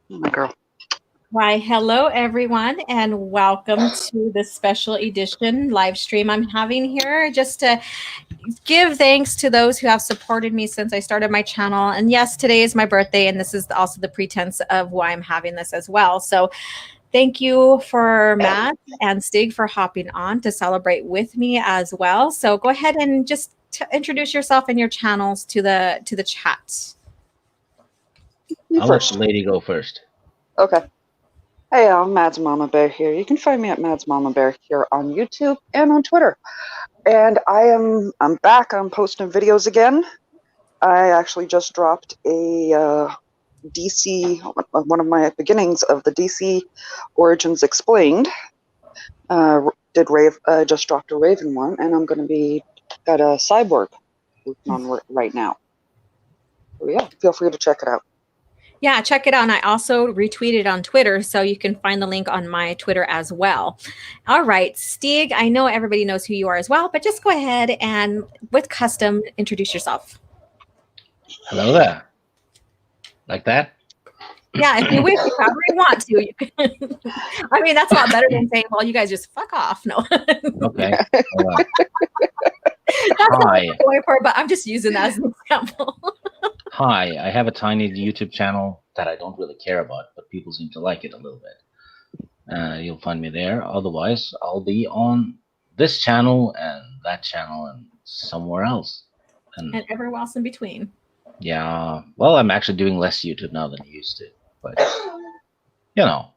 My girl. Why, hello everyone, and welcome to the special edition live stream I'm having here just to give thanks to those who have supported me since I started my channel. And yes, today is my birthday, and this is also the pretense of why I'm having this as well. So thank you for Matt and Stig for hopping on to celebrate with me as well. So go ahead and just introduce yourself and your channels to the chat. I'll let the lady go first. Okay. Hey, I'm Mads Mama Bear here. You can find me at Mads Mama Bear here on YouTube and on Twitter. And I'm back. I'm posting videos again. I actually just dropped a DC, one of my beginnings of the DC Origins Explained. Just dropped a Raven one, and I'm going to be got a Cyborg working on right now. So yeah, feel free to check it out. Yeah, check it out. And I also retweeted on Twitter, so you can find the link on my Twitter as well. All right, Stig, I know everybody knows who you are as well, but just go ahead and with custom, introduce yourself. Hello there. Like that? Yeah, if you wish, however you want to. You can. I mean, that's a lot better than saying, well, you guys just fuck off. No. Okay. That's not what I'm going for, but I'm just using that as an example. Hi, I have a tiny YouTube channel that I don't really care about, but people seem to like it a little bit. You'll find me there. Otherwise, I'll be on this channel and that channel and somewhere else. And everywhere else in between. Yeah. Well, I'm actually doing less YouTube now than I used to. But, you know.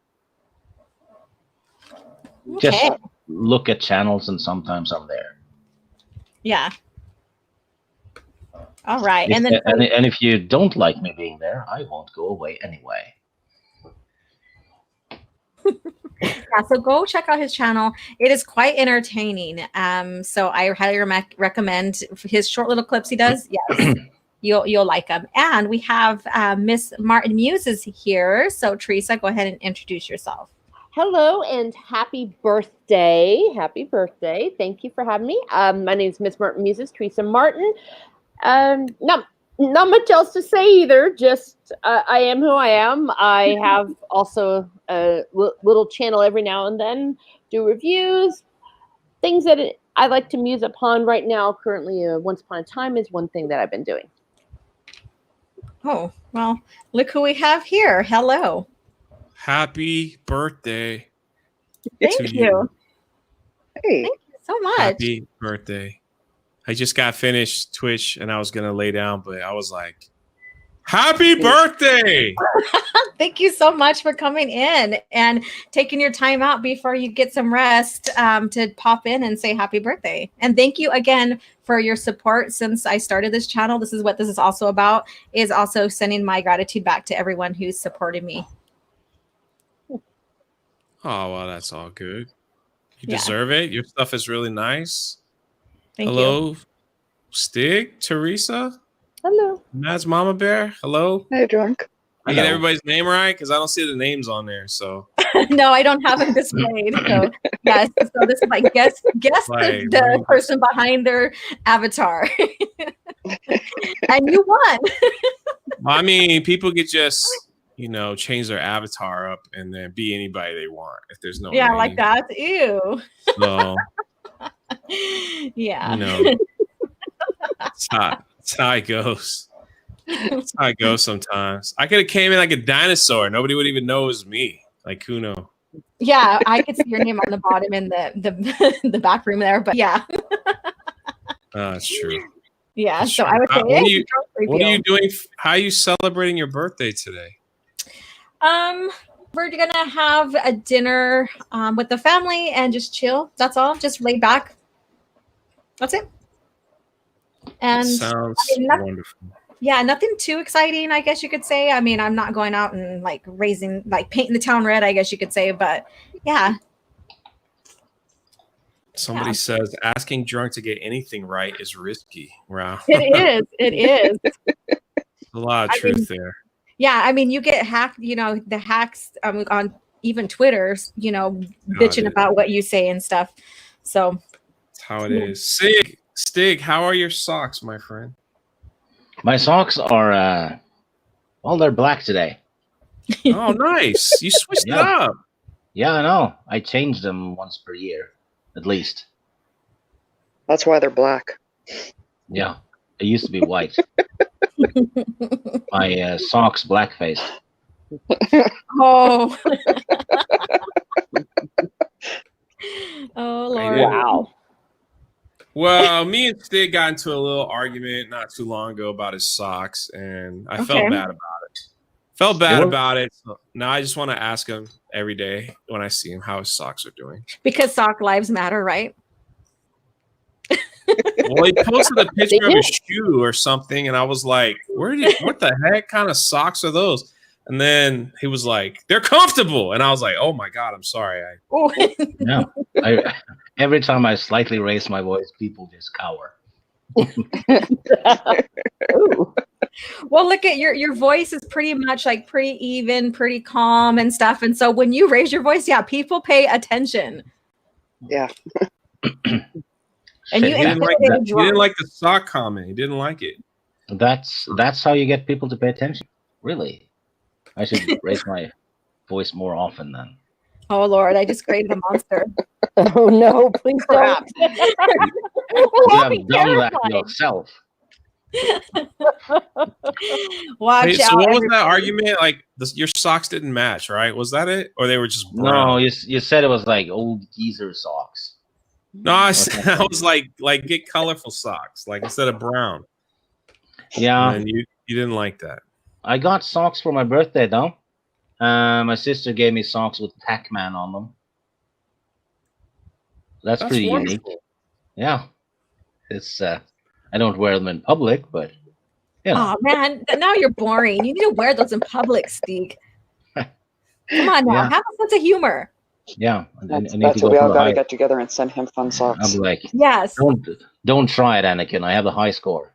Okay. Just look at channels and sometimes I'm there. Yeah. All right. And if you don't like me being there, I won't go away anyway. Yeah, so go check out his channel. It is quite entertaining. So I highly recommend his short little clips he does. Yes, you'll like them. And we have Miss Martin Muses here. So Teresa, go ahead and introduce yourself. Hello and happy birthday. Happy birthday. Thank you for having me. My name is Miss Martin Muses, Teresa Martin. Not much else to say either. Just I am who I am. I have also a little channel every now and then, do reviews, things that I like to muse upon right now. Currently, Once Upon a Time is one thing that I've been doing. Oh, well, look who we have here. Hello. Happy birthday. Thank you. Hey. Thank you so much. Happy birthday. I just got finished Twitch and I was going to lay down, but I was like, happy birthday. Thank you so much for coming in and taking your time out before you get some rest to pop in and say happy birthday. And thank you again for your support since I started this channel. This is what this is also about, is also sending my gratitude back to everyone who's supported me. Oh, well, that's all good. You deserve it. Your stuff is really nice. Hello, you. Stig, Teresa. Hello. Mads Mama Bear. Hello. Hey, drunk. I get everybody's name right because I don't see the names on there. So no, I don't have them displayed. So yes, so this is like guess like, the person behind their avatar, and you won. I mean, people could just change their avatar up and then be anybody they want if there's no name. Like that. Ew. So yeah. That's how it goes. That's how it goes sometimes. I could have came in like a dinosaur. Nobody would even know it was me. Like Kuno. Yeah, I could see your name on the bottom in the back room there, but yeah. That's true. Yeah, That's so true. I would say, what are you doing? How are you celebrating your birthday today? We're gonna have a dinner with the family and just chill. That's all. Just lay back. That's it. And sounds wonderful. Yeah, nothing too exciting, I guess you could say. I mean, I'm not going out and like painting the town red, I guess you could say, but yeah. Somebody says asking drunk to get anything right is risky. Wow. It is. A lot of truth there. Yeah, I mean, you get hacked, the hacks on even Twitter, bitching about what you say and stuff. So That's how it is. Stig, how are your socks, my friend? My socks are well, they're black today. Oh, nice. You switched it up. Yeah, I know. I change them once per year, at least. That's why they're black. Yeah, it used to be white. My socks black-faced. Oh. Oh Lord. Wow. Well, me and Stig got into a little argument not too long ago about his socks, and I felt Okay. bad about it. So now I just want to ask him every day when I see him how his socks are doing. Because sock lives matter, right? Well, he posted a picture of his shoe or something, and I was like, what the heck kind of socks are those? And then he was like, they're comfortable. And I was like, oh my God, I'm sorry. Yeah. Every time I slightly raise my voice, people just cower. Ooh. Well, look at your voice is pretty much like pretty even, pretty calm and stuff. And so when you raise your voice, yeah, people pay attention. Yeah. And you He didn't like intimidated that. He drunk. didn't like the sock comment. He didn't like it. That's how you get people to pay attention. Really. I should raise my voice more often then. Oh Lord, I just created a monster. Oh no, please don't. You have done that yourself. Watch Hey, so out. what was everybody. that argument? Like your socks didn't match, right? Was that it? Or they were just No, brown? you said it was like old geezer socks. No, I was like get colorful socks, like instead of brown. Yeah. And you didn't like that. I got socks for my birthday though. My sister gave me socks with Pac-Man on them. That's pretty unique. Yeah. It's I don't wear them in public, but you know. Oh man, now you're boring. You need to wear those in public, Steve. Come on now, Yeah. have a sense of humor. Yeah. That's I need to what go we all for the got to high. get together and send him fun I'll socks. be like, Yes. don't try it, Anakin. I have a high score.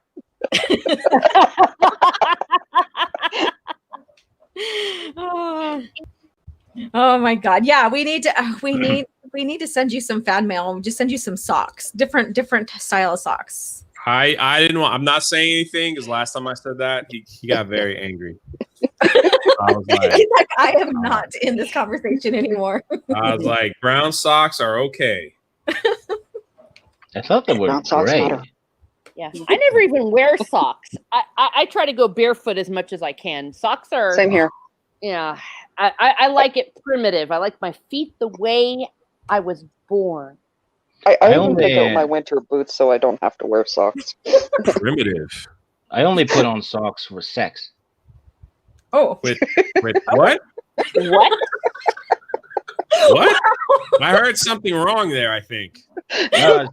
Oh my God. Yeah, we need to send you some fan mail. Just send you some socks, different style of socks. I didn't want. I'm not saying anything because last time I said that, he got very angry. I was like, He's like, I am not in this conversation anymore. brown socks are okay. I thought they were Brown socks gray. matter. Yeah, I never even wear socks. I try to go barefoot as much as I can. Socks are Same here. Yeah, I like it primitive. I like my feet the way I was born. I I even take only- out my winter boots so I don't have to wear socks. Primitive. I only put on socks for sex. Oh, With what? What? What? I heard something wrong there. I think. No,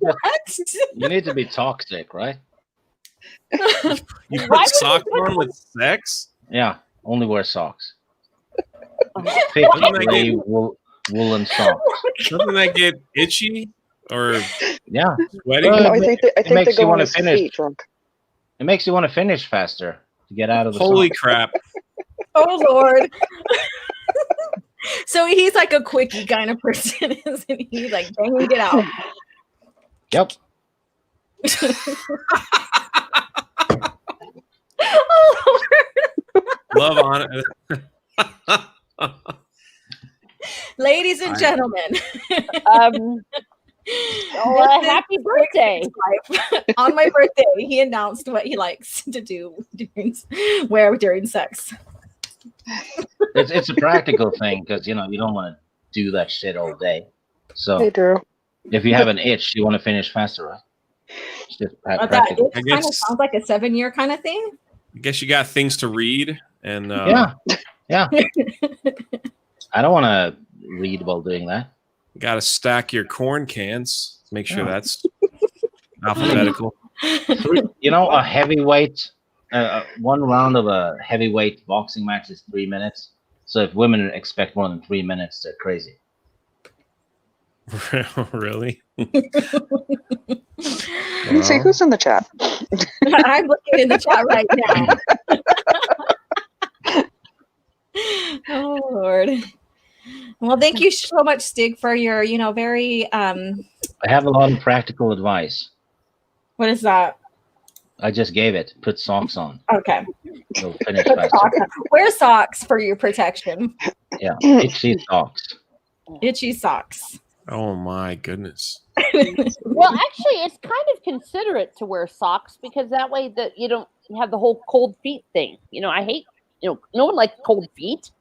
it's just- what? you need to be toxic, right? You Why put socks on with sex? Yeah, only wear socks. Oh. Thick Doesn't that gray get- woolen socks. Doesn't that get itchy or Yeah, sweaty? Well, No, I think they makes you go on wanna his finish. feet drunk. it makes you want to finish faster to get out of the Holy sock. crap! Oh Lord. So he's like a quickie kind of person, isn't he? Like, bang, get out. Yep. Oh, Love on it. ladies and gentlemen, Happy birthday! on my birthday, he announced what he likes to do during sex. It's a practical thing because you don't want to do that shit all day. So Hey, Drew. if you have an itch, you want to finish faster, right? It's just That practical. it kind of guess- sounds like a 7-year kind of thing. I guess you got things to read and Yeah. I don't want to read while doing that. got to stack your corn cans. Make sure Yeah. that's alphabetical. A heavyweight, one round of a heavyweight boxing match is 3 minutes. So if women expect more than 3 minutes, they're crazy. Really? Let me see who's in the chat. I'm looking in the chat right now. Oh Lord. Well, thank you so much, Stig, for your, very I have a lot of practical advice. what is that? I just gave it. Put socks on. Okay. You'll finish Put faster. socks on. Wear socks for your protection. Yeah, itchy socks. Itchy socks. Oh my goodness. Well, actually, it's kind of considerate to wear socks because that way that you don't have the whole cold feet thing. I hate, no one likes cold feet.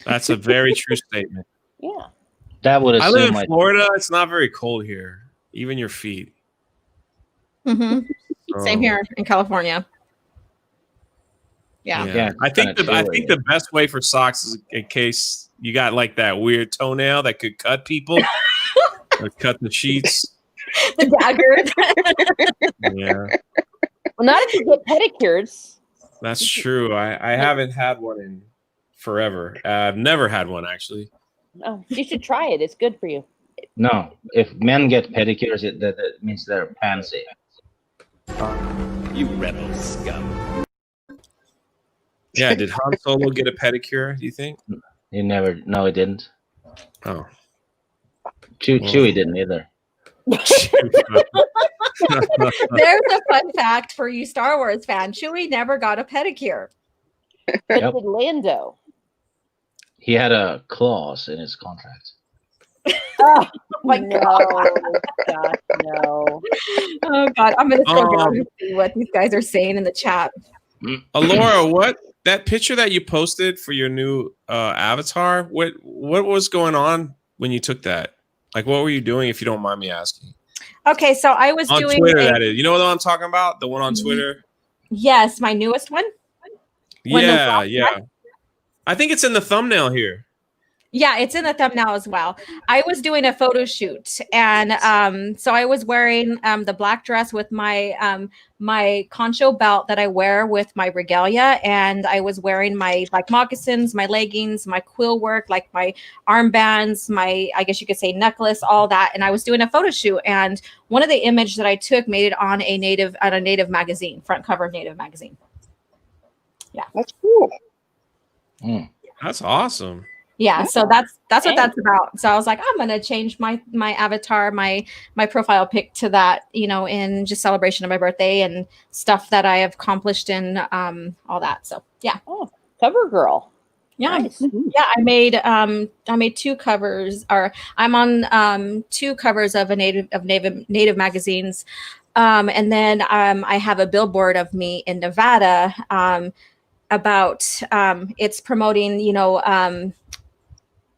That's a very true statement. Yeah. That would I live assume in Florida. It's not very cold here, even your feet. Mm-hmm. Same Oh. here in California. Yeah. Yeah, I think kinda chilly. the best way for socks is in case you got like that weird toenail that could cut people or cut the sheets. The dagger. Yeah, Well, not if you get pedicures. that's true. I haven't had one in forever. I've never had one actually. Oh, you should try it. It's good for you. No, if men get pedicures, that means they're pansy. You rebel scum. Yeah, did Han Solo get a pedicure? Do you think? You never. No, it didn't. Oh, Chewie didn't either. There's a fun fact for you Star Wars fan. Chewie never got a pedicure. But Yep. did Lando? He had a clause in his contract. Oh my no, God, no. Oh God, I'm gonna scroll down Um, and see what these guys are saying in the chat. Alora, what that picture that you posted for your new avatar? What was going on when you took that? Like, what were you doing? If you don't mind me asking. Okay, so I was On doing Twitter, that is. You know what I'm talking about? The one on Mhm. Twitter. Yes, my newest one. When the Yeah, last yeah. I think it's in the thumbnail here. Yeah, it's in the thumbnail as well. I was doing a photo shoot, and so I was wearing the black dress with my my concho belt that I wear with my regalia, and I was wearing my like moccasins, my leggings, my quill work, like my armbands, my I guess you could say necklace, all that. And I was doing a photo shoot, and one of the image that I took made it on a native magazine, front cover of Native magazine. That's cool. Mm. That's awesome. Yeah, so that's what Dang. that's about. So I was like, I'm gonna change my avatar, my profile pic to that, in just celebration of my birthday and stuff that I have accomplished and all that. So yeah, Oh, cover girl. yeah, Nice. yeah. I made two covers, or I'm on two covers of native magazines, and then I have a billboard of me in Nevada about it's promoting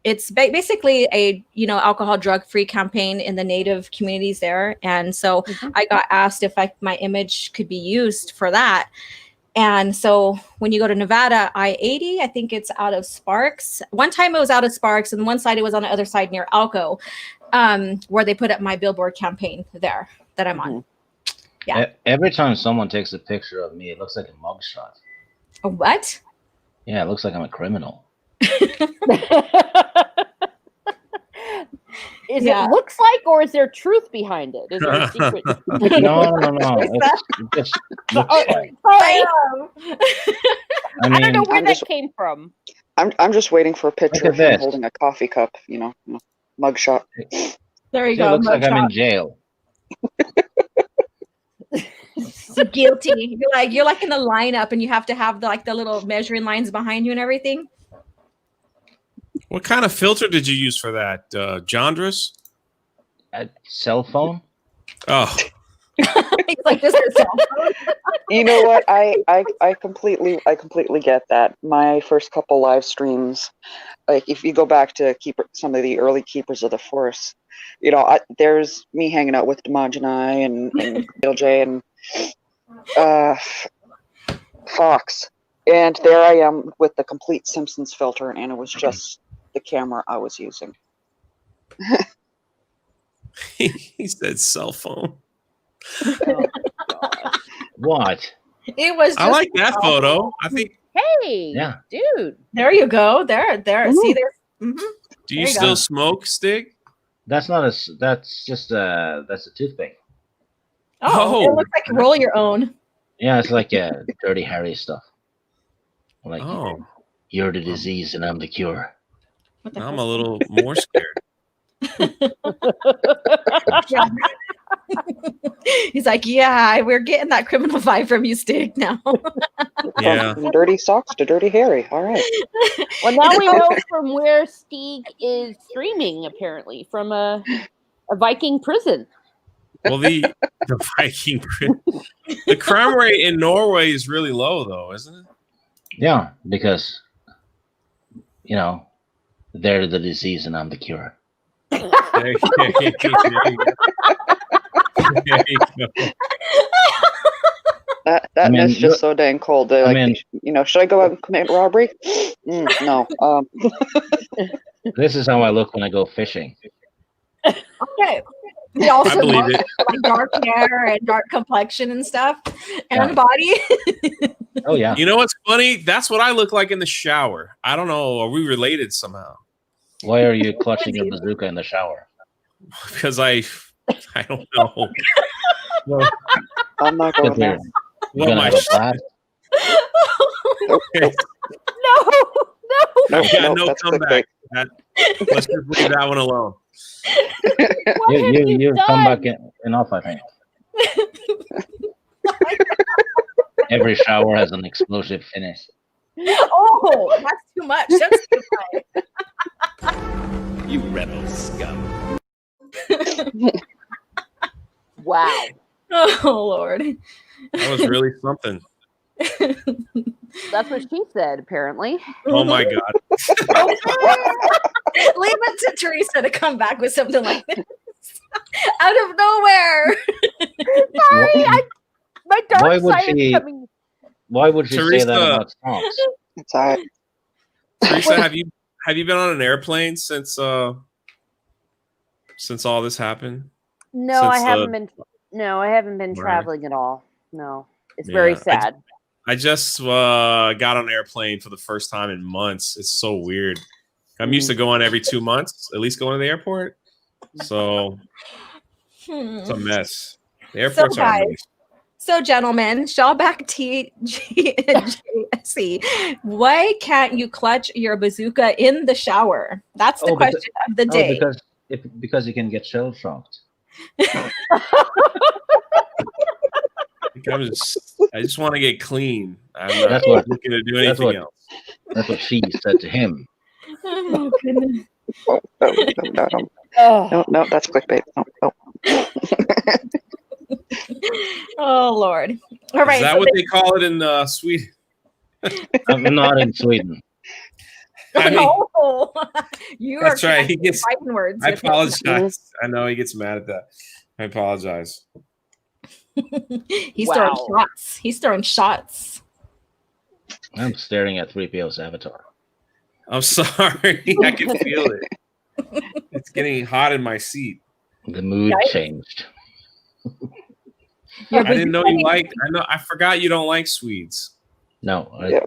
it's basically a alcohol drug free campaign in the native communities there, and so I got asked if my image could be used for that. And so when you go to Nevada, I-80, I think it's out of Sparks. One time it was out of Sparks, and one side it was on the other side near Alco, where they put up my billboard campaign there that I'm on. Yeah. Every time someone takes a picture of me, it looks like a mugshot. A what? Yeah, it looks like I'm a criminal. Is Yeah. it looks like, or is there truth behind it? Is it a secret? No. It just looks like. I I don't know where I'm that just- came from. I'm just waiting for a picture at of him this. holding a coffee cup, mugshot. There you It go. looks like I'm in mugshot. jail. Guilty. You're like in the lineup, and you have to have the little measuring lines behind you and everything. What kind of filter did you use for that, Jandris? A cell phone? Oh, It's like this is You know what? I completely get that. My first couple live streams, like if you go back to some of the early Keepers of the Force, there's me hanging out with Demogeny and LJ and Fox, and there I am with the complete Simpsons filter, and it was just the camera I was using. he said cell phone. Oh, gosh. What? It was. I like that photo. I think. Hey, Yeah. dude. There you go. There. See there. Mm-hmm. Do There you you still go. smoke, Stig? That's not that's a toothpick. Oh, it looks like roll your own. Yeah, it's like Dirty Harry stuff. Like Oh, you're the disease and I'm the cure. What the I'm hell? a little more scared. Yeah. He's like, yeah, we're getting that criminal vibe from you, Stig, now. Yeah. From Dirty Socks to Dirty Harry. All right. Well, now we know from where Stieg is streaming, apparently, from a Viking prison. Well, the Viking, the crime rate in Norway is really low, though, isn't it? Yeah, because they're the disease and I'm the cure. There you go. There you go. That is just so dang cold. Should I go out and commit robbery? No. This is how I look when I go fishing. Okay. He also I believe it. like dark hair and dark complexion and stuff, and body. Oh yeah. You know what's funny? That's what I look like in the shower. I don't know. Are we related somehow? Why are you clutching your bazooka in the shower? Because I don't know. Well, I'm not going there. Well, my No. I've got no that's comeback. Let's just leave that one alone. You come back enough, I think. Every shower has an explosive finish. Oh, that's too much. That's too much. You rebel scum. Wow. Oh Lord. That was really something. That's what she said, apparently. Oh my God. Leave it to Teresa to come back with something like this. Out of nowhere. Sorry, my dark Why would side is she- coming. Why would you say that Teresa. about songs? It's all right. Teresa, have you been on an airplane since all this happened? No, Since I haven't been. No, I haven't been Right. traveling at all. No, it's Yeah, very sad. I just got on an airplane for the first time in months. It's so weird. I'm used to going every 2 months, at least going to the airport. So it's a mess. The airports are guys, amazing. So, gentlemen, Shawback TGC, why can't you clutch your bazooka in the shower? That's the question of the day. Because you can get shell shocked. I just want to get clean. I'm not That's what- looking to do anything else. That's what she said to him. Oh, goodness. No, that's clickbait. No. Oh, Lord. All right. Is that what they call it in Sweden? I'm not in Sweden. I mean, No. You that's are right. He gets. fighting words. I apologize. I know he gets mad at that. I apologize. He's Wow. throwing shots. He's throwing shots. I'm staring at 3PO's avatar. I'm sorry. I can feel it. It's getting hot in my seat. The mood Yikes. changed. Your I didn't know you bazooka- liked. I forgot you don't like Swedes. No, Yeah.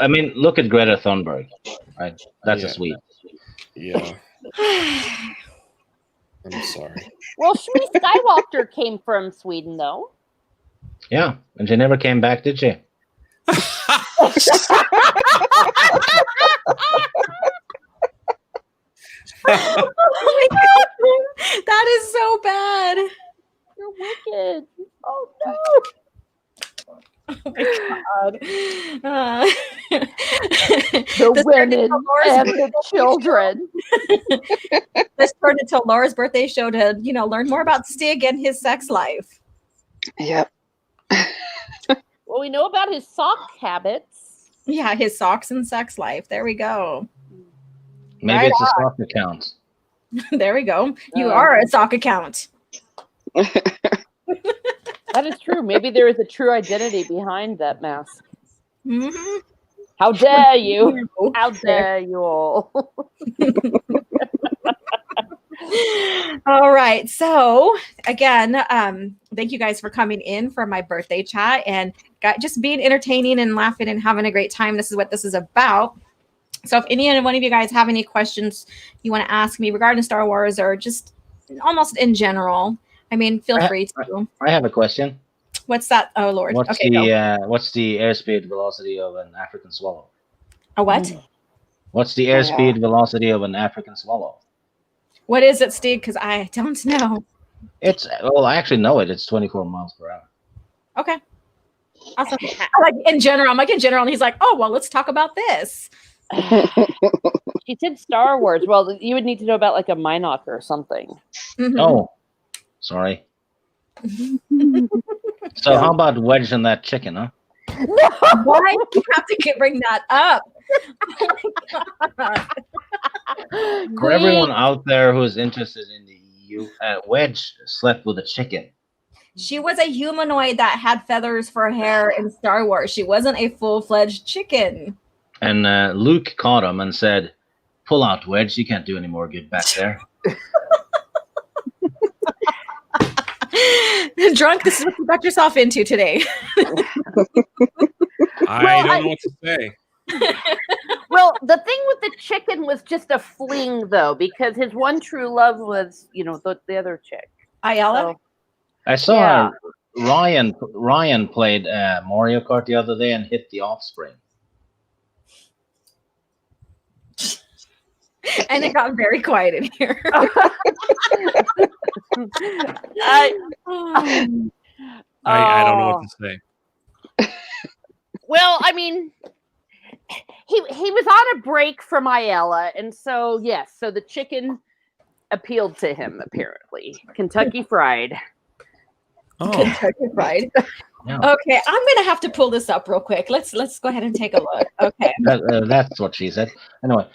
I mean, look at Greta Thunberg. Right, that's Yeah. a Swede. Yeah, I'm sorry. Well, Shmi Skywalker came from Sweden, though. Yeah, and she never came back, did she? Oh my God. That is so bad. You're wicked. Oh no. Oh my God. The This women turned into Laura's and the birthday children. This turned into Laura's birthday show to, learn more about Stig and his sex life. Yep. Well, we know about his sock habits. Yeah, his socks and sex life. There we go. Maybe Right it's a stock account. There we go. You Oh. are a sock account. That is true. Maybe there is a true identity behind that mask. Mhm. How dare you? How dare you all? All right. So again, thank you guys for coming in for my birthday chat and just being entertaining and laughing and having a great time. This is what this is about. So if any one of you guys have any questions you want to ask me regarding Star Wars or just almost in general, feel free to. I have a question. What's that? Oh Lord. What's Okay. Go. what's the airspeed velocity of an African swallow? A what? What's the Oh, yeah. airspeed velocity of an African swallow? What is it, Steve? Because I don't know. I actually know it. It's 24 miles per hour. Okay. Awesome. In general, and he's like, oh, well, let's talk about this. She said Star Wars. Well, you would need to know about like a Minoc or something. Mhm. Oh, sorry. So how about Wedge and that chicken, huh? Why do you have to bring that up? Oh my God. For everyone out there who's interested in the EU, Wedge slept with a chicken. She was a humanoid that had feathers for hair in Star Wars. She wasn't a full-fledged chicken. And Luke caught him and said, "Pull out, Wedge. You can't do any more good back there." Drunk, this is what you got yourself into today. I don't know what to say. Well, the thing with the chicken was just a fling, though, because his one true love was, the other chick. Ayala? So, I saw Ryan played Mario Kart the other day and hit the offspring. And it got very quiet in here. I don't know what to say. Well, I mean, he was on a break from Ayala, and so yes, so the chicken appealed to him apparently. Kentucky Fried. Oh, Kentucky Fried. Yeah. Okay, I'm gonna have to pull this up real quick. Let's go ahead and take a look. Okay. That's what she said. Anyway.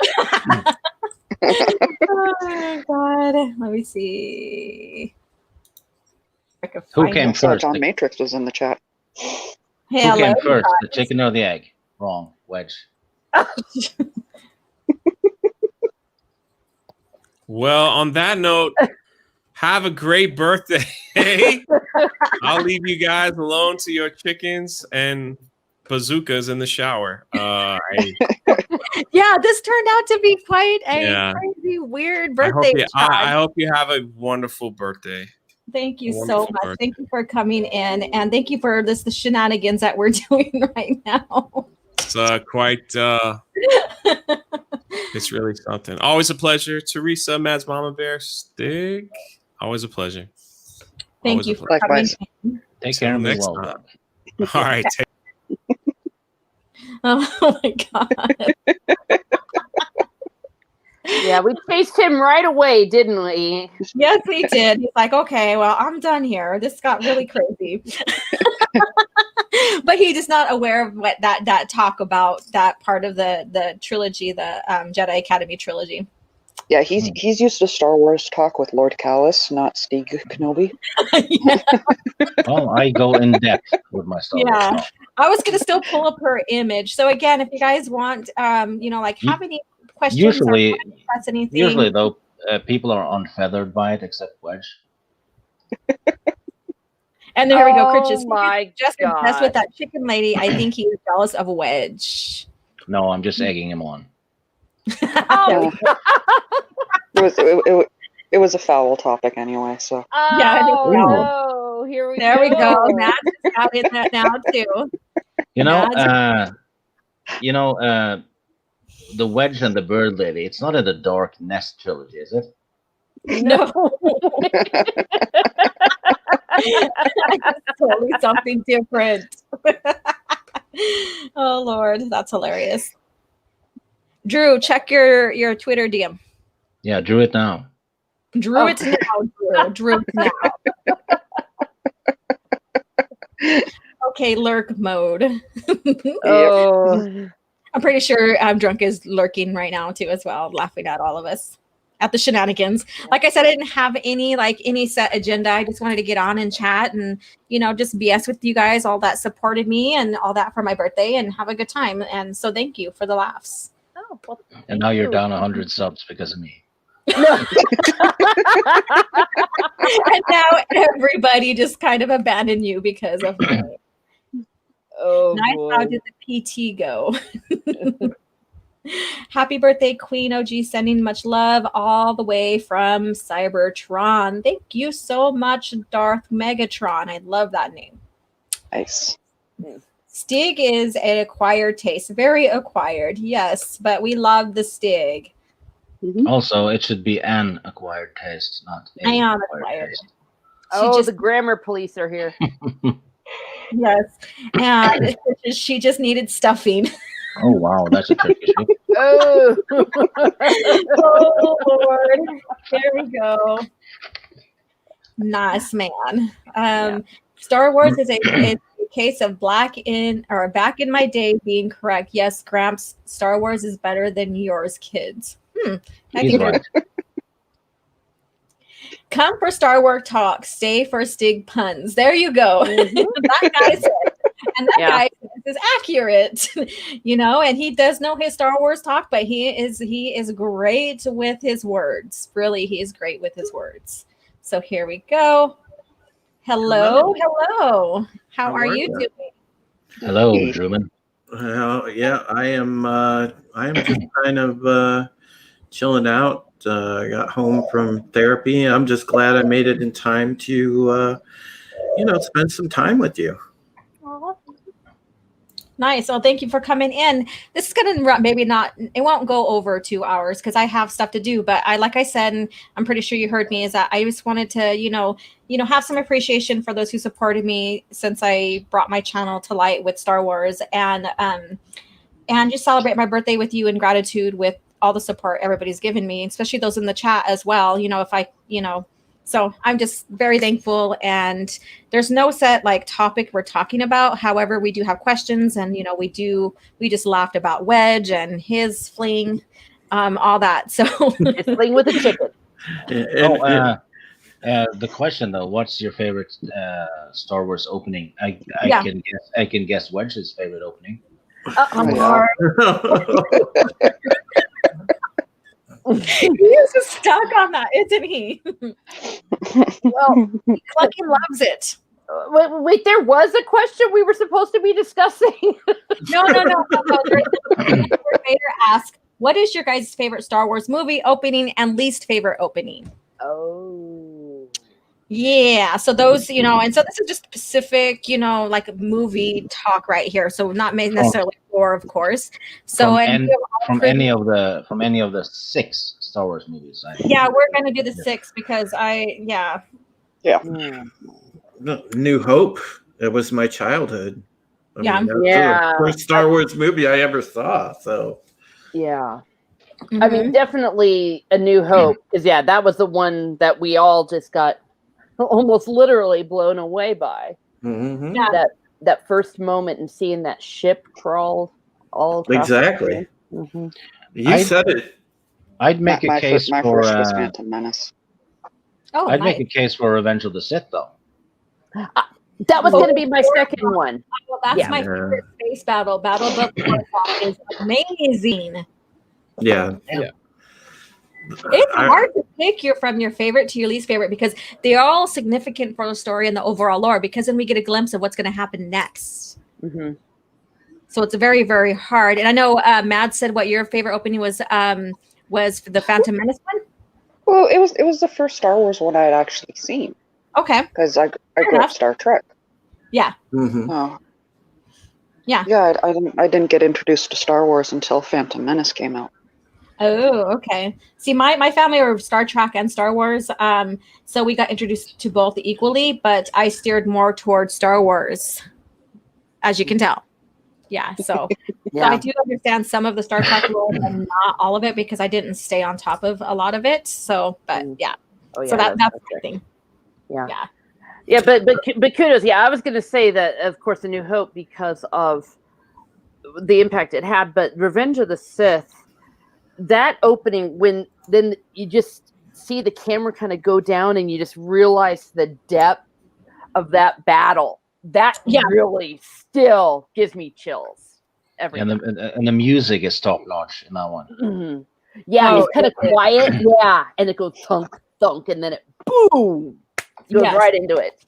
Oh my God. Let me see. I can Who find came it. I saw first? John Matrix was in the chat. Who Hello, came first, the guys. chicken or the egg? Wrong, Wedge. well, on that note, have a great birthday. I'll leave you guys alone to your chickens and bazookas in the shower. Yeah, this turned out to be quite a crazy, weird birthday. I hope you have a wonderful birthday. Thank you so Wonderful much. birthday. Thank you for coming in, and thank you for the shenanigans that we're doing right now. It's quite. It's really something. Always a pleasure, Teresa, Mads Mama Bear, Stig. Always a pleasure. Thank Always you a for pleasure. coming Likewise. in. Take care and be next well. time. All right. Oh my God. Yeah, we chased him right away, didn't we? Yes, we did. He's like, okay, well, I'm done here. This got really crazy. But he is not aware of what that talk about that part of the trilogy, the Jedi Academy trilogy. Yeah, he's used to Star Wars talk with Lord Callus, not Stig Kenobi. Yeah. Well, I go in depth with my Star Wars Yeah. talk. I was gonna still pull up her image. So again, if you guys want, have any questions Usually, or discuss anything, usually though, people are unfeathered by it, except Wedge. and then here we go. Chris Oh my just obsessed with God. that chicken lady. I think he is jealous of Wedge. No, I'm just egging him on. Oh, It was a foul topic anyway, so Yeah, oh yeah. no. Here we There we go. go. Matt is out in that now too. You know, Mads- the Wedge and the Bird Lady. It's not in the Dark Nest trilogy, is it? No. It's totally something different. Oh Lord, that's hilarious. Drew, check your Twitter DM. Yeah, drew it now. Drew it now, Drew it now. Okay, lurk mode. Oh. I'm pretty sure Drunk is lurking right now too as well, laughing at all of us. At the shenanigans. Like I said, I didn't have any set agenda. I just wanted to get on and chat and, just BS with you guys, all that supported me and all that for my birthday and have a good time. And so thank you for the laughs. Oh, well, And now you're down 100 subs because of me. And now everybody just kind of abandoned you because of me. oh Nice. boy. How did the PT go? Happy birthday, Queen OG, sending much love all the way from Cybertron. Thank you so much, Darth Megatron. I love that name. nice. Stig is an acquired taste, very acquired, yes, but we love the Stig. Also, it should be an acquired taste, not I a am acquired acquired. taste. Oh, just- the grammar police are here. Yes, and she just needed stuffing. Oh wow, that's a trick issue. Oh. Oh Lord, there we go. Nice man. Star Wars is a case of back in my day being correct. Yes, Gramps, Star Wars is better than yours, kids. I He's think right. come for Star Wars talk, stay for Stig puns. There you go. That guy said, and that guy is accurate, and he does know his Star Wars talk, but he is great with his words. Really, he is great with his words. So here we go. Hello. How are you doing? Hello, Truman. Yeah, I am just kind of chilling out. I got home from therapy. I'm just glad I made it in time to spend some time with you. Nice. Well, thank you for coming in. This is going to run, maybe not, it won't go over 2 hours because I have stuff to do. But like I said, and I'm pretty sure you heard me, is that I just wanted to, have some appreciation for those who supported me since I brought my channel to light with Star Wars, and just celebrate my birthday with you in gratitude with all the support everybody's given me, especially those in the chat as well. If I, so I'm just very thankful, and there's no set topic we're talking about. However, we do have questions, and we just laughed about Wedge and his fling, all that. So It's fling with a chicken. The question though, what's your favorite Star Wars opening? I can guess Wedge's favorite opening. He is just stuck on that, isn't he? Well, he fucking loves it. Wait, there was a question we were supposed to be discussing. No. Vader asked, "What is your guys' favorite Star Wars movie opening and least favorite opening?" Oh, yeah. So those, and so this is just specific, movie talk right here. So not necessarily four, of course. So from any of the 6 Star Wars movies. Yeah, we're gonna do the 6 because New Hope. It was my childhood. That's the first Star Wars movie I ever saw. So yeah. Mm-hmm. I mean, definitely A New Hope, because that was the one that we all just got almost literally blown away by. Mm-hmm. Yeah. That first moment and seeing that ship crawl all across exactly. Mm-hmm. You said it. I'd make a case my for first was Phantom Menace. Oh, I'd make a case for Revenge of the Sith, though. That was going to be my second one. Well, that's my favorite space battle. Battle of the Force is amazing. Yeah. It's hard to pick from your favorite to your least favorite because they're all significant for the story and the overall lore, because then we get a glimpse of what's going to happen next. Mm-hmm. So it's very, very hard. And I know Mad said what your favorite opening was the Phantom Menace one? Well, it was the first Star Wars one I had actually seen. Okay. Because I grew up Star Trek. Yeah. Mm-hmm. Yeah. Yeah, I didn't get introduced to Star Wars until Phantom Menace came out. Oh, okay. See, my family were Star Trek and Star Wars, so we got introduced to both equally, but I steered more towards Star Wars, as you can tell. Yeah, so, so I do understand some of the Star Trek lore, but not all of it, because I didn't stay on top of a lot of it. So, but yeah, so that's the thing. Yeah, but kudos. Yeah, I was going to say that, of course, A New Hope, because of the impact it had, but Revenge of the Sith, that opening, when then you just see the camera kind of go down and you just realize the depth of that battle. That really still gives me chills. And the music is top notch in that one. Mm-hmm. Yeah, it's kind of quiet. Yeah, and it goes thunk, thunk, and then it boom goes right into it.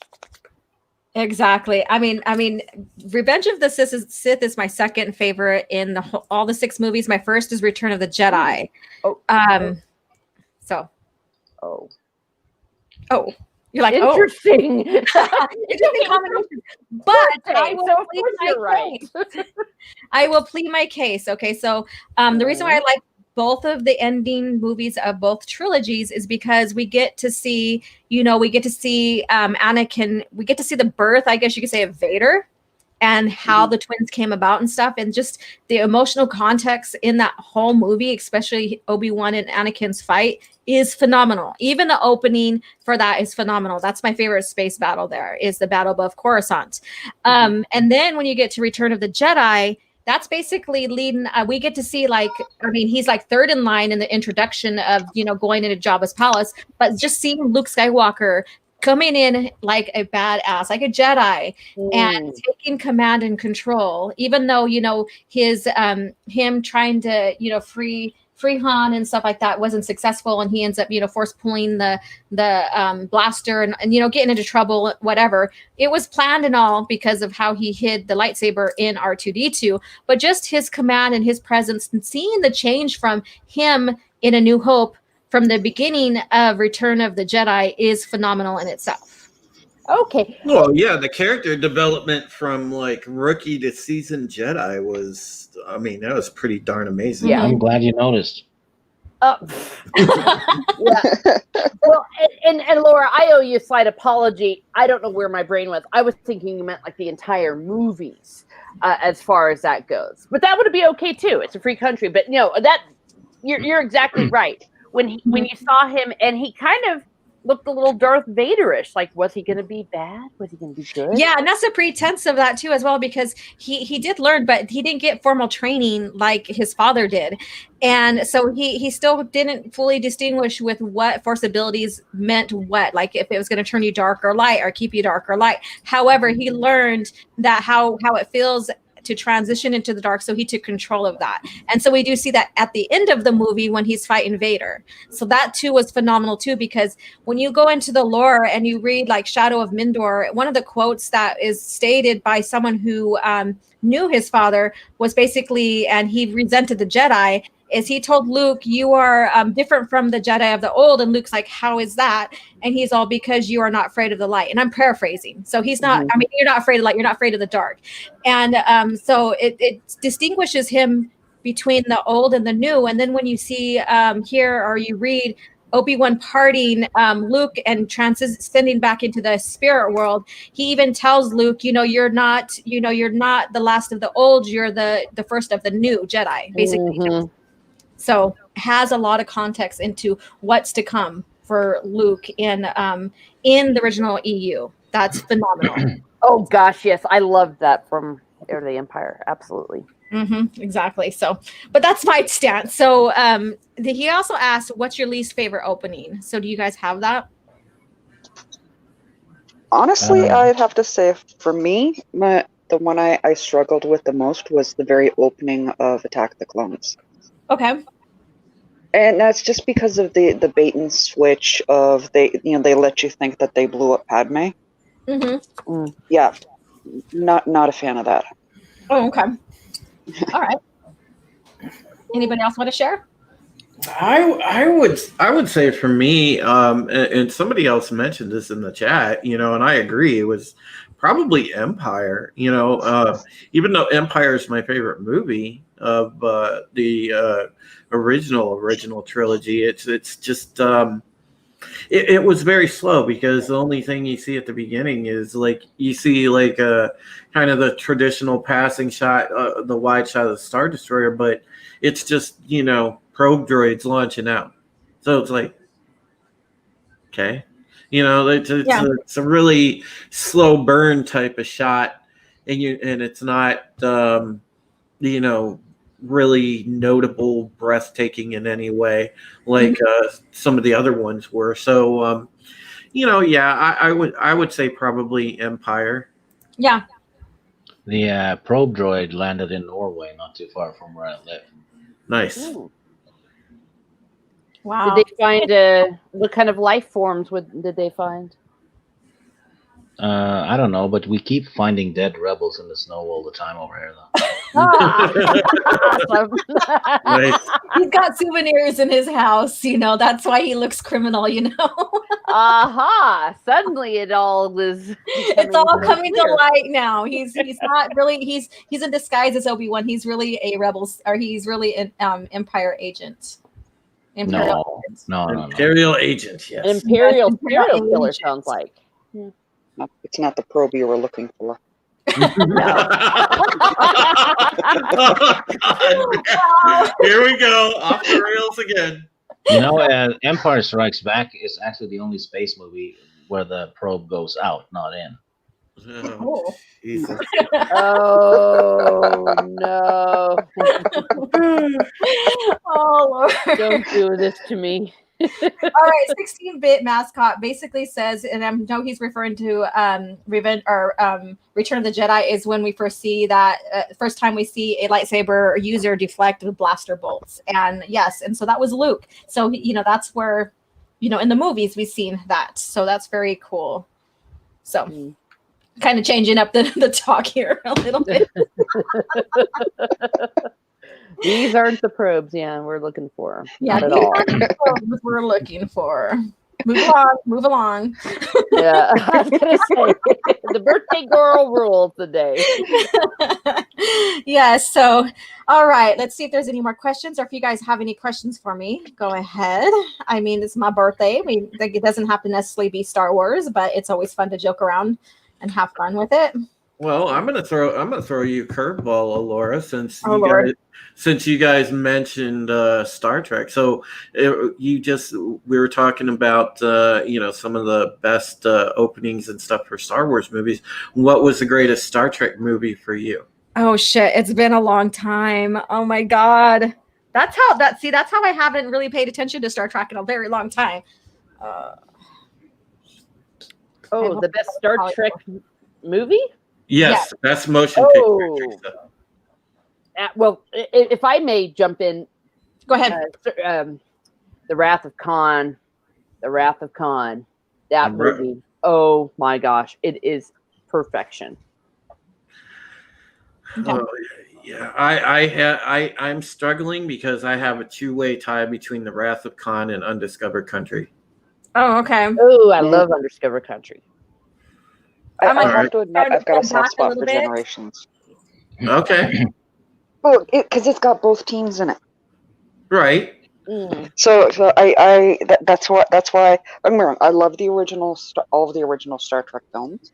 Exactly. I mean, Revenge of the Sith is my second favorite in all the 6 movies. My first is Return of the Jedi. You're like, oh, Interesting. interesting combination. But I will so of plead course my you're right. case. I will plead my case. Okay, so the reason why I like both of the ending movies of both trilogies is because we get to see, we get to see Anakin, we get to see the birth, I guess you could say, of Vader, and how the twins came about and stuff, and just the emotional context in that whole movie, especially Obi-Wan and Anakin's fight, is phenomenal. Even the opening for that is phenomenal. That's my favorite space battle. There is the battle above Coruscant. And then when you get to Return of the Jedi, that's basically leading. We get to see, he's like third in line in the introduction of, going into Jabba's palace, but just seeing Luke Skywalker coming in like a badass, like a Jedi, and taking command and control, even though, his him trying to, free Han and stuff like that wasn't successful, and he ends up, force pulling the blaster and getting into trouble, whatever. It was planned and all because of how he hid the lightsaber in R2D2, but just his command and his presence, and seeing the change from him in A New Hope from the beginning of Return of the Jedi is phenomenal in itself. Okay. Well, yeah, the character development from like rookie to seasoned Jedi was, that was pretty darn amazing. Yeah. I'm glad you noticed. Yeah. Well, and Laura, I owe you a slight apology. I don't know where my brain was. I was thinking you meant like the entire movies, as far as that goes. But that would be okay too. It's a free country. But that you're exactly right. When you saw him, and he kind of looked a little Darth Vader-ish. Like, was he going to be bad? Was he going to be good? Yeah, and that's a pretense of that too, as well, because he did learn, but he didn't get formal training like his father did, and so he still didn't fully distinguish with what Force abilities meant. What, like if it was going to turn you dark or light, or keep you dark or light. However, he learned that how it feels to transition into the dark, so he took control of that. And so we do see that at the end of the movie when he's fighting Vader. So that too was phenomenal too, because when you go into the lore and you read like Shadow of Mindor, one of the quotes that is stated by someone who knew his father was basically, and he resented the Jedi, is he told Luke, you are different from the Jedi of the old. And Luke's like, how is that? And he's all, because you are not afraid of the light. And I'm paraphrasing. So he's not, you're not afraid of light. You're not afraid of the dark. And so it distinguishes him between the old and the new. And then when you see here, or you read Obi-Wan parting Luke and transcending back into the spirit world, he even tells Luke, you're not the last of the old, you're the first of the new Jedi, basically. So has a lot of context into what's to come for Luke in the original EU. That's phenomenal. Oh gosh, yes, I loved that from Heir to the Empire. Absolutely. Exactly. So, but that's my stance. So he also asked, what's your least favorite opening? So do you guys have that? Honestly, I'd have to say for me, the one I struggled with the most was the very opening of Attack of the Clones. Okay. And that's just because of the bait and switch of they let you think that they blew up Padme. Yeah, not a fan of that. Oh, okay. All right. Anybody else want to share? I would say for me, and somebody else mentioned this in the chat, and I agree, it was probably Empire. Even though Empire is my favorite movie of the original trilogy, it's just it was very slow, because the only thing you see at the beginning is like you see like kind of the traditional passing shot, the wide shot of the Star Destroyer, but it's just probe droids launching out. So it's like, okay, it's a really slow burn type of shot, and it's not really notable, breathtaking in any way like some of the other ones were. So I would say probably Empire. Yeah. The probe droid landed in Norway, not too far from where I live. Nice. Ooh. Wow. Did they find what kind of life forms did they find? I don't know, but we keep finding dead rebels in the snow all the time over here, though. Awesome. Nice. He's got souvenirs in his house, that's why he looks criminal. Aha! Suddenly it all was. It's all becoming coming to clear. light now. He's not really he's in disguise as Obi-Wan. He's really a rebel, or he's really an Empire agent. No. Imperial agent, yes. An Imperial Yes, serial Imperial killer agent. sounds like. It's not the probe you were looking for. Here we go, off the rails again. Empire Strikes Back is actually the only space movie where the probe goes out, not in. Oh, Jesus. Oh no! Oh Lord. Don't do this to me. All right, 16-bit mascot basically says, and I know he's referring to Revenge or Return of the Jedi, is when we first see that first time we see a lightsaber user deflect with blaster bolts, and yes, and so that was Luke. So that's where, in the movies we've seen that. So that's very cool. So. Kind of changing up the talk here a little bit. These aren't the probes, we're looking for. Yeah, Not at these all. aren't the probes we're looking for. Move along. Yeah, I was gonna say the birthday girl rules today. Yes. So, all right. Let's see if there's any more questions, or if you guys have any questions for me, go ahead. I mean, it's my birthday. It doesn't have to necessarily be Star Wars, but it's always fun to joke around and have fun with it. Well, I'm gonna throw you a curveball, Laura, since you guys mentioned Star Trek. So we were talking about some of the best openings and stuff for Star Wars movies. What was the greatest Star Trek movie for you? Oh shit! It's been a long time. Oh my god. That's how I haven't really paid attention to Star Trek in a very long time. The best Star Trek movie? Yes, best motion picture. Well, if I may jump in, go ahead. The Wrath of Khan. That movie. Oh my gosh, it is perfection. Oh, yeah, I'm struggling because I have a two-way tie between The Wrath of Khan and Undiscovered Country. Oh, okay. Oh, I love Undiscovered Country. I have to admit, I've got a soft spot for Generations. Okay. Oh, because it's got both teams in it. Right. So that's why I'm wrong. I love the original, all of the original Star Trek films.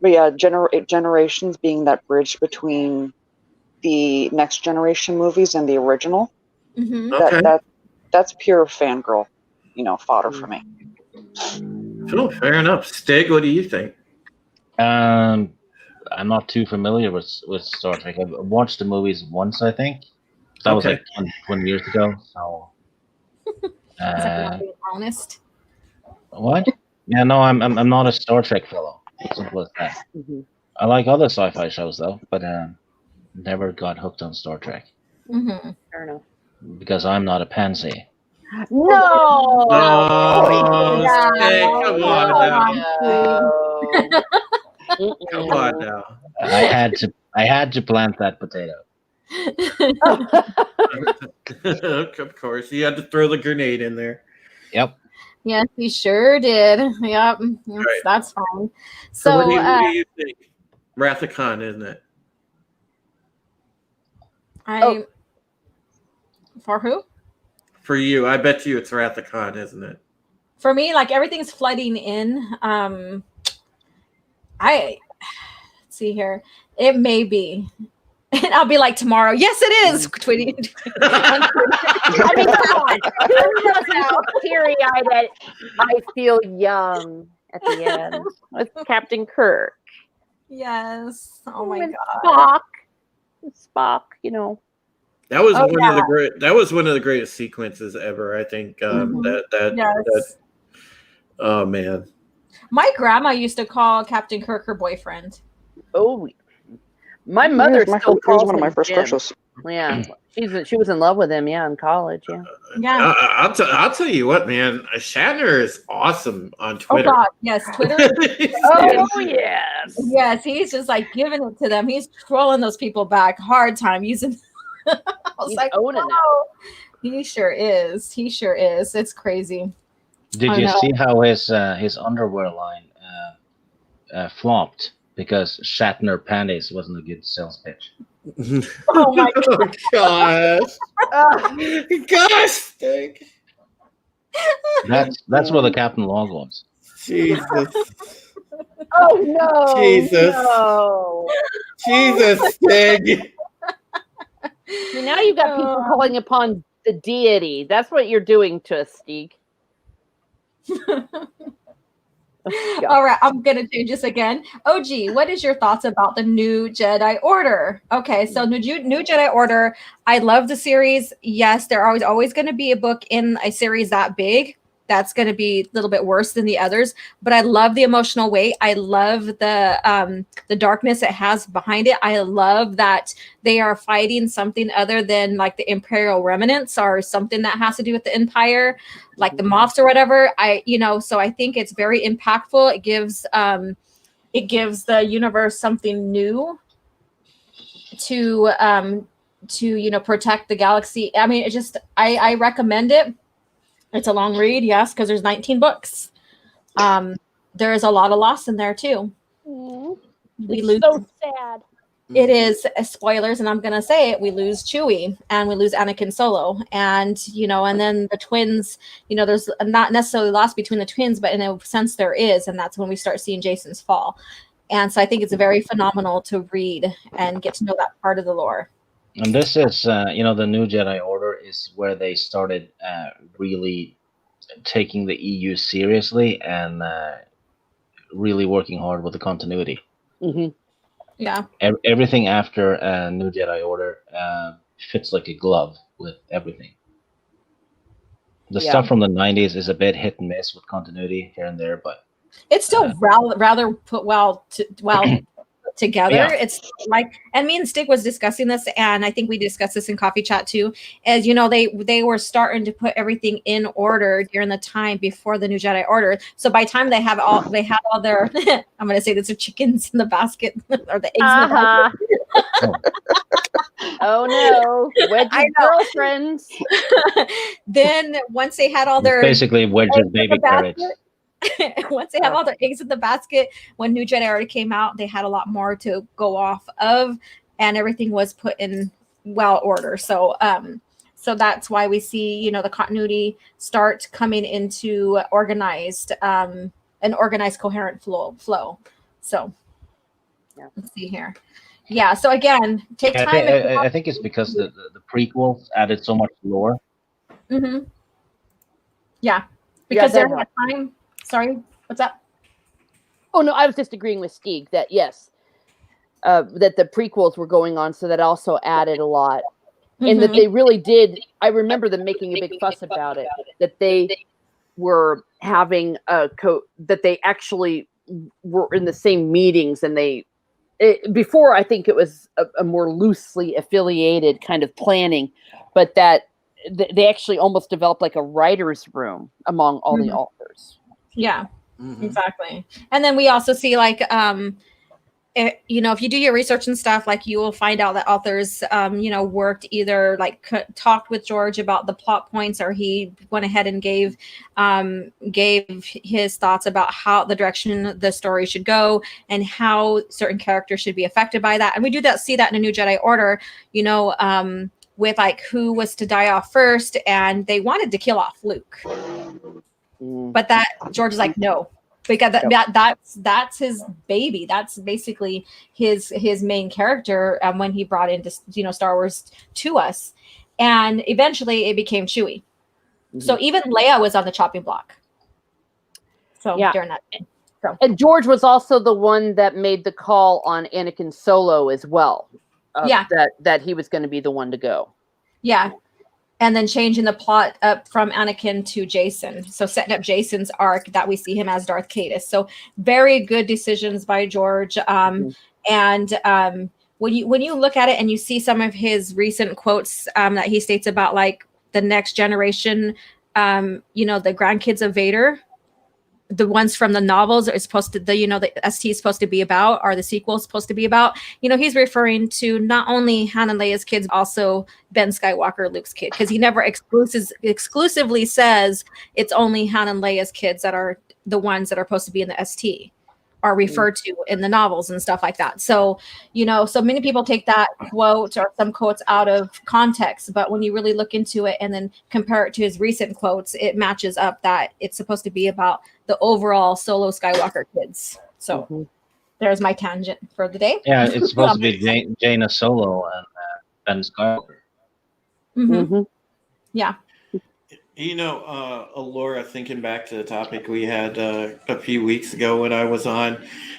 But yeah, Generations being that bridge between the Next Generation movies and the original. Mm-hmm. Okay. That's pure fangirl, fodder for me. Oh, fair enough. Stig, what do you think? I'm not too familiar with Star Trek. I've watched the movies once, I think. That was like 20 years ago. So, Not being honest. what? Yeah, no, I'm not a Star Trek fellow. Simple as that. Mm-hmm. I like other sci-fi shows though, but never got hooked on Star Trek. Mm-hmm. Fair enough. Because I'm not a pansy. No. Stig, come on now. Come on now. I had to plant that potato. Of course, you had to throw the grenade in there. Yep. Yes, we sure did. Yep. Right. That's fine. So So, what do you think? Wrath of Khan, isn't it? For who? For you, I bet you it's Wrath of Khan, isn't it? For me, like everything's flooding in. Let's see here. It may be. And I'll be like tomorrow. Yes, it is. Tweeting. I mean, come on. Who doesn't teary-eyed that I feel young at the end with Captain Kirk? Yes. Oh my god. Spock. That was that was one of the greatest sequences ever. I think that. Oh man. My grandma used to call Captain Kirk her boyfriend. Oh, my mother still calls one of my him first Jim. crushes. Yeah, she was in love with him. Yeah, in college. Yeah. Yeah. I'll tell you what, man. Shatner is awesome on Twitter. Oh God, yes, Twitter. Oh yes. Yes, he's just like giving it to them. He's trolling those people back hard time using. I was He's like, owning it. wow. He sure is. He sure is. It's crazy. Did I you know. see how his underwear line flopped because Shatner panties wasn't a good sales pitch? Oh my Oh, gosh. Gosh, Stig. That's where the Captain Log was. Jesus. Oh no! Jesus. No. Jesus, Stig. See, now you've got people calling upon the deity. That's what you're doing to us, Steve. All right, I'm gonna change this again. OG, what is your thoughts about the new Jedi Order? Okay, so new Jedi Order. I love the series. Yes, there are always going to be a book in a series that big that's going to be a little bit worse than the others. But I love the emotional weight. I love the darkness it has behind it. I love that they are fighting something other than like the Imperial remnants or something that has to do with the Empire, like the Moffs or whatever. So I think it's very impactful. It gives the universe something new to protect the galaxy. I mean, I recommend it. It's a long read, yes, because there's 19 books. There is a lot of loss in there too. It's so sad. It is spoilers, and I'm gonna say it. We lose Chewie, and we lose Anakin Solo, and then the twins. There's not necessarily loss between the twins, but in a sense there is, and that's when we start seeing Jason's fall. And so I think it's very phenomenal to read and get to know that part of the lore. And this is, the new Jedi Order is where they started really taking the EU seriously and really working hard with the continuity. Mm-hmm. Yeah. Everything after New Jedi Order fits like a glove with everything. The stuff from the 90s is a bit hit and miss with continuity here and there, but it's still rather put well together. Yeah. It's like, and me and Stig was discussing this, and I think we discussed this in coffee chat too, as they were starting to put everything in order during the time before the new Jedi Order. So by the time they had all their I'm gonna say this are chickens in the basket or the eggs in the basket. Oh no, wedge girlfriends. Then once they had all it's their basically wedges baby carrots. Once they have all their eggs in the basket, when New Jedi Order came out, they had a lot more to go off of, and everything was put in order. So, so that's why we see, the continuity start coming into an organized, coherent flow. So, let's see here. Yeah. So again, take time. I think it's because the prequels added so much lore. Mm-hmm. Yeah, because they're at time. Sorry, what's up? Oh no, I was just agreeing with Steve that yes, that the prequels were going on, so that also added a lot, and that they really did. I remember them making a big fuss about it. That they were having that they actually were in the same meetings, and before I think it was a more loosely affiliated kind of planning, but that they actually almost developed like a writer's room among all the authors. Yeah, exactly. And then we also see like, if you do your research and stuff, like you will find out that authors, worked either like talked with George about the plot points, or he went ahead and gave his thoughts about how the direction the story should go and how certain characters should be affected by that. And we see that in a New Jedi Order, with like who was to die off first, and they wanted to kill off Luke. But that George is like, no, because that's his baby. That's basically his main character when he brought into Star Wars to us, and eventually it became Chewie. So even Leia was on the chopping block. So during that time. So. And George was also the one that made the call on Anakin Solo as well. That he was going to be the one to go. Yeah. And then changing the plot up from Anakin to Jason. So setting up Jason's arc that we see him as Darth Caedus. So very good decisions by George. And when you look at it and you see some of his recent quotes that he states about like the next generation, the grandkids of Vader. the ones from the novels are supposed to, the ST is supposed to be about, or the sequel is supposed to be about, he's referring to not only Han and Leia's kids, but also Ben Skywalker, Luke's kid, because he never exclusively says it's only Han and Leia's kids that are the ones that are supposed to be in the ST, are referred to in the novels and stuff like that. So, so many people take that quote or some quotes out of context, but when you really look into it and then compare it to his recent quotes, it matches up that it's supposed to be about the overall Solo Skywalker kids. So there's my tangent for the day. Yeah, it's supposed to be Jaina Solo and Ben Skywalker. Yeah. Laura, thinking back to the topic we had a few weeks ago when I was on,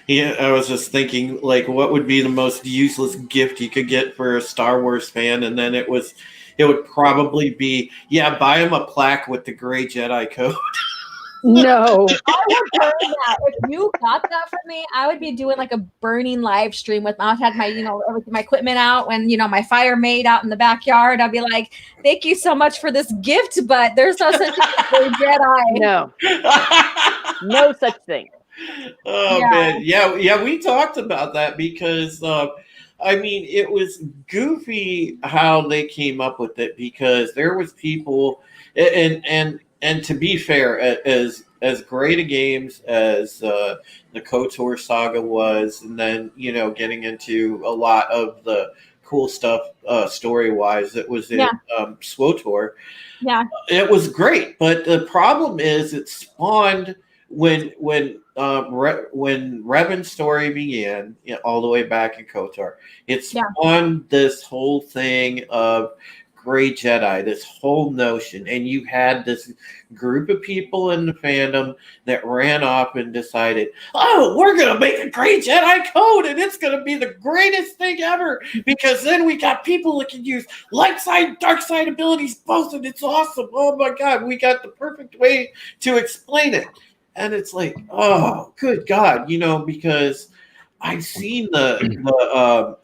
I was just thinking, like, what would be the most useless gift you could get for a Star Wars fan? And then it would probably be, buy him a plaque with the Gray Jedi code. No. I would burn that. If you got that for me, I would be doing like a burning live stream with I had my, my equipment out and, my fire made out in the backyard. I'd be like, thank you so much for this gift, but there's no such thing as a Jedi. No. No such thing. Oh, man. Yeah, we talked about that because, it was goofy how they came up with it, because there was people, and to be fair, as great a games as the KOTOR saga was, and then getting into a lot of the cool stuff story wise that was in SWTOR. Yeah, it was great, but the problem is it spawned when Revan's story began, all the way back in KOTOR. It spawned this whole thing of Gray Jedi, this whole notion, and you had this group of people in the fandom that ran off and decided, oh, we're gonna make a Gray Jedi code and it's gonna be the greatest thing ever, because then we got people that can use light side, dark side abilities both, and it's awesome. Oh my god, we got the perfect way to explain it. And it's like, oh, good God, because I've seen the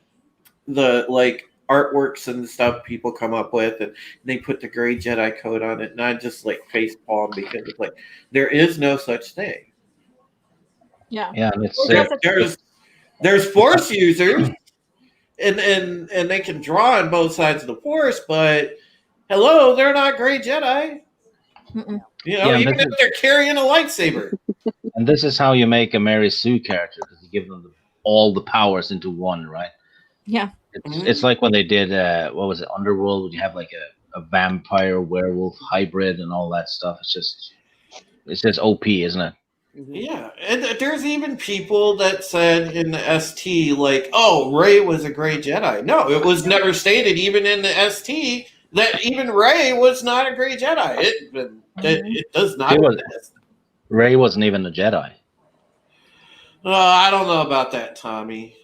like artworks and stuff people come up with, and they put the Gray Jedi code on it, and I just like face palm, because it's like there is no such thing. Yeah. And it's there's Force users, and they can draw on both sides of the Force, but hello, they're not Gray Jedi. Even if they're carrying a lightsaber. And this is how you make a Mary Sue character, because you give them all the powers into one, right? Yeah. It's like when they did what was it, Underworld, when you have like a vampire werewolf hybrid and all that stuff. It's just OP, isn't it? Yeah, and there's even people that said in the ST, like, oh, Rey was a Gray Jedi. No, it was never stated, even in the ST, that even Rey was not a Gray Jedi. It does not exist. Rey wasn't even a Jedi. I don't know about that, Tommy.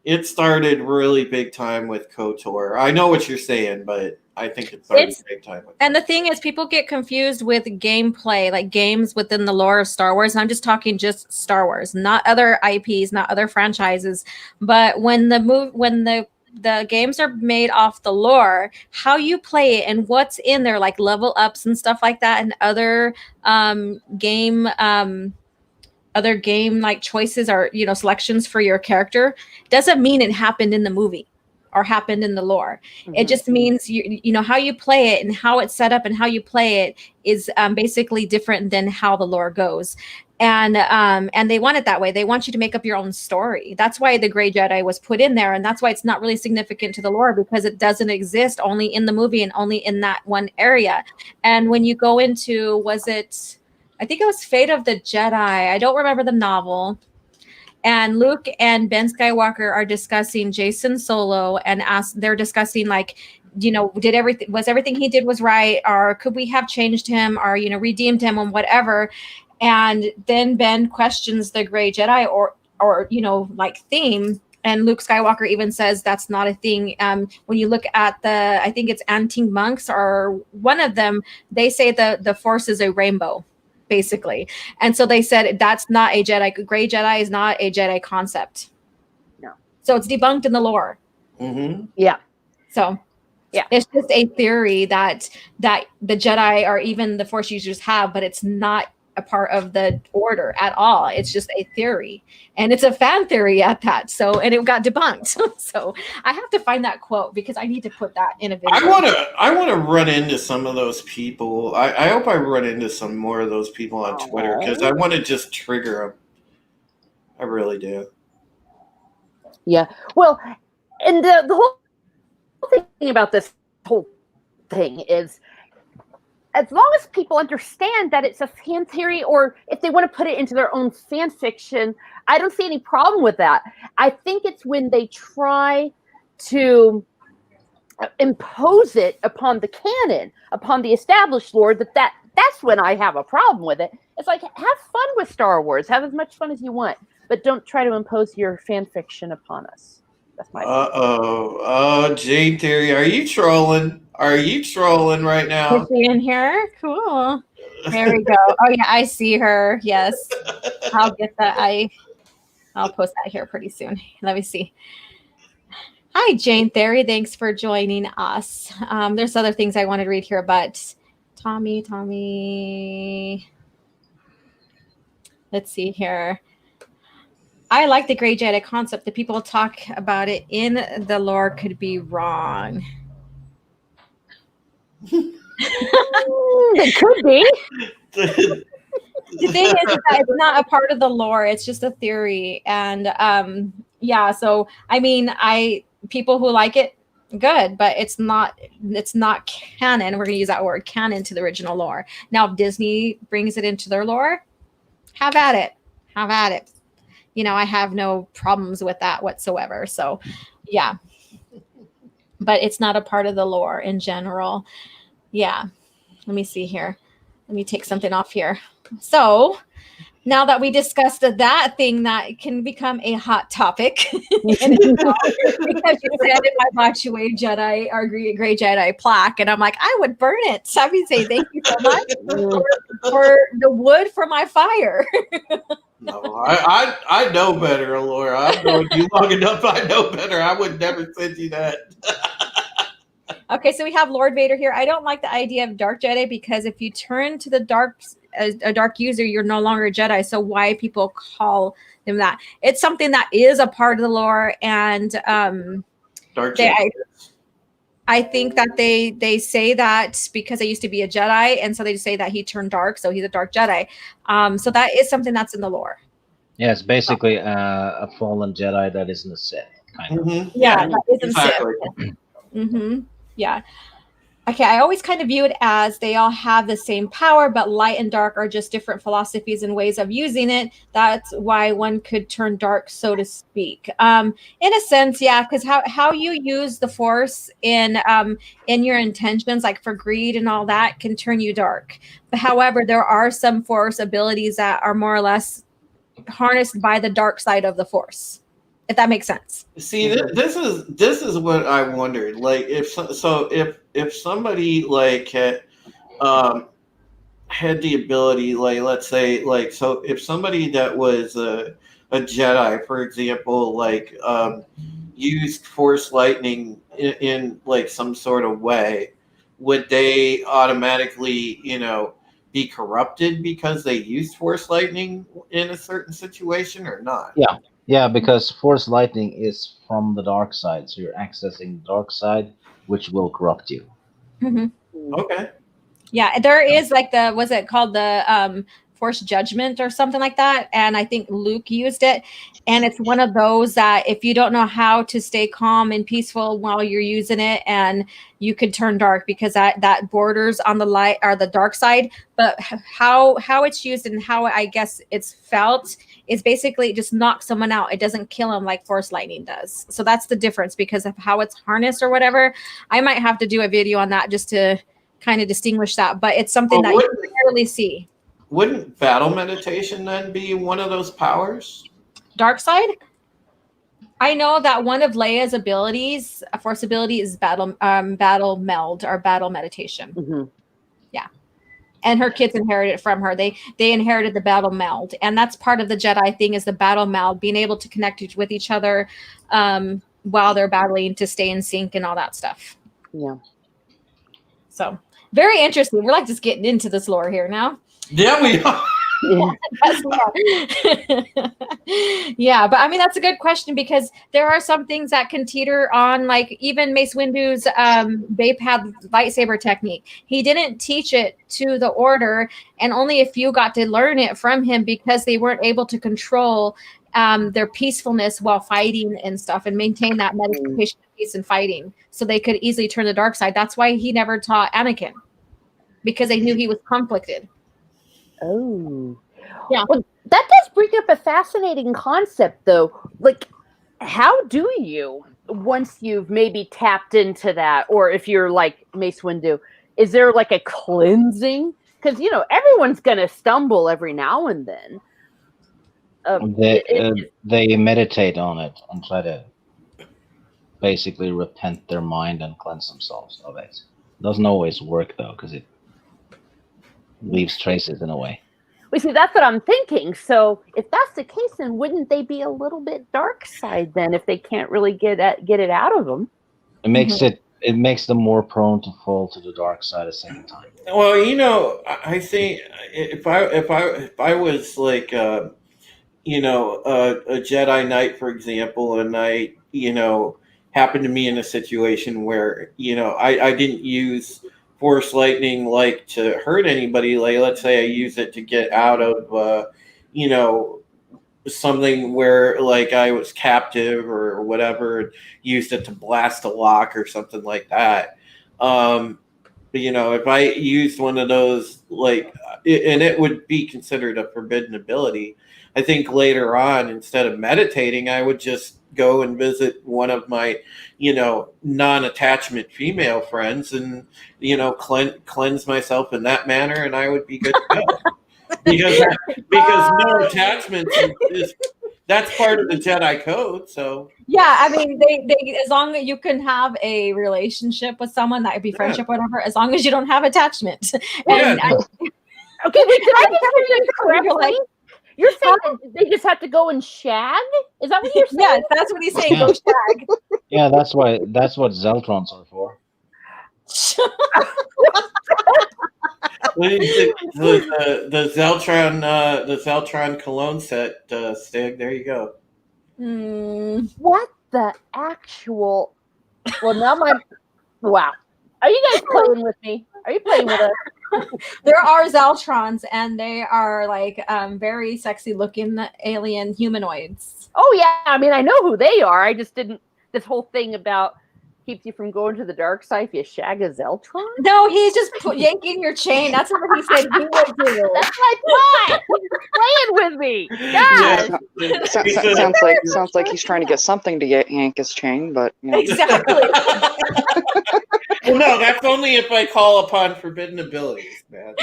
It started really big time with KOTOR. I know what you're saying, but I think it started big time with. And the thing is, people get confused with gameplay, like games within the lore of Star Wars. And I'm just talking just Star Wars, not other IPs, not other franchises. But when the games are made off the lore, how you play it and what's in there, like level ups and stuff like that, and other game like choices or selections for your character, doesn't mean it happened in the movie or happened in the lore. It just means you know how you play it and how it's set up and how you play it is basically different than how the lore goes. And they want it that way. They want you to make up your own story. That's why the Gray Jedi was put in there, and that's why it's not really significant to the lore, because it doesn't exist only in the movie and only in that one area. And when you go into, I think it was Fate of the Jedi, I don't remember the novel, and Luke and Ben Skywalker are discussing Jason Solo, and they're discussing, like, was everything he did was right, or could we have changed him, or redeemed him, and whatever. And then Ben questions the Gray Jedi or like theme, and Luke Skywalker even says that's not a thing. When you look at I think it's Anting monks or one of them, they say the Force is a rainbow, basically. And so they said that's not a Jedi. Gray Jedi is not a Jedi concept. No. So it's debunked in the lore. Mm-hmm. Yeah. So Yeah. It's just a theory that the Jedi or even the Force users have, but it's not a part of the order at all. It's just a theory, and it's a fan theory at that. So, and it got debunked. So I have to find that quote because I need to put that in a video. I wanna run into some of those people. I hope I run into some more of those people on Twitter because I want to just trigger them. I really do. Yeah. Well, and the whole thing about this whole thing is, as long as people understand that it's a fan theory, or if they want to put it into their own fan fiction, I don't see any problem with that. I think it's when they try to impose it upon the canon, upon the established lore, that's when I have a problem with it. It's like, have fun with Star Wars, have as much fun as you want, but don't try to impose your fan fiction upon us. That's my Jade Theory, are you trolling? Are you trolling right now? Is she in here? Cool. There we go. Oh yeah, I see her. Yes. I'll get that. I'll post that here pretty soon. Let me see. Hi, Jane Theory. Thanks for joining us. There's other things I wanted to read here, but Tommy. Let's see here. I like the Grey Jedi concept. The people talk about it in the lore could be wrong. It could be. The thing is that it's not a part of the lore. It's just a theory. And yeah, so I mean, people who like it, good, but it's not canon. We're gonna use that word canon to the original lore. Now, if Disney brings it into their lore, have at it. Have at it. You know, I have no problems with that whatsoever. So yeah. But it's not a part of the lore in general. Yeah. Let me see here. Let me take something off here. So now that we discussed that thing that can become a hot topic, because you said it, I bought you a Jedi or Grey Jedi plaque, and I'm like, I would burn it. So I would say thank you so much for the wood for my fire. No, I know better, Laura. I've known you long enough. I know better. I would never send you that. Okay, so we have Lord Vader here. I don't like the idea of Dark Jedi because if you turn to the dark, a dark user, you're no longer a Jedi. So why people call them that? It's something that is a part of the lore, and Dark Jedi. I think that they say that because I used to be a Jedi, and so they say that he turned dark, so he's a dark Jedi. So that is something that's in the lore. Yeah, it's basically a fallen Jedi that isn't a Sith. Kind of. Mm-hmm. Yeah, that isn't exactly. Sith. Mm-hmm. Yeah. Okay, I always kind of view it as they all have the same power, but light and dark are just different philosophies and ways of using it. That's why one could turn dark, so to speak. In a sense, yeah, because how you use the Force in your intentions, like for greed and all that, can turn you dark. But however, there are some Force abilities that are more or less harnessed by the dark side of the Force, if that makes sense. See, this is what I wondered. Like, if somebody like had the ability, like, let's say, like, so if somebody that was a Jedi, for example, like used Force lightning in like some sort of way, would they automatically, be corrupted because they used Force lightning in a certain situation or not? Yeah, because Force lightning is from the dark side, so you're accessing the dark side, which will corrupt you. Mm-hmm. Okay. Yeah, there is like was it called the Force Judgment or something like that? And I think Luke used it. And it's one of those that if you don't know how to stay calm and peaceful while you're using it, and you could turn dark because that borders on the light or the dark side. But how it's used and how I guess it's felt is basically it just knocks someone out. It doesn't kill them like Force lightning does. So that's the difference because of how it's harnessed or whatever. I might have to do a video on that just to kind of distinguish that, but it's something that you rarely see. Wouldn't battle meditation then be one of those powers? Dark side? I know that one of Leia's abilities, a Force ability, is battle meld or battle meditation. Mm-hmm. Yeah. And her kids inherited it from her. They inherited the battle meld. And that's part of the Jedi thing is the battle meld, being able to connect with each other while they're battling to stay in sync and all that stuff. Yeah. So very interesting. We're like just getting into this lore here now. Yeah, we are. Yes, we are. Yeah, but I mean that's a good question because there are some things that can teeter on, like even Mace Windu's Baypad lightsaber technique. He didn't teach it to the Order, and only a few got to learn it from him because they weren't able to control their peacefulness while fighting and stuff, and maintain that meditation of peace and fighting, so they could easily turn the dark side. That's why he never taught Anakin, because they knew he was conflicted. Oh. Yeah. Well, that does bring up a fascinating concept, though. Like, how do you, once you've maybe tapped into that, or if you're like Mace Windu, is there like a cleansing? Because, everyone's going to stumble every now and then. They meditate on it and try to basically repent their mind and cleanse themselves of it. Doesn't always work though, because it leaves traces in a way. Well, see, that's what I'm thinking. So if that's the case, then wouldn't they be a little bit dark side then if they can't really get it out of them? It makes it makes them more prone to fall to the dark side a second time. Well, I think if I was like a Jedi Knight, for example, and I happened to be in a situation where I didn't use Force lightning like to hurt anybody. Like, let's say I use it to get out of something where like I was captive or whatever, used it to blast a lock or something like that. If I used one of those, and it would be considered a forbidden ability, I think later on, instead of meditating, I would just go and visit one of my, non-attachment female friends and, cleanse myself in that manner, and I would be good to go. because no attachment that's part of the Jedi code. So yeah, I mean, they as long as you can have a relationship with someone, that would be friendship, whatever, as long as you don't have attachment. And okay, wait, did I just hear you correctly? You're saying that they just have to go and shag? Is that what you're saying? Yes, that's what he's saying. Go shag. Yeah, that's what Zeltrons are for. the Zeltron cologne set, Stig. There you go. What the actual? Well, now wow. Are you guys playing with me? Are you playing with us? There are Zeltrons, and they are like very sexy looking alien humanoids. Oh yeah, I mean I know who they are. I just didn't. This whole thing about keeps you from going to the dark side if you shag a Zeltron. No, he's just yanking your chain. That's what he said he would do. That's my point. He's playing with me. Gosh. Yeah. Sounds like he's trying to get something to yank his chain, but Exactly. Well, no, that's only if I call upon forbidden abilities, man.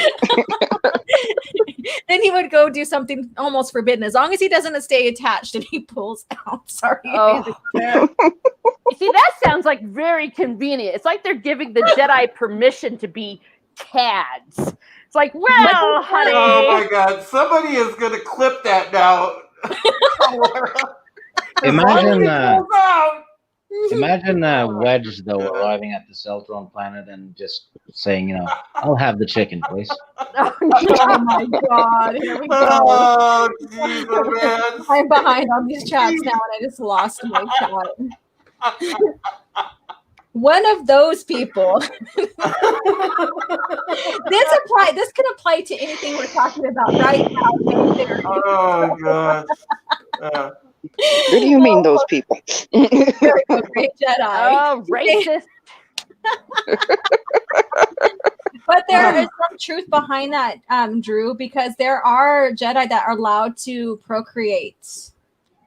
Then he would go do something almost forbidden, as long as he doesn't stay attached and he pulls out. Sorry. Oh. You see, that sounds like very convenient. It's like they're giving the Jedi permission to be cads. It's like, well, honey. Oh my God! Somebody is going to clip that now. Imagine Wedge though arriving at the Zeltron planet and just saying, "I'll have the chicken, please." Oh my God! Here we go. Oh, Jesus, man. I'm behind on these chats now, and I just lost my chat. One of those people. This can apply to anything we're talking about right now. Oh God. What do you mean, those people? Great Jedi. Oh, racist. But there is some truth behind that, Drew, because there are Jedi that are allowed to procreate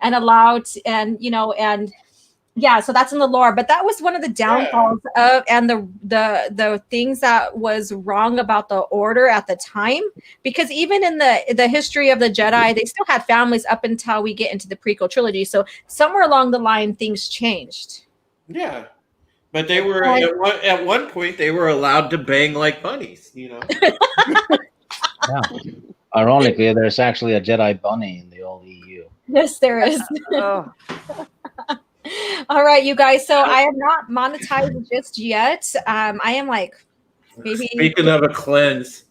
and yeah, so that's in the lore. But that was one of the downfalls of, and the things that was wrong about the Order at the time, because even in the history of the Jedi, they still had families up until we get into the prequel trilogy. So somewhere along the line, things changed. Yeah, but they were at one point they were allowed to bang like bunnies. Yeah. Ironically, there's actually a Jedi bunny in the old EU. Yes, there is. All right, you guys. So I am not monetized just yet. I am like maybe. Speaking of a cleanse.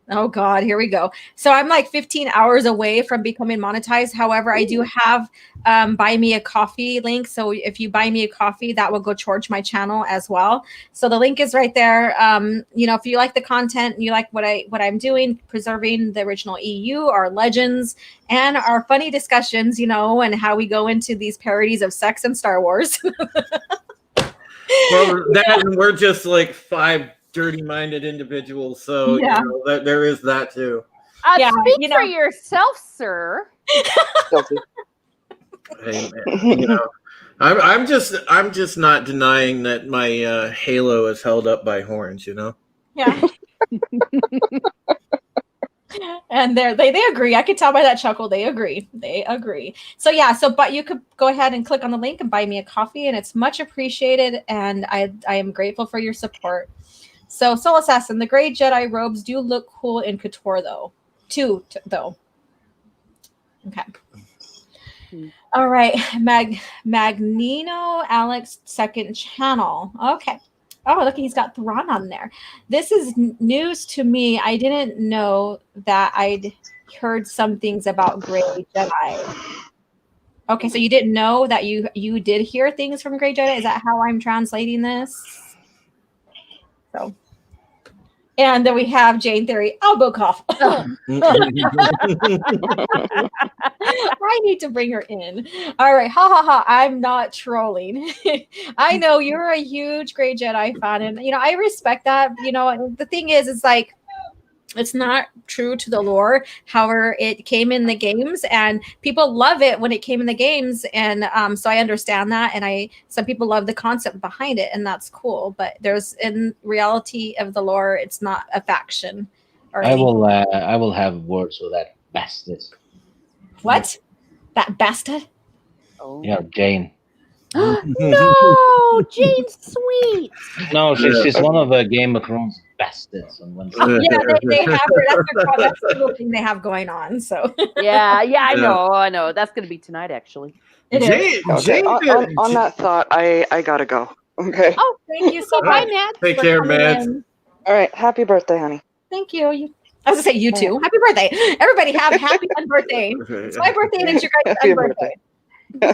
Oh God, here we go. So I'm like 15 hours away from becoming monetized. However, I do have buy me a coffee link. So if you buy me a coffee, that will go towards my channel as well. So the link is right there. If you like the content and you like what I'm doing, preserving the original EU, our legends, and our funny discussions, and how we go into these parodies of sex and Star Wars. Well, and we're just like 5 dirty-minded individuals, so Yeah. there is that too. Speak for yourself, sir. Hey, man, I'm just not denying that my halo is held up by horns. Yeah. And they agree. I could tell by that chuckle. They agree. But you could go ahead and click on the link and buy me a coffee, and it's much appreciated. And I am grateful for your support. So Soul Assassin, the gray Jedi robes do look cool in couture though. Okay. All right. Magnino Alex second channel. Okay. Oh, look, he's got Thrawn on there. This is news to me. I didn't know that I'd heard some things about Grey Jedi. Okay, so you didn't know that you did hear things from Grey Jedi? Is that how I'm translating this? So, and then we have Jane Theory, elbow cough. I need to bring her in. All right, ha ha ha. I'm not trolling. I know you're a huge Grey Jedi fan, and I respect that. The thing is like it's not true to the lore. However, it came in the games, and people love it when it came in the games, and so I understand that. And some people love the concept behind it, and that's cool. But there's in reality of the lore, it's not a faction. I will have words with that bastard. What? That bastard? Oh. Yeah, Jane. No, Jane's sweet. No, she's one of the Game of Thrones bastards. Yeah, they have her. That's the little thing they have going on. So yeah, I know. That's gonna be tonight, actually. Jane, on that thought, I gotta go. Okay. Oh, thank you so much. Matt. Take care, Matt. All right. Happy birthday, honey. Thank you. I was gonna say you too. Happy birthday. Everybody have happy birthday. It's my birthday and it's your guys' birthday.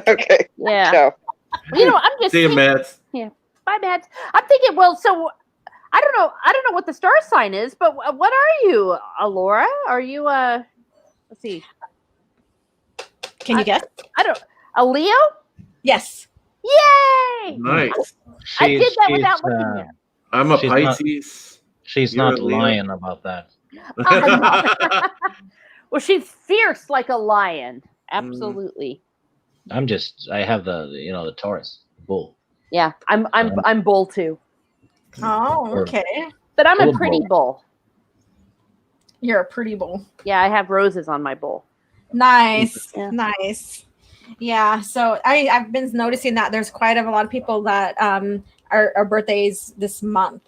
Okay. Yeah. Ciao. I'm just see you, Matt. Yeah. Bye, Matt. I'm thinking, so I don't know what the star sign is, but what are you, Alora? Are you let's see. Can you guess? I don't a Leo? Yes. Yay! Nice. I did that without looking at. I'm a Pisces. She's not lying about that. Well, she's fierce like a lion. Absolutely. I have the Taurus bull. Yeah, I'm bull too. Oh, okay. But I'm a pretty bull. You're a pretty bull. Yeah, I have roses on my bull. Nice. Yeah. Nice. Yeah. So I've been noticing that there's quite a lot of people that are birthdays this month.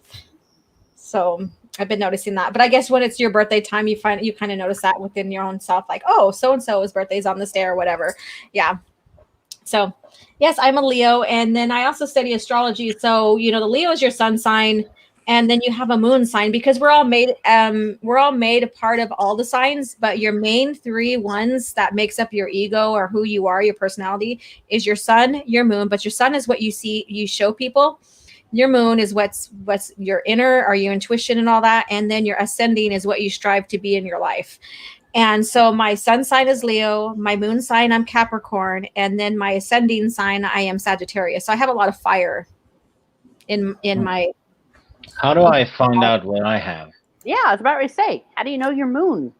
So I've been noticing that. But I guess when it's your birthday time, you kind of notice that within your own self, like, oh, so and so's birthday's on this day or whatever. Yeah. So yes, I'm a Leo, and then I also study astrology. So the Leo is your sun sign, and then you have a moon sign, because we're all made a part of all the signs, but your main 3 ones that makes up your ego or who you are, your personality, is your sun, your moon. But your sun is what you see, you show people. Your moon is what's your inner or your intuition and all that, and then your ascending is what you strive to be in your life. And so my sun sign is Leo, my moon sign I'm Capricorn, and then my ascending sign I am Sagittarius. So I have a lot of fire in my. How do I find out what I have? Yeah, I was about to say, how do you know your moon?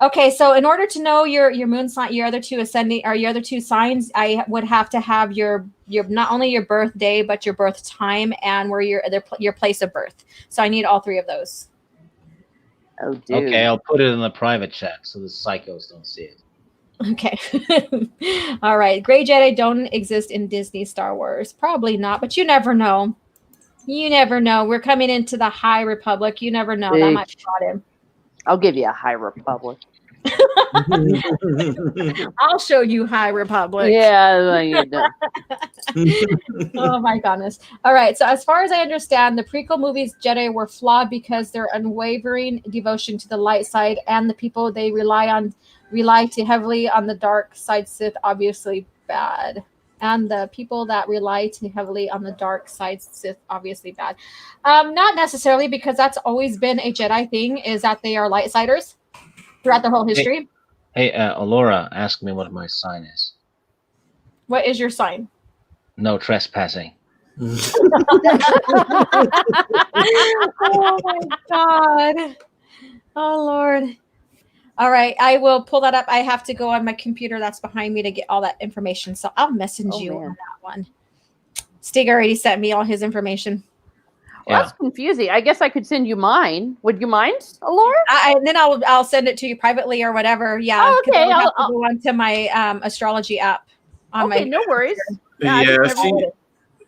Okay, so in order to know your moon sign, your other 2 ascending or your other 2 signs, I would have to have your not only your birthday but your birth time and where your place of birth. So I need all 3 of those. Oh, dude. Okay, I'll put it in the private chat so the psychos don't see it. Okay. All right. Grey Jedi don't exist in Disney Star Wars. Probably not, but you never know. You never know. We're coming into the High Republic. You never know. That might be brought in. I'll give you a High Republic. I'll show you High Republic. Yeah, you don't. Oh my goodness. All right. So as far as I understand, the prequel movies Jedi were flawed because their unwavering devotion to the light side and the people they rely too heavily on the dark side Sith obviously bad. And the people that rely too heavily on the dark side Sith obviously bad. Not necessarily, because that's always been a Jedi thing, is that they are lightsiders throughout their whole history. Hey, Alora asked me what my sign is. What is your sign? No trespassing. Oh my God. Oh Lord. All right, I will pull that up. I have to go on my computer that's behind me to get all that information. So I'll message you on that one. Stig already sent me all his information. Well, that's confusing. I guess I could send you mine. Would you mind, Alora? And then I'll send it to you privately or whatever. Yeah. Oh, okay. I'll go on to my astrology app. Okay, no worries. Yeah,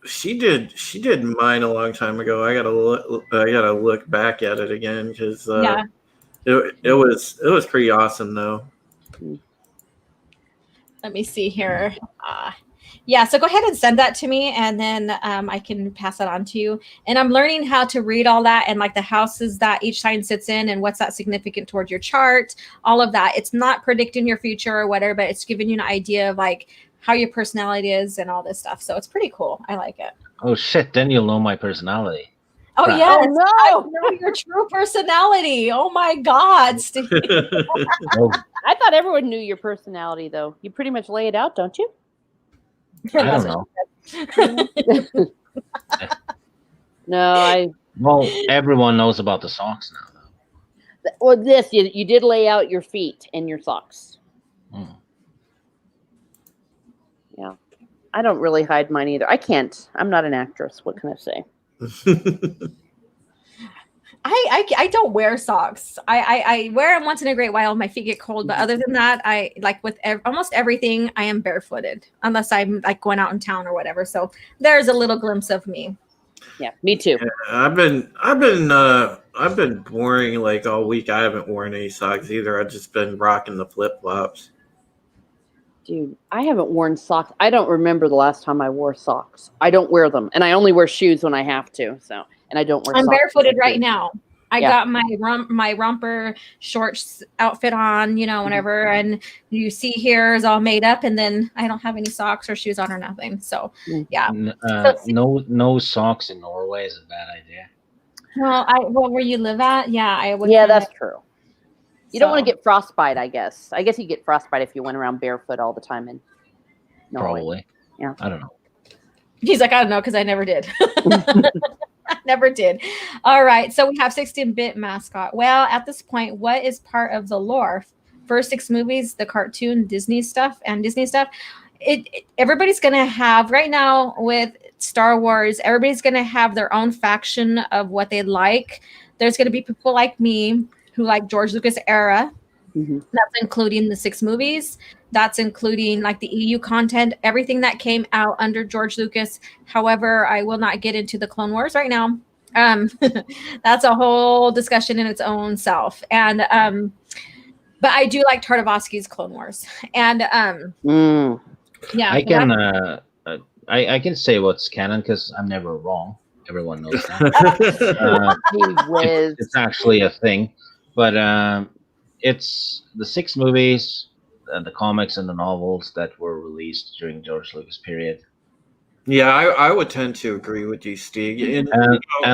she did mine a long time ago. I gotta look back at it again because it was pretty awesome though. Let me see here. Yeah, so go ahead and send that to me, and then I can pass that on to you. And I'm learning how to read all that, and like the houses that each sign sits in, and what's that significant towards your chart, all of that. It's not predicting your future or whatever, but it's giving you an idea of like how your personality is and all this stuff. So it's pretty cool. I like it. Oh shit! Then you'll know my personality. Oh Crap. yes, no! I know your true personality. Oh my God, Steve. I thought everyone knew your personality, though. You pretty much lay it out, don't you? I don't know. No, Well, everyone knows about the socks now, though. Well, you did lay out your feet and your socks. Yeah, I don't really hide mine either. I can't. I'm not an actress. What can I say? I don't wear socks. I wear them once in a great while. My feet get cold, but other than that, I like with almost everything. I am barefooted unless I'm like going out in town or whatever. So there's a little glimpse of me. Yeah, me too. Yeah, I've been boring like all week. I haven't worn any socks either. I've just been rocking the flip flops. Dude, I haven't worn socks. I don't remember the last time I wore socks. I don't wear them, and I only wear shoes when I have to. So, and I don't wear. I'm socks barefooted right now. I Yeah. got my romper shorts outfit on, whenever, and you see here is all made up, and then I don't have any socks or shoes on or nothing. So yeah. No socks in Norway is a bad idea. Well, where you live at, yeah, I would. Yeah, that's true. You don't want to get frostbite, I guess. I guess you get frostbite if you went around barefoot all the time in Norway. Probably. Yeah. I don't know. He's like, I don't know, because I never did. I never did. All right. So we have 16-bit mascot. Well, at this point, what is part of the lore? First 6 movies, the cartoon, Disney stuff. Everybody's going to have, right now with Star Wars, everybody's going to have their own faction of what they like. There's going to be people like me who like George Lucas era. Mm-hmm. That's including the 6 movies. That's including like the EU content, everything that came out under George Lucas. However, I will not get into the Clone Wars right now. That's a whole discussion in its own self. And but I do like Tartakovsky's Clone Wars. And yeah, I can say what's canon because I'm never wrong. Everyone knows that. It's actually a thing. But it's the 6 movies, the comics, and the novels that were released during George Lucas period. Yeah, I would tend to agree with you, Steve. And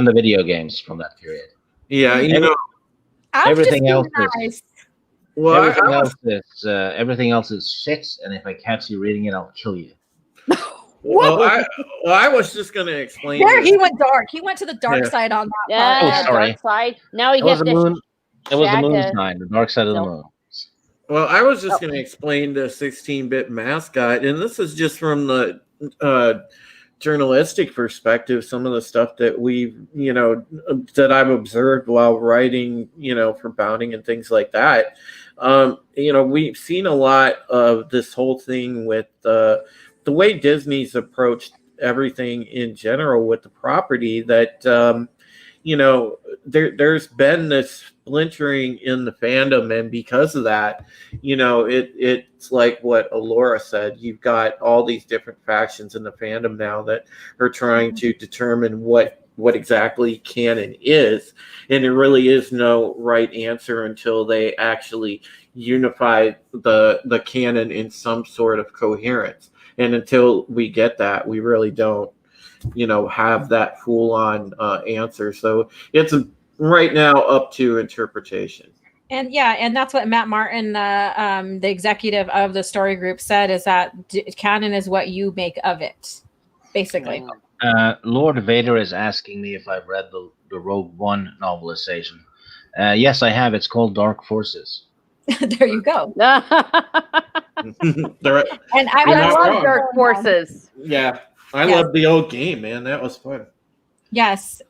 the video games from that period. Yeah, everything else nice. everything else is shit. And if I catch you reading it, I'll kill you. I was just going to explain. There, he went dark. He went to the dark side on that part. Oh, sorry. Dark side. Now he has to. It was the moon sign, the dark side of the moon. Well, I was just going to explain the 16-bit mascot, and this is just from the journalistic perspective. Some of the stuff that that I've observed while writing, for Bounding and things like that. We've seen a lot of this whole thing with the way Disney's approached everything in general with the property that. there's been this splintering in the fandom, and because of that, it's like what Alora said. You've got all these different factions in the fandom now that are trying to determine what exactly canon is, and there really is no right answer until they actually unify the canon in some sort of coherence. And until we get that, we really don't have that full-on answer. So it's right now up to interpretation. And that's what Matt Martin, the executive of the story group, said, is that canon is what you make of it, basically. Lord Vader is asking me if I've read the Rogue One novelization. Yes, I have. It's called Dark Forces. There you go. And I love Dark Forces. Yeah. I love the old game, man. That was fun. Yes.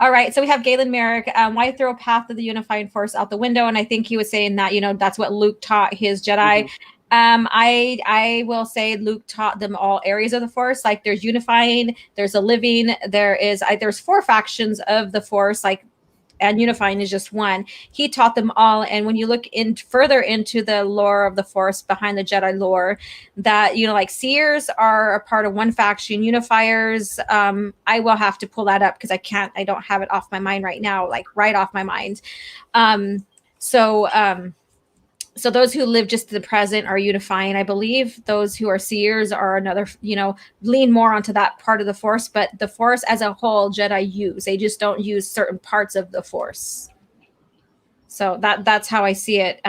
All right. So we have Galen Merrick. Why throw a path of the unifying force out the window? And I think he was saying that, that's what Luke taught his Jedi. I will say Luke taught them all areas of the force. Like there's unifying, there's a living, there's 4 factions of the force, and unifying is just one. He taught them all. And when you look further into the lore of the force behind the Jedi lore, that, like seers are a part of one faction, unifiers, I will have to pull that up because I don't have it off my mind right now, right off my mind. So those who live just in the present are unifying. I believe those who are seers are another, lean more onto that part of the force, but the force as a whole, Jedi use. They just don't use certain parts of the force. So that's how I see it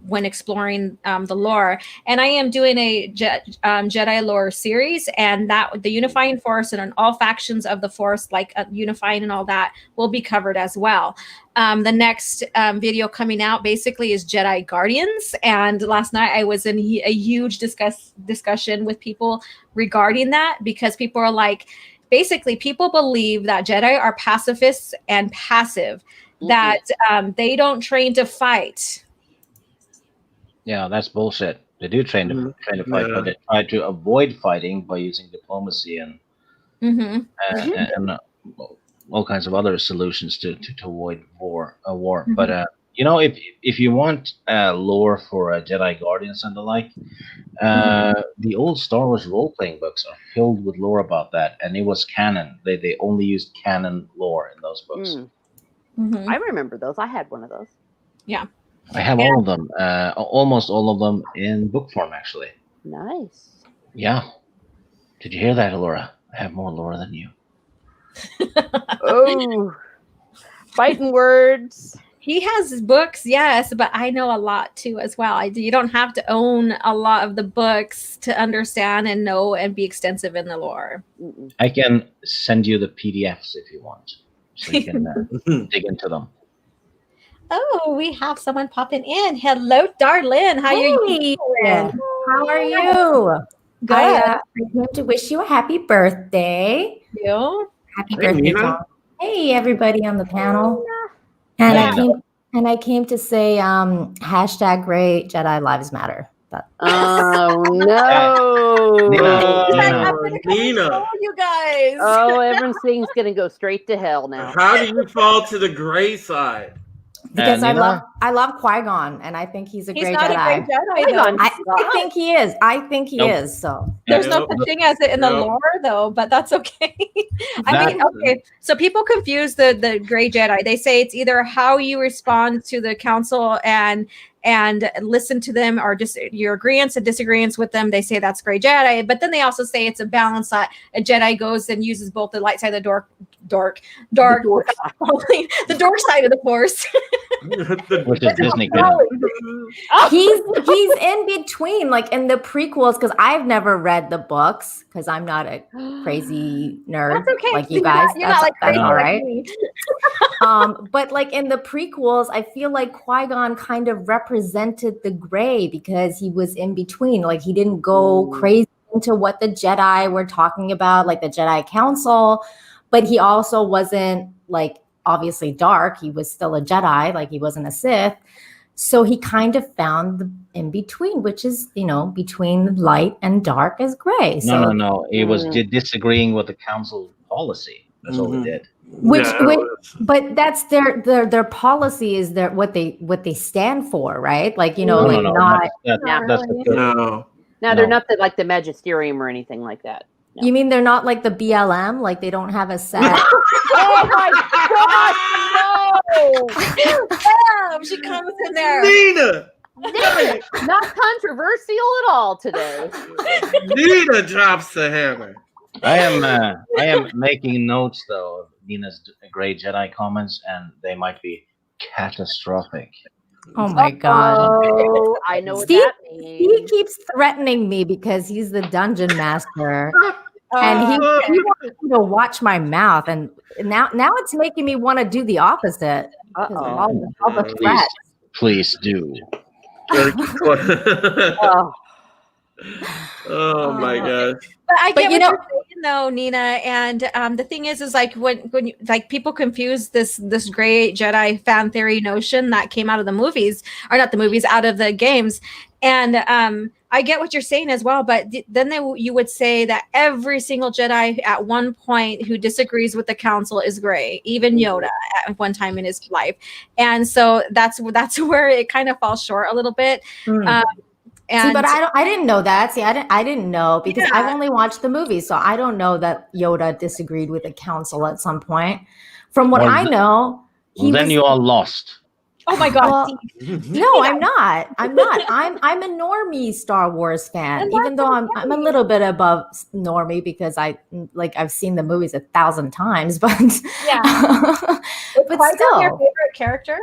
when exploring the lore. And I am doing a Jedi lore series, and that the unifying force and all factions of the force, unifying and all that, will be covered as well. The next video coming out basically is Jedi Guardians. And last night I was in a huge discussion with people regarding that, because people are basically people believe that Jedi are pacifists and passive, that they don't train to fight. Yeah, that's bullshit. They do train to fight, but they try to avoid fighting by using diplomacy and all kinds of other solutions to avoid a war. But if you want lore for Jedi Guardians and the like, the old Star Wars role-playing books are filled with lore about that, and it was canon. They only used canon lore in those books. I remember those. I had one of those. Yeah. I have all of them, almost all of them in book form, actually. Nice. Yeah. Did you hear that, Laura? I have more lore than you. Oh, fighting words. He has books, yes, but I know a lot too as well. You don't have to own a lot of the books to understand and know and be extensive in the lore. I can send you the PDFs if you want, so you can dig into them. Oh, we have someone popping in. Hello, Darlene. How are you doing? How are you? Good. I came to wish you a happy birthday. You? Happy birthday, Tom. Hey, everybody on the panel. And I came to say hashtag Great Jedi Lives Matter. Oh no, Nina. You guys. Oh, everything's gonna go straight to hell now. How did you fall to the gray side? Because I love Qui-Gon, and I think he's a great Jedi. A great Jedi, I think he is. I think he is. So there's no such thing as it in the lore, though, but that's okay. Okay. So people confuse the gray Jedi. They say it's either how you respond to the council and listen to them, or just your agreements and disagreements with them. They say that's gray Jedi, but then they also say it's a balance that a Jedi goes and uses both the light side of the dark the dark side of the Force. Which is Disney. He's in between, like in the prequels, because I've never read the books because I'm not a crazy nerd. That's okay. Like you guys. You're not like that's all like right. me. But like in the prequels, I feel like Qui-Gon kind of represented the gray because he was in between. Like he didn't go crazy into what the Jedi were talking about, like the Jedi Council, but he also wasn't like obviously dark. He was still a Jedi, like he wasn't a Sith. So he kind of found the in between, which is, between light and dark is gray. No. He was disagreeing with the council policy. That's all he did. Which, No. but that's their policy is what they stand for, right? Like, you know, No, like no, no. not. That's really. No. No, they're No. not like the magisterium or anything like that. No. You mean they're not like the BLM? Like they don't have a set. Oh my gosh, no! Bam! She comes in there. Nina! Not controversial at all today. Nina drops the hammer. I am making notes though of Nina's Grey Jedi comments, and they might be catastrophic. Oh my god. Oh, I know what Steve, that he means. keeps threatening me because he's the dungeon master, and he Okay. wants me to watch my mouth, and now it's making me want to do the opposite because of Uh-oh. all the Please, threats. please do. Oh. Oh my gosh. But I get you what know- you're saying, though, Nina. And the thing is like when you, like people confuse this Grey Jedi fan theory notion that came out of the movies, or not the movies, out of the games. And I get what you're saying as well. But then you would say that every single Jedi at one point who disagrees with the Council is Grey, even Yoda at one time in his life. And so that's where it kind of falls short a little bit. See, but I didn't know that. See, I didn't know because Yeah. I've only watched the movie, so I don't know that Yoda disagreed with the council at some point. From what Well, I know, then you are lost. Oh my God! Well, Steve. no, I'm not. I'm a normie Star Wars fan, And even though I'm that's a little bit above normie because I've seen the movies 1,000 times, but Yeah. but Qui-Gon still. your favorite character?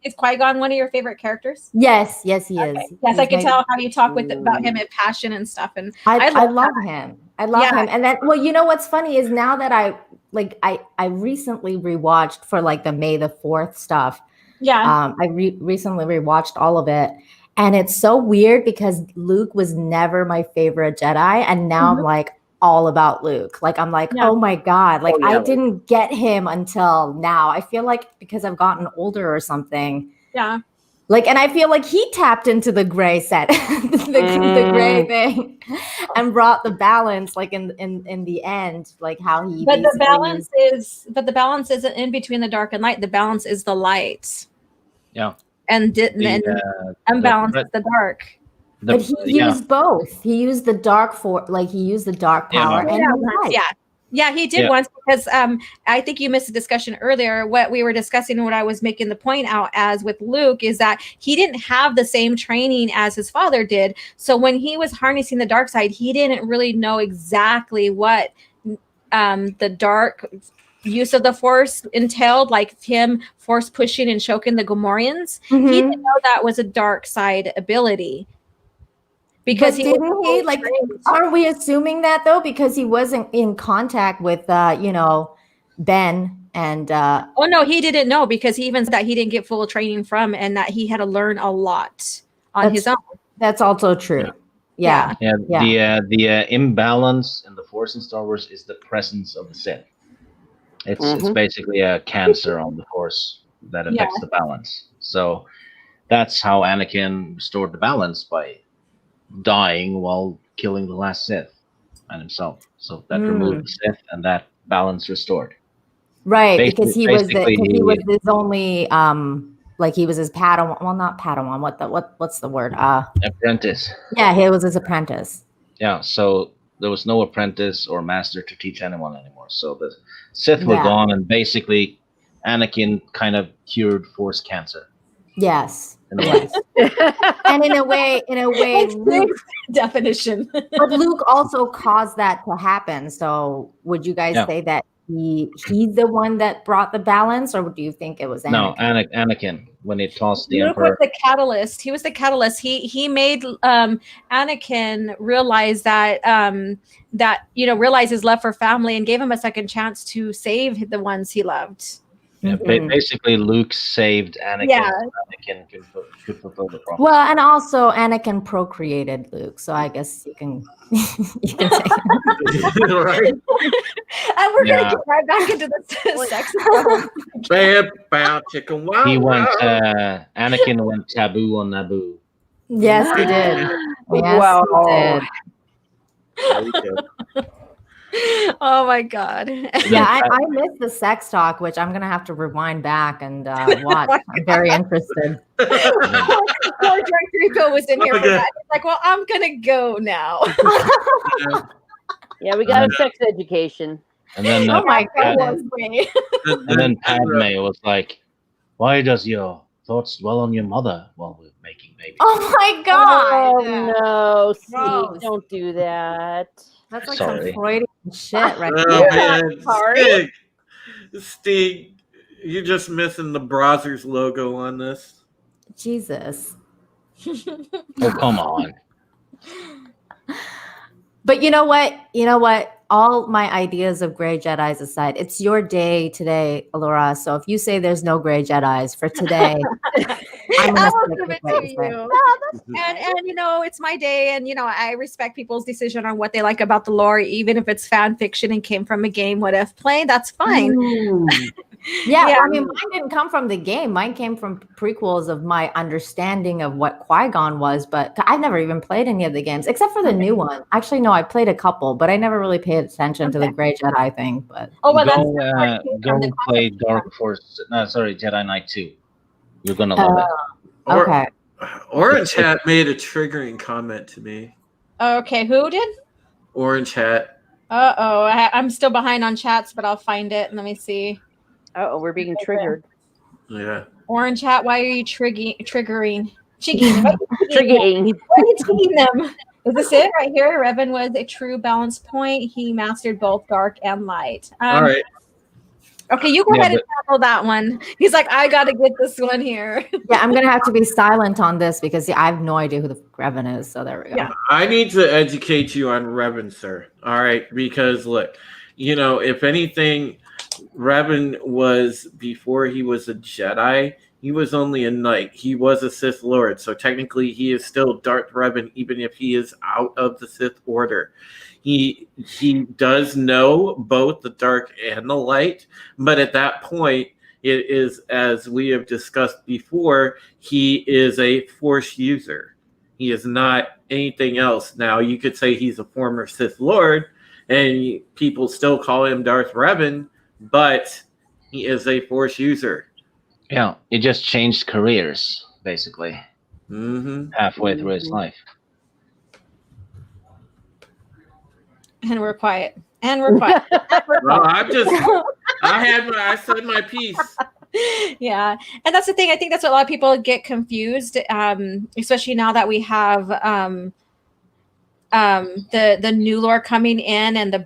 Is Qui-Gon one of your favorite characters? Yes, he is. Yes, He's I can my- tell how you talk about him in passion and stuff. And I love love him. I love Yeah. him. And then, well, you know what's funny is now that I recently rewatched for like the May the 4th stuff. yeah. I recently rewatched all of it, and it's so weird because Luke was never my favorite Jedi, and now I'm like all about Luke. Like I'm like, Yeah. oh my god, like Oh, yeah. I didn't get him until now. I feel like because I've gotten older or something. Yeah. Like, and I feel like he tapped into the gray set, the gray thing, and brought the balance. Like in the end, like how he. But the basically- balance isn't in between the dark and light. The balance is the light. Yeah. And unbalance is the dark. But he used both. He used the dark he used the dark power and the light. Yeah, he did once because I think you missed a discussion earlier. What we were discussing, what I was making the point out as with Luke is that he didn't have the same training as his father did. So when he was harnessing the dark side, he didn't really know exactly what the dark use of the Force entailed, like him force pushing and choking the Gamorreans. Mm-hmm. He didn't know that was a dark side ability. Because didn't he like? Are we assuming that though? Because he wasn't in contact with, Ben and. Oh no, he didn't know because he even said that he didn't get full training from, and that he had to learn a lot on his own. That's also true. Yeah. The imbalance in the Force in Star Wars is the presence of the Sith. It's basically a cancer on the Force that affects the balance. So that's how Anakin restored the balance by dying while killing the last Sith and himself. So that removed the Sith and that balance restored. Right, because he was his only like he was his Padawan. Well, not Padawan. What's the word? Apprentice. Yeah, he was his apprentice. Yeah, so there was no apprentice or master to teach anyone anymore. So the Sith were gone, and basically Anakin kind of cured Force cancer. Yes. And in a way, Luke, definition. but Luke also caused that to happen. So would you guys say that he's the one that brought the balance, or do you think it was Anakin? No, Anakin, when he tossed the Luke Emperor. was the catalyst. He was the catalyst. He made Anakin realize that realize his love for family and gave him a second chance to save the ones he loved. Yeah, basically, Luke saved Anakin. Yeah. So Anakin could fulfill the prophecy. Well, and also Anakin procreated Luke, so I guess you can say Right. And we're gonna get right back into the sex. Bad bow chicken wow. He went. Anakin went taboo on Naboo. Yes, he did. Yes, Wow. he did. Oh my god. Yeah, I missed the sex talk, which I'm gonna have to rewind back and watch. I'm very interested. Poor Drunk Repo was in here for that. He's like, well, I'm gonna go now. Yeah, we got a sex education. And then, Oh my goodness. And then Padme was like, "Why does your thoughts dwell on your mother while we're making babies?" Oh my god! Oh no, Gross. Steve, don't do that. That's like Sorry. some Freudian shit right Oh there. man, Sorry. Steve, you're just missing the Brazzers logo on this. Jesus. Oh, come on. But you know what? You know what? All my ideas of gray Jedis aside, it's your day today, Alora. So if you say there's no gray Jedis for today, I'm I gonna will stick give with it what to you say. you. And you know, it's my day, and you know, I respect people's decision on what they like about the lore, even if it's fan fiction and came from a game. What if play? That's fine. Yeah, Yeah. I mean, mine didn't come from the game. Mine came from prequels of my understanding of what Qui-Gon was, but I've never even played any of the games except for the new one. Actually, no, I played a couple, but I never really paid attention to the Grey Jedi thing. But Oh well, Go, that's go play Dark Force. No, sorry, Jedi Knight 2. You're gonna love it. okay. Orange Hat made a triggering comment to me. okay. Who did? Orange Hat. I'm still behind on chats, but I'll find it. Let me see. Oh, we're being triggered. Yeah. Orange hat. Why are you triggering? Chigging. Why Triggering. are you trigging them? Is this it right here? Revan was a true balance point. He mastered both dark and light. All right. Okay, you go ahead and tackle that one. He's like, I got to get this one here. Yeah, I'm gonna have to be silent on this because I have no idea who the Revan is. So there we go. Yeah. I need to educate you on Revan, sir. All right, because look, you know, if anything, Revan was before he was a Jedi. He was only a knight. He was a Sith Lord, so technically he is still Darth Revan, even if he is out of the Sith Order. He does know both the dark and the light, but at that point, it is, as we have discussed before, he is a Force user. He is not anything else. Now, you could say he's a former Sith Lord, and people still call him Darth Revan, but he is a Force user. Yeah, it just changed careers, basically, halfway through his life. And we're quiet. And we're quiet. Well, I said my piece. Yeah, and that's the thing. I think that's what a lot of people get confused, especially now that we have the new lore coming in and the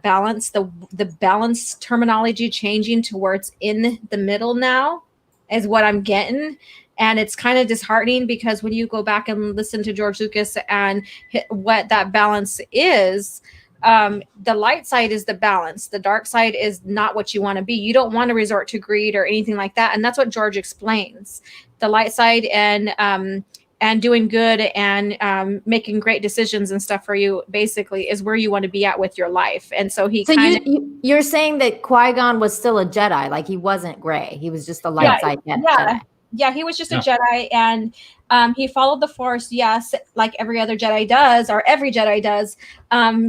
balance terminology changing to where it's in the middle now is what I'm getting. And it's kind of disheartening because when you go back and listen to George Lucas and what that balance is, the light side is the balance. The dark side is not what you want to be. You don't want to resort to greed or anything like that. And that's what George explains. The light side and doing good and making great decisions and stuff for you basically is where you want to be at with your life. And so you're saying that Qui-Gon was still a Jedi, like he wasn't gray. He was just a light side Jedi. Yeah, he was just a Jedi, and he followed the Force, yes, like every other Jedi does, or every Jedi does.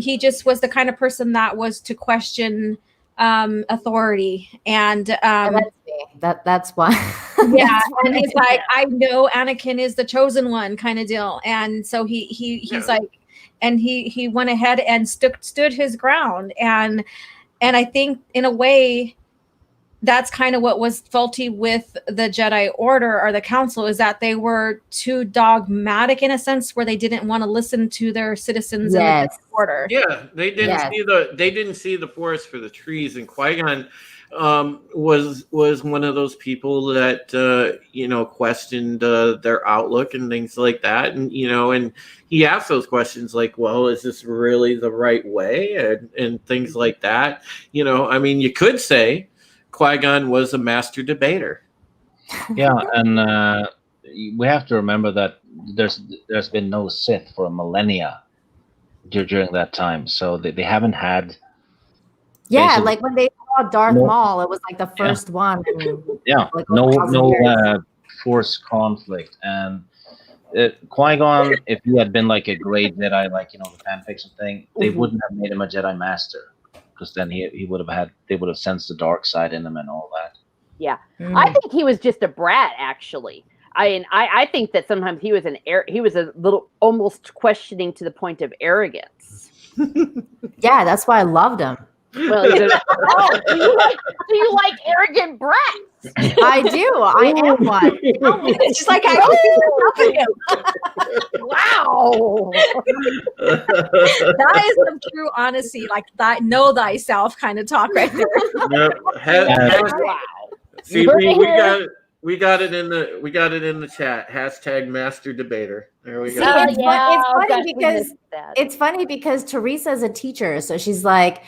He just was the kind of person that was to question authority, and that's why. Yeah, and he's like, I know Anakin is the chosen one, kind of deal, and so he's like, and he went ahead and stood his ground, and I think in a way, that's kind of what was faulty with the Jedi Order or the Council, is that they were too dogmatic in a sense where they didn't want to listen to their citizens in the Order. Yeah, they didn't see the forest for the trees, and Qui-Gon was one of those people that questioned their outlook and things like that, and and he asked those questions like, well, is this really the right way, and things like that. I mean, you could say Qui-Gon was a master debater. Yeah, and we have to remember that there's been no Sith for millennia during that time, so they haven't had. Yeah, like when they saw Darth Maul, it was like the first one. Yeah, like no Force conflict, and Qui-Gon, if he had been like a great Jedi, like the fan fiction thing, they wouldn't have made him a Jedi Master. because then they would have sensed the dark side in him and all that. Yeah, I think he was just a brat. Actually, I think that sometimes he was he was a little almost questioning to the point of arrogance. Yeah, that's why I loved him. Well, do you like arrogant brats? I do. I am one. It's just like I Wow. That is some true honesty, like that know thyself kind of talk right there. Yep. Wow. See, You're we got it in the chat. Hashtag master debater. There we See, go. it's funny because Teresa's a teacher, so she's like,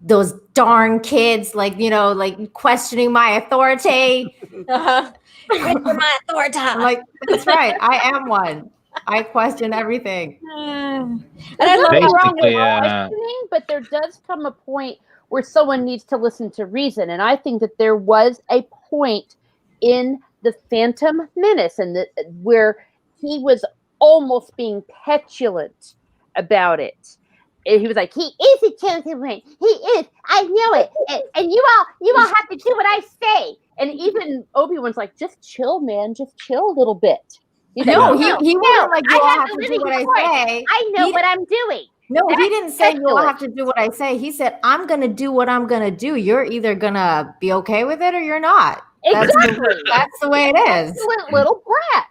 those darn kids, like, you know, like questioning my authority. My authority. I'm like, that's right. I am one. I question everything. And I love Basically, questioning, but there does come a point where someone needs to listen to reason, and I think that there was a point in the Phantom Menace and where he was almost being petulant about it. And he was like, he is a chosen one. He is. I know it. And you all have to do what I say. And even Obi-Wan's like, just chill, man. Just chill a little bit. He's No, like, he wasn't like, you all have to do what I say. I know what I'm doing. No, he didn't say you all have to do what I say. He said, I'm going to do what I'm going to do. You're either going to be okay with it or you're not. Exactly. That's the way it is. Excellent little brat.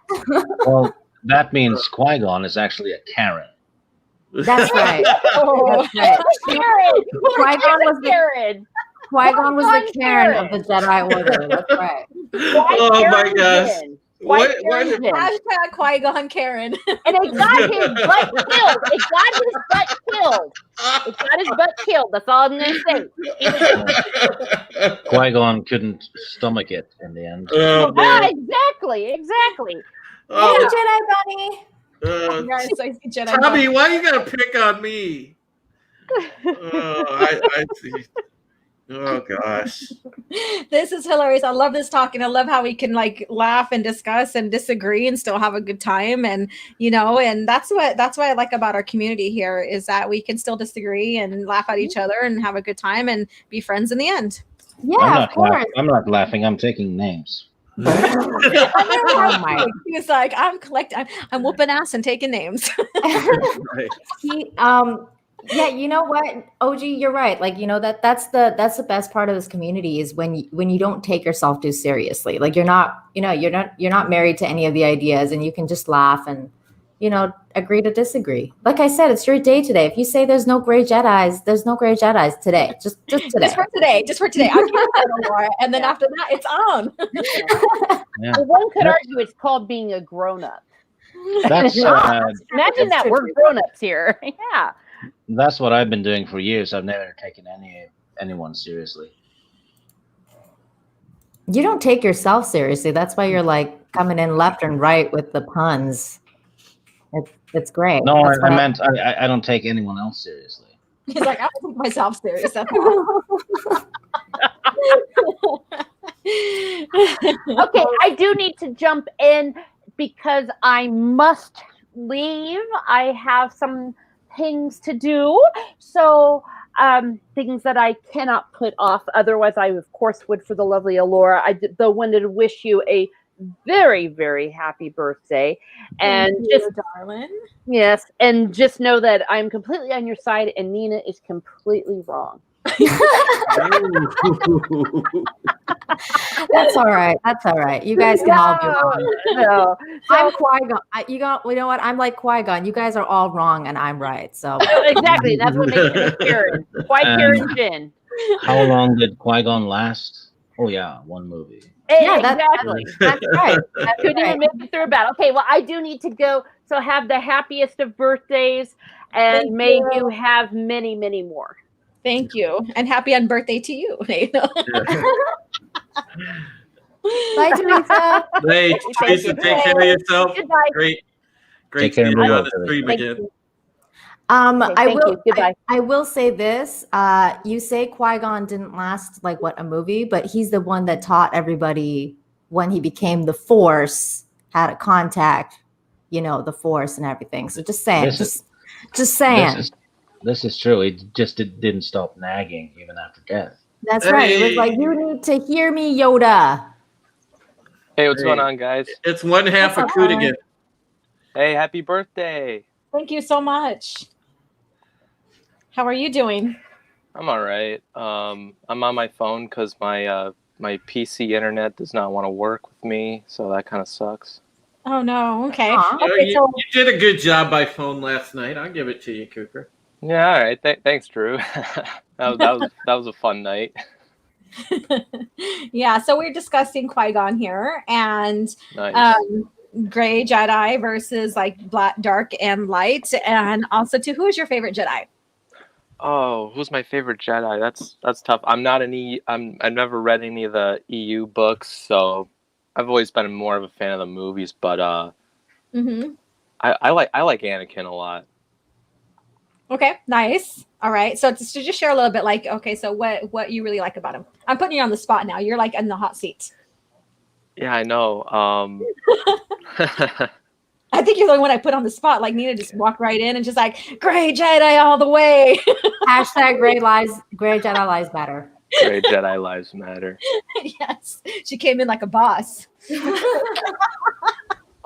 well, that means Qui-Gon is actually a Karen. That's right. Oh, That's right. Karen. Qui-Gon was Karen. Qui-Gon was the Karen of the Jedi Order. That's right. Oh my gosh. What? Hashtag Qui-Gon Karen. And it got his butt killed. It got his butt killed. That's all I'm going to say. Qui-Gon couldn't stomach it in the end. Oh, Exactly. Oh, Jedi Bunny. Yes, I see Jedi. Tommy, why you gotta pick on me? I see. Oh gosh. This is hilarious. I love this talk, and I love how we can like laugh and discuss and disagree and still have a good time. And and that's what I like about our community here is that we can still disagree and laugh at each other and have a good time and be friends in the end. Yeah, of course. I'm not laughing. I'm taking names. Oh my. He's like, I'm whooping ass and taking names. Yeah, you know what, OG, you're right. Like, that's the best part of this community is when you don't take yourself too seriously. Like you're not married to any of the ideas, and you can just laugh and agree to disagree. Like I said, it's your day today. If you say there's no gray Jedis, there's no gray Jedis today. Just today. Just for today. I can't say no more. And then after that, it's on. Yeah. Well, one could argue it's called being a grown-up. That's Imagine that we're grown-ups here. Yeah. That's what I've been doing for years. I've never taken anyone seriously. You don't take yourself seriously. That's why you're like coming in left and right with the puns. It's great. No, I meant I don't take anyone else seriously. He's like, I don't take myself serious. That's Okay, I do need to jump in because I must leave. I have some things to do. So things that I cannot put off. Otherwise, I, of course, would for the lovely Alora. I though wanted to wish you a very, very happy birthday. And darling. Yes, and just know that I'm completely on your side and Nina is completely wrong. That's all right. You guys can all be wrong. No. I'm Qui-Gon. You know what? I'm like Qui-Gon. You guys are all wrong and I'm right. So exactly. That's what makes me Karen. Qui-Karen Jinn. How long did Qui-Gon last? Oh yeah, one movie. Yeah, exactly. That's right. Couldn't even make it through a battle. Okay, well, I do need to go. So have the happiest of birthdays, and may you have many, many more. Thank you, and happy unbirthday to you. Bye, Teresa. Hey, Teresa, take care of yourself. Goodbye. Great Take to care, see you on the everybody. stream Thank again. you. I will say this. You say Qui-Gon didn't last like a movie, but he's the one that taught everybody when he became the Force how to contact, the Force and everything. So just saying, just saying. This is true. It just didn't stop nagging even after death. That's right. It was like, you need to hear me, Yoda. Hey, what's going on, guys? It's one half of Cootigan. Hey, happy birthday. Thank you so much. How are you doing? I'm all right. I'm on my phone because my PC internet does not want to work with me, so that kind of sucks. Oh no. Okay. You, you did a good job by phone last night. I'll give it to you, Cooper. Yeah, all right. Thanks, Drew. that was a fun night. Yeah, so we're discussing Qui-Gon here, and Nice. gray Jedi versus like black, dark, and light, and also to who is your favorite Jedi? Oh, who's my favorite Jedi? That's tough. I've never read any of the EU books, so I've always been more of a fan of the movies. But I like Anakin a lot. Okay, nice. All right, so to just share a little bit, like, okay, so what you really like about him? I'm putting you on the spot now. You're like in the hot seat. Yeah, I know. I think you're the one I put on the spot. Like Nina just walked right in and just like, gray Jedi all the way. Hashtag gray Jedi lives matter. Gray Jedi lives matter. Yes, she came in like a boss.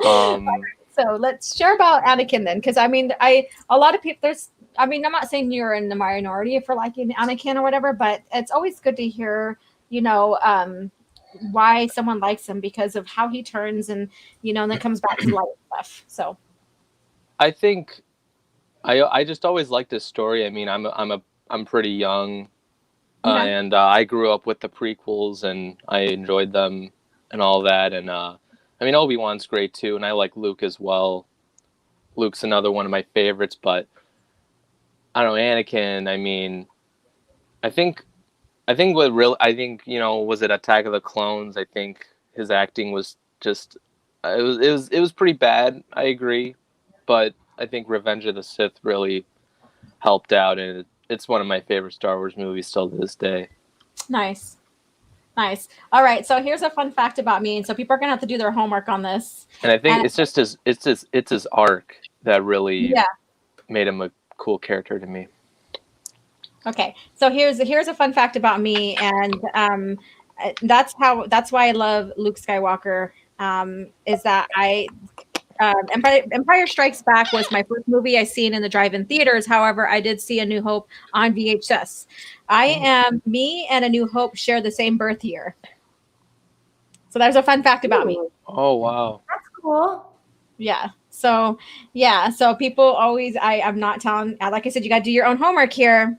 So let's share about Anakin then, because I mean, a lot of people I'm not saying you're in the minority for liking Anakin or whatever, but it's always good to hear, why someone likes him because of how he turns and and then comes back to light stuff. So I think I just always liked this story. I mean, I'm pretty young, and I grew up with the prequels and I enjoyed them and all that. And I mean, Obi-Wan's great too, and I like Luke as well. Luke's another one of my favorites, but I don't know, Anakin. I mean, I think was it Attack of the Clones? I think his acting was just it was pretty bad. I agree, but I think Revenge of the Sith really helped out, and it's one of my favorite Star Wars movies still to this day. Nice. All right, so here's a fun fact about me, and so people are gonna have to do their homework on this. And I think it's his arc that really made him a cool character to me. Okay, so here's a fun fact about me, and that's why I love Luke Skywalker. Is that Empire Strikes Back was my first movie I seen in the drive-in theaters. However, I did see A New Hope on VHS. Me and A New Hope share the same birth year. So there's a fun fact about me. Oh wow, that's cool. Yeah. So people always I'm not telling, like I said, you got to do your own homework here.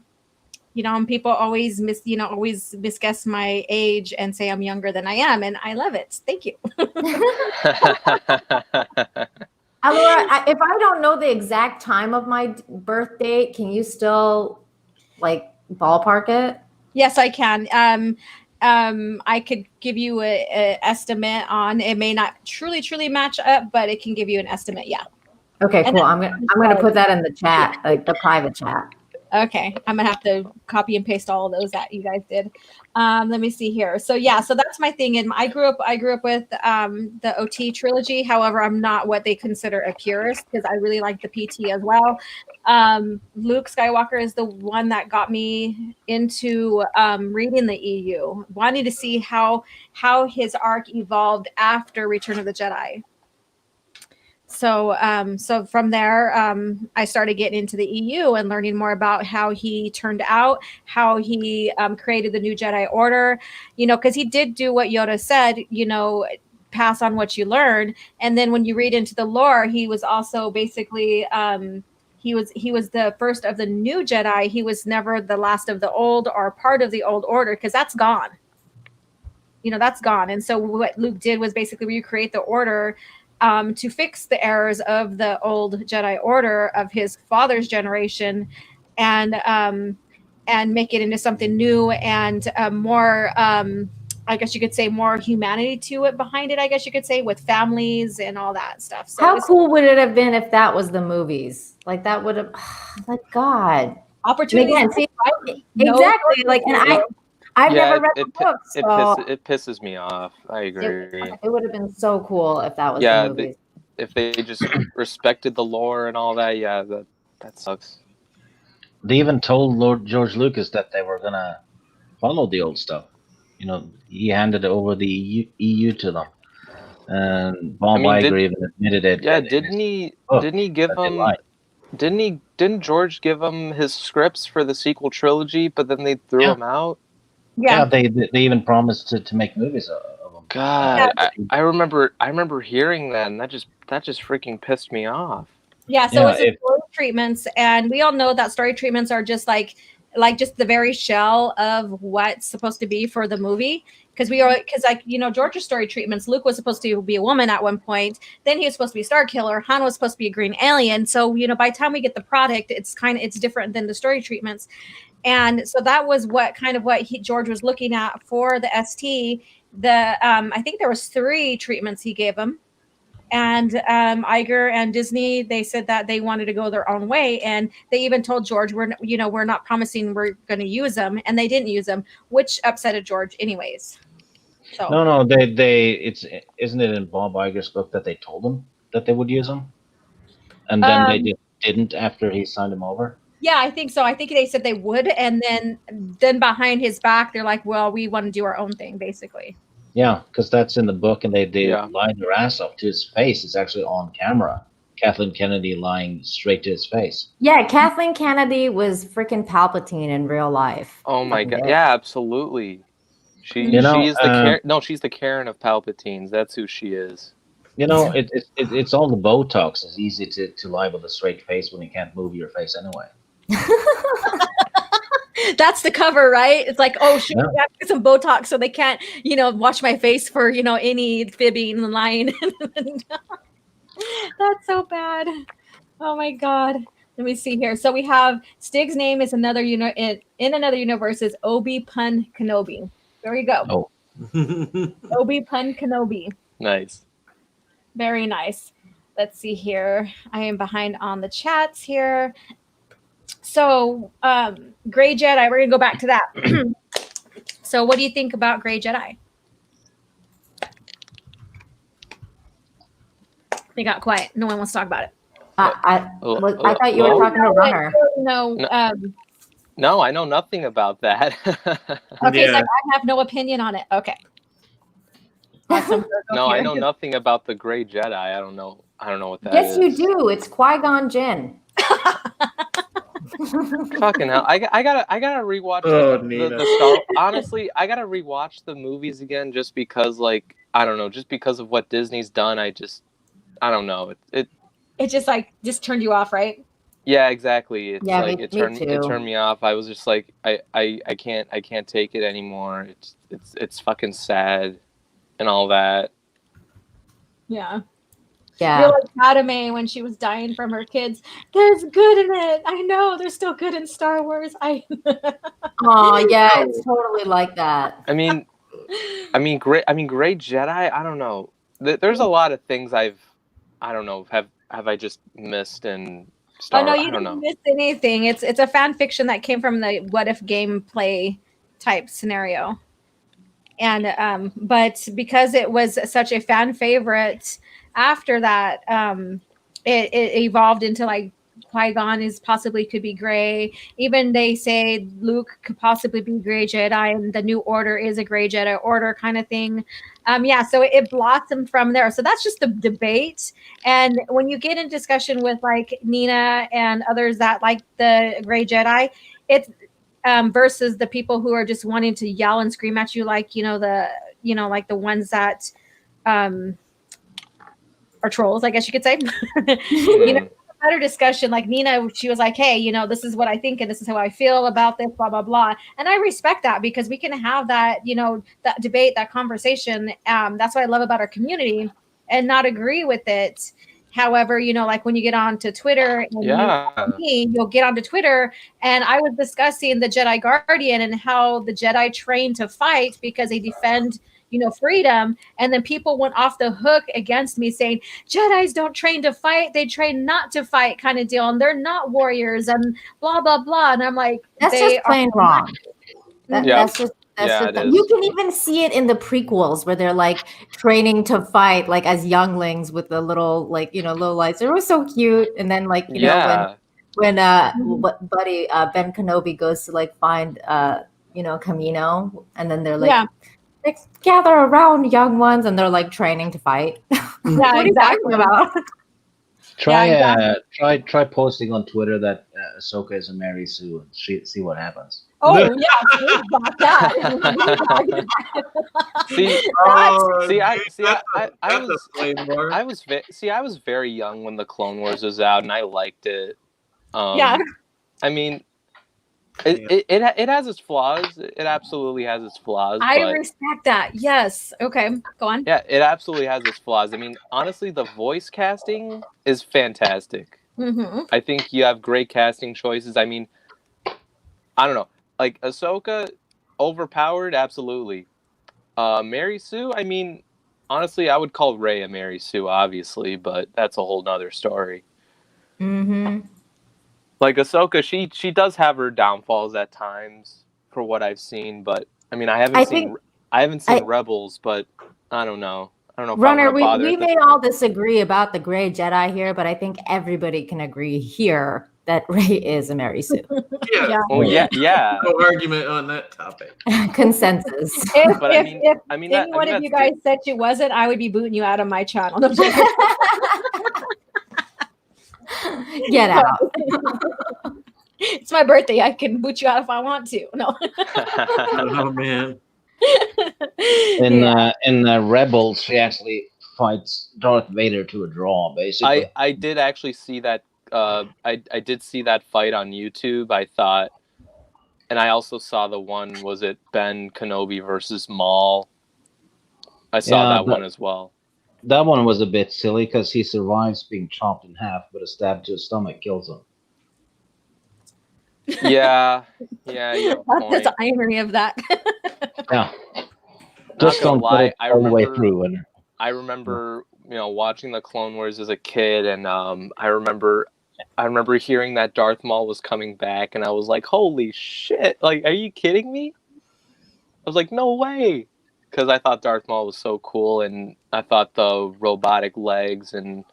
And people always misguess my age and say I'm younger than I am, and I love it. Thank you. Alora, if I don't know the exact time of my birth date, can you still like ballpark it? Yes, I can. I could give you a estimate on. It may not truly match up, but it can give you an estimate. Yeah. Okay, cool. I'm gonna put that in the chat, like the private chat. Okay, I'm gonna have to copy and paste all of those that you guys did. Let me see here. So that's my thing. And I grew up with the OT trilogy. However, I'm not what they consider a purist because I really like the PT as well. Luke Skywalker is the one that got me into reading the EU, wanting to see how his arc evolved after Return of the Jedi. So from there, I started getting into the EU and learning more about how he turned out, how he created the new Jedi Order, because he did do what Yoda said, pass on what you learn. And then when you read into the lore, he was also basically, he was the first of the new Jedi. He was never the last of the old or part of the old order, because that's gone. That's gone. And so what Luke did was basically recreate the order to fix the errors of the old Jedi Order of his father's generation, and make it into something new and more, I guess you could say, more humanity to it behind it. I guess you could say, with families and all that stuff. So how cool would it have been if that was the movies? Like that would have, like God, opportunity. Exactly. Like, and I've never read the book, so it pisses me off. I agree. It would have been so cool if that was the movie. If they just respected the lore and all that, that sucks. they even told Lord George Lucas that they were gonna follow the old stuff. You know, he handed over the EU to them, and I Bob mean, Iger even admitted it yeah, in his book didn't he give that they him lied. didn't George give him his scripts for the sequel trilogy, but then they threw Yeah, him out? yeah. Yeah. They even promised to make movies of them. God, But I remember hearing that, and that just freaking pissed me off. Yeah, so yeah, it's the story treatments, and we all know that story treatments are just like just the very shell of what's supposed to be for the movie. Because like George's story treatments, Luke was supposed to be a woman at one point, then he was supposed to be a Star Killer, Han was supposed to be a green alien. So by the time we get the product, it's different than the story treatments. And so that was what George was looking at for the ST. I think there was 3 treatments he gave him, and Iger and Disney, they said that they wanted to go their own way, and they even told George, we're not promising we're going to use them, and they didn't use them, which upsetted George anyways. So no, isn't it in Bob Iger's book that they told him that they would use him, and then they just didn't after he signed him over. yeah, I think so. I think they said they would, and then behind his back, they're like, well, we want to do our own thing, basically. Yeah, because that's in the book, and they Yeah. lied their ass off to his face. It's actually on camera. Kathleen Kennedy lying straight to his face. Yeah, Kathleen Kennedy was freaking Palpatine in real life. Oh my God! Yeah, absolutely. She's the Karen of Palpatines. That's who she is. It's all the Botox. It's easy to lie with a straight face when you can't move your face anyway. That's the cover, right? It's like, oh shit, Yeah. I have to get some Botox so they can't, watch my face for, any fibbing and lying. That's so bad. Oh my God. Let me see here. So we have Stig's name is in another universe is Obi-Pun Kenobi. There we go. Oh. Obi-Pun Kenobi. Nice. Very nice. Let's see here. I am behind on the chats here. So, Gray Jedi, we're going to go back to that. So, what do you think about Gray Jedi? They got quiet. No one wants to talk about it. I thought you were talking to Runner. No. No, I know nothing about that. Okay, so I have no opinion on it. Okay. Awesome. No, I know nothing about the Gray Jedi. I don't know what that Yes, is. you do. It's Qui-Gon Jinn. Fucking hell! I gotta rewatch the Star. Honestly, I gotta rewatch the movies again just because, like, I don't know, just because of what Disney's done. I don't know. It just turned you off, right? Yeah, exactly. It's Yeah, like me it turned too. me off. I was just like, I can't take it anymore. It's fucking sad and all that. Yeah. Yeah. You're like Padme when she was dying from her kids. There's good in it. I know. There's still good in Star Wars. Oh yeah, it's totally like that. I mean, Gray Jedi. I don't know. There's a lot of things I don't know. Have I just missed in Star Wars? Oh no, you didn't miss anything. It's a fan fiction that came from the what if gameplay type scenario. And but because it was such a fan favorite, after that, it evolved into like Qui-Gon could be gray. Even they say Luke could possibly be Gray Jedi, and the New Order is a Gray Jedi Order kind of thing. Yeah, so it blossomed from there. So that's just the debate. And when you get in discussion with like Nina and others that like the Gray Jedi, it's versus the people who are just wanting to yell and scream at you, like like the ones that are trolls, I guess you could say. Better discussion. Like Nina, she was like, hey, this is what I think and this is how I feel about this, blah blah blah. And I respect that because we can have that that debate, that conversation. That's what I love about our community, and not agree with it. However, like when you get onto Twitter and you'll get onto Twitter, and I was discussing the Jedi Guardian and how the Jedi train to fight because they defend freedom, and then people went off the hook against me saying Jedis don't train to fight, they train not to fight, kind of deal, and they're not warriors and blah blah blah. And I'm like, that's just plain wrong. That's just you can even see it in the prequels where they're like training to fight like as younglings with the little little lights. It was so cute. And then like when when buddy Ben Kenobi goes to like find Camino, and then they're like, like gather around, young ones, and they're like training to fight. Yeah, What are you talking about? Try posting on Twitter that Ahsoka is a Mary Sue and see what happens. Oh yeah, we got that. I was very young when the Clone Wars was out, and I liked it. Yeah. I mean, it has its flaws. It absolutely has its flaws. I but respect that. Yes. Okay. Go on. yeah, it absolutely has its flaws. I mean, honestly, the voice casting is fantastic. Mm-hmm. I think you have great casting choices. I mean, I don't know, like Ahsoka, overpowered, absolutely. Mary Sue, I mean, honestly, I would call Rey a Mary Sue, obviously, but that's a whole nother story. Mm-hmm. Like Ahsoka, she does have her downfalls at times, for what I've seen. But I mean, I haven't seen Rebels, but I don't know. I don't know if Runner, I want to we may all disagree about the Gray Jedi here, but I think everybody can agree here that Rey is a Mary Sue. Yeah. Oh yeah. No argument on that topic. Consensus. If any one of you guys said she wasn't, I would be booting you out of my channel. Get out. It's my birthday. I can boot you out if I want to. No. Oh man. In Rebels, she actually fights Darth Vader to a draw, basically. I did actually see that. I did see that fight on YouTube. I thought, and I also saw the one. Was it Ben Kenobi versus Maul? I saw that one as well. That one was a bit silly because he survives being chopped in half, but a stab to his stomach kills him. Yeah, you have a point. That's the irony of that. Yeah. Just don't put it all the way through. I remember, watching the Clone Wars as a kid, and I remember hearing that Darth Maul was coming back, and I was like, "Holy shit! Like, are you kidding me?" I was like, "No way!" Because I thought Darth Maul was so cool, and I thought the robotic legs and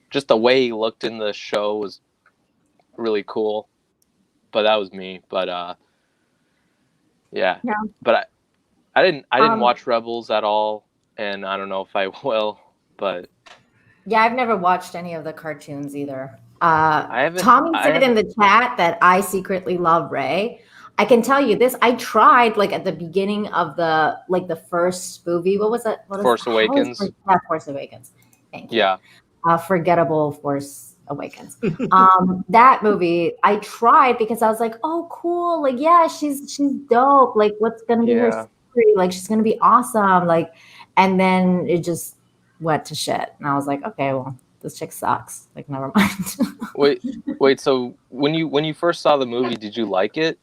just the way he looked in the show was really cool. But that was me. But yeah. But I didn't watch Rebels at all, and I don't know if I will. But yeah, I've never watched any of the cartoons either. Tommy said in the chat that I secretly love Rey. I can tell you this. I tried like at the beginning of the first movie. What was it? Force Awakens. Force Awakens. Thank you. Yeah. Forgettable Force Awakens. That movie, I tried because I was like, oh, cool. Like, yeah, she's dope. Like, what's gonna be her story? Like, she's gonna be awesome. Like, and then it just went to shit. And I was like, okay, well, this chick sucks. Like, never mind. wait. So when you first saw the movie, did you like it?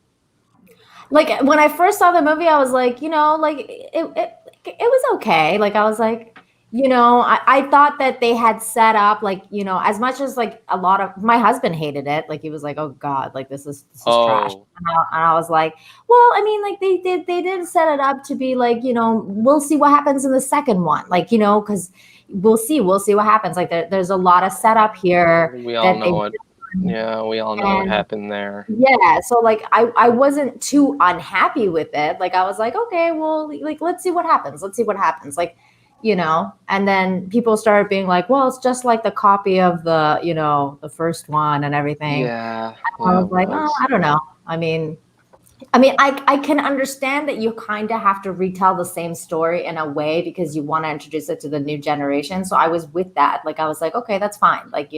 Like when I first saw the movie, I was like, like it was okay. Like I was like, I thought that they had set up like, as much as like a lot of my husband hated it. Like he was like, oh God, like this is trash. And I was like, well, I mean, like they did set it up to be like, we'll see what happens in the second one. Like, because we'll see what happens. Like there's a lot of setup here. We all know it. Yeah, we all know what happened there. Yeah, so like I wasn't too unhappy with it. Like I was like, okay, well, like let's see what happens. Like, and then people started being like, well, it's just like the copy of the, the first one and everything. Yeah. I was like, oh, I don't know. I mean, I can understand that you kind of have to retell the same story in a way because you want to introduce it to the new generation. So I was with that. Like I was like, okay, that's fine. Like,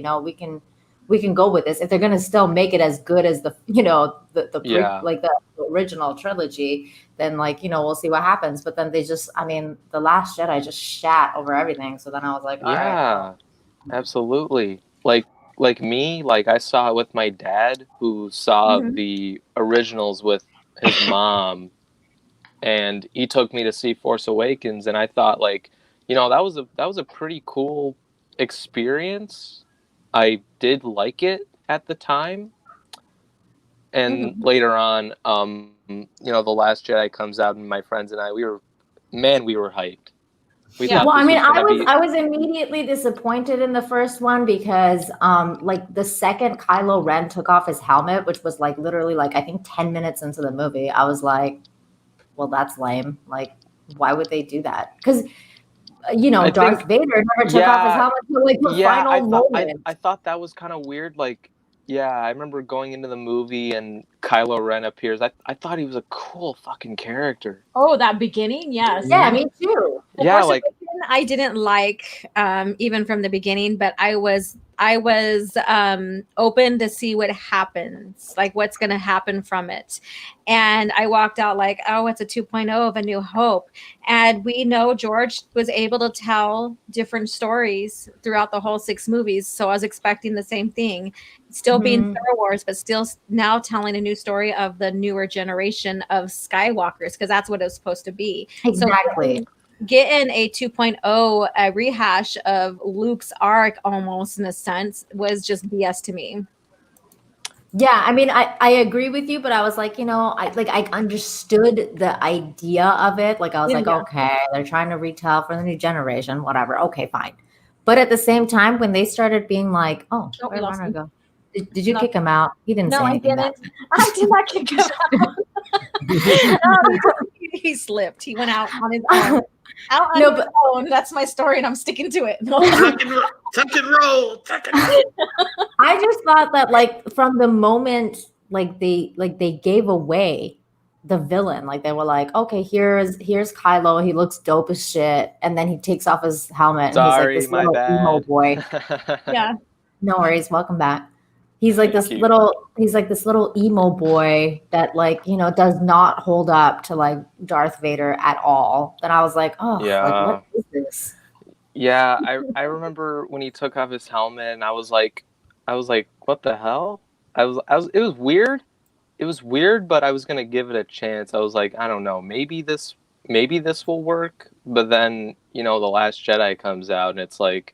we can go with this if they're going to still make it as good as the original trilogy, then like, we'll see what happens. But then the Last Jedi just shat over everything. So then I was like, all right. Absolutely. Like me, like I saw it with my dad who saw the originals with his mom, and he took me to see Force Awakens. And I thought like, that was a pretty cool experience. I did like it at the time, and later on, The Last Jedi comes out, and my friends and I, we were hyped. We Yeah. thought Well, I this mean, was gonna be. I was immediately disappointed in the first one because like the second Kylo Ren took off his helmet, which was like literally like I think 10 minutes into the movie, I was like, well, that's lame. Like, why would they do that? Because you know, I Darth think, Vader never took off his yeah, helmet till like the yeah. final moment. I thought that was kind of weird. Like, yeah, I remember going into the movie and Kylo Ren appears. I thought he was a cool fucking character. Oh, that beginning, yes. Yeah, me too. Well, Yeah, Force like Awakens, I didn't like even from the beginning, but I was open to see what happens, like what's going to happen from it. And I walked out like, oh, it's a 2.0 of A New Hope. And we know George was able to tell different stories throughout the whole 6 movies. So I was expecting the same thing, still being Mhm. Star Wars, but still now telling a new story of the newer generation of Skywalkers, because that's what it was supposed to be. Exactly. So getting a 2.0 a rehash of Luke's arc almost in a sense was just BS to me. Yeah, I mean, I agree with you, but I was like, you know, I understood the idea of it. Like I was like, Yeah. okay, they're trying to retell for the new generation, whatever. Okay, fine. But at the same time, when they started being like, oh, Oh, we where'd lost Runner him. go? Did you No. kick him out? He didn't No, say I anything didn't. back. I did not kick him out. He slipped. He went out on his own. Out on No, his but own. That's my story, and I'm sticking to it. Tuck and roll. I just thought that like from the moment they gave away the villain, like they were like, okay, here's Kylo, he looks dope as shit, and then he takes off his helmet and he's like sorry, this my little emo bad. boy. Yeah. No worries, welcome back. He's like Thank you. he's like this little emo boy that like, you know, does not hold up to like Darth Vader at all. Then I was like, oh, like Yeah. what is this? Yeah, I remember when he took off his helmet and I was like, what the hell? It was weird. It was weird, but I was gonna give it a chance. I was like, I don't know, maybe this will work. But then, you know, The Last Jedi comes out and it's like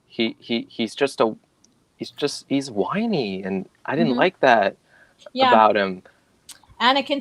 he's whiny, and I didn't like that about him. Anakin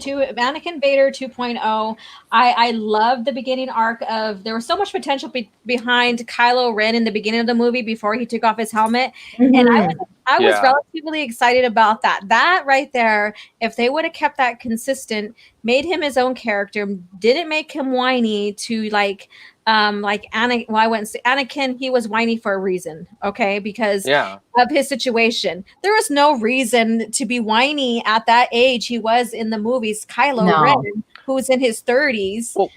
Vader 2.0. I love the beginning arc of, there was so much potential behind Kylo Ren in the beginning of the movie before he took off his helmet. And I was relatively excited about that. That right there, if they would have kept that consistent, made him his own character, didn't make him whiny to like Anakin. Well, I wouldn't say Anakin, he was whiny for a reason, okay? Because of his situation. There was no reason to be whiny at that age he was in the movies. Kylo Ren, who's in his 30s. Well,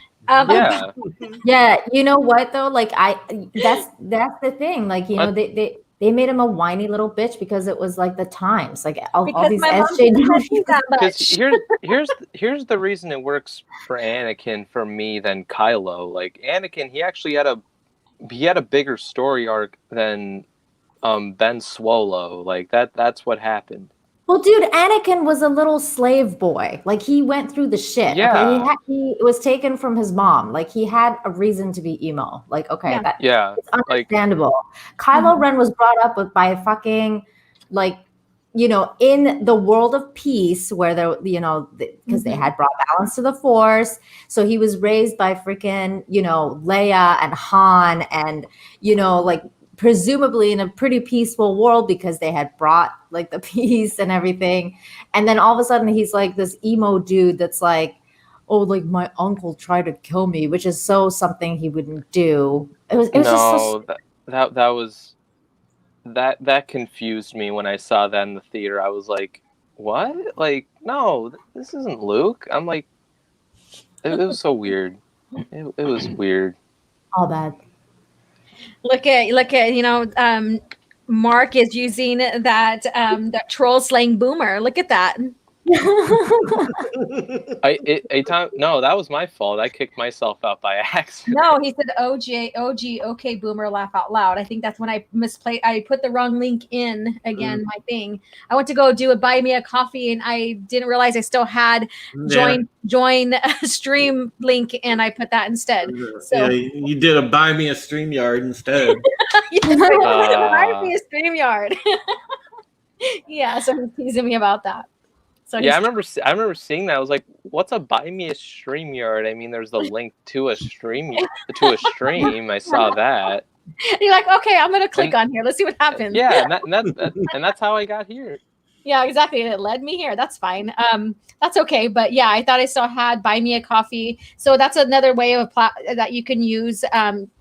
yeah, you know what though? Like that's the thing. Like, you know, they made him a whiny little bitch because it was like the times, like all these SJWs. Because here's the reason it works for Anakin for me than Kylo. Like Anakin, he actually had a bigger story arc than Ben Swallow. Like that's what happened. Well, dude, Anakin was a little slave boy. Like he went through the shit. Yeah. Okay, he was taken from his mom. Like he had a reason to be emo. Like it's understandable. Like, Kylo Ren was brought up by fucking like, you know, in the world of peace where they, you know, because they had brought balance to the Force. So he was raised by freaking, you know, Leia and Han, and you know, like presumably in a pretty peaceful world because they had brought like the peace and everything. And then all of a sudden he's like this emo dude that's like, oh, like my uncle tried to kill me, which is so something he wouldn't do. It was just so that confused me when I saw that in the theater. I was like, what? Like, no, this isn't Luke. I'm like, it was so weird. It was weird. All bad. Look at you know, Mark is using that troll slaying boomer. Look at that. No, that was my fault. I kicked myself out by accident. No, he said OG, okay, boomer, laugh out loud. I think that's when I misplayed. I put the wrong link in again, my thing. I went to go do a buy me a coffee and I didn't realize I still had join stream link, and I put that instead. So you did a buy me a StreamYard instead. Buy me a StreamYard. Yeah, so he's teasing me about that. So yeah, I remember seeing that. I was like, "What's a buy me a StreamYard?" I mean, there's the link to a stream. I saw that. You're like, okay, I'm gonna click And- on here. Let's see what happens. Yeah, and that's how I got here. Yeah, exactly. And it led me here. That's fine. That's okay. But yeah, I thought I still had buy me a coffee. So that's another way of that you can use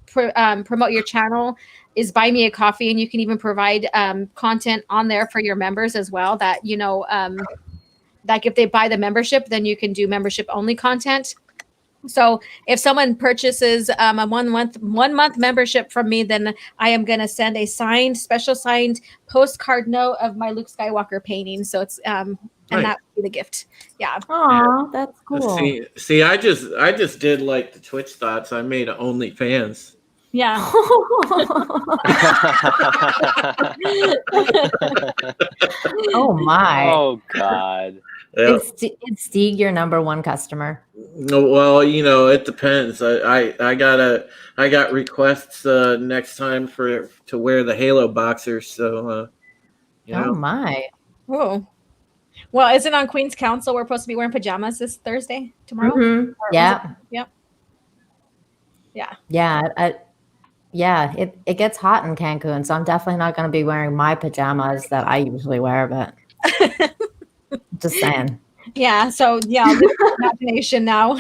promote your channel is buy me a coffee, and you can even provide content on there for your members as well. That like if they buy the membership, then you can do membership only content. So if someone purchases a 1 month membership from me, then I am going to send a special signed postcard note of my Luke Skywalker painting. So it's and Nice. that would be the gift. Yeah. Aw, that's cool. See, I just did like the Twitch thoughts. I made OnlyFans. Yeah. Oh my. Oh God. Yeah. Is Stieg your number one customer? Well, it depends. I got requests next time to wear the Halo boxers. So, Oh my. Oh. Well, is it on Queen's Council? We're supposed to be wearing pajamas this Thursday, tomorrow? Mhm. Yeah. Yep. Yeah. Yeah. It gets hot in Cancun, so I'm definitely not going to be wearing my pajamas that I usually wear, but just saying. Yeah. So yeah, imagination now.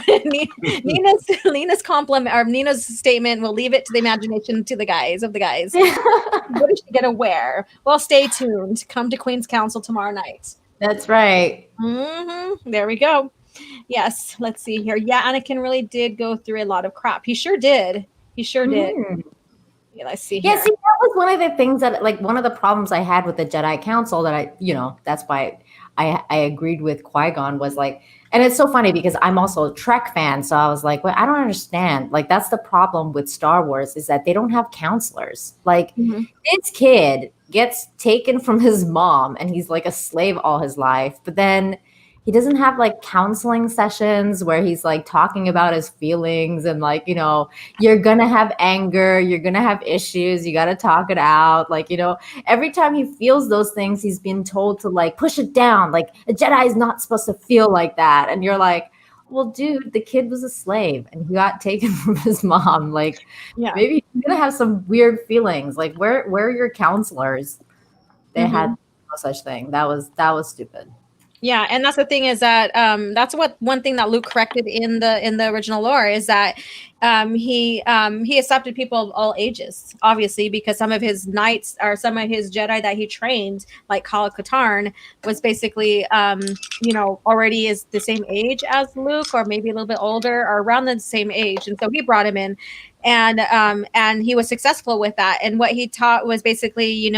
Nina's compliment or Nina's statement. We'll leave it to the imagination of the guys. What is she gonna wear? Well, stay tuned. Come to Queen's Council tomorrow night. That's right. There we go. Yes. Let's see here. Yeah, Anakin really did go through a lot of crap. He sure did. Mhm. Yeah, let's see Yeah, here. see, that was one of the things that, like, one of the problems I had with the Jedi Council that that's why I agreed with Qui-Gon was like, and it's so funny because I'm also a Trek fan. So I was like, well, I don't understand. Like, that's the problem with Star Wars is that they don't have counselors. Like, this kid gets taken from his mom and he's like a slave all his life. But then he doesn't have like counseling sessions where he's like talking about his feelings and like, you're going to have anger, you're going to have issues, you got to talk it out. Like, every time he feels those things, he's been told to like push it down. Like a Jedi is not supposed to feel like that. And you're like, well, dude, the kid was a slave and he got taken from his mom. Like, maybe he's going to have some weird feelings. Like where are your counselors? They had no such thing. That was stupid. Yeah, and that's the thing is that that's one thing that Luke corrected in the original lore is that he accepted people of all ages, obviously, because some of his knights or some of his Jedi that he trained, like Kala Katarn, was basically already is the same age as Luke, or maybe a little bit older, or around the same age, and so he brought him in, and he was successful with that. And what he taught was basically,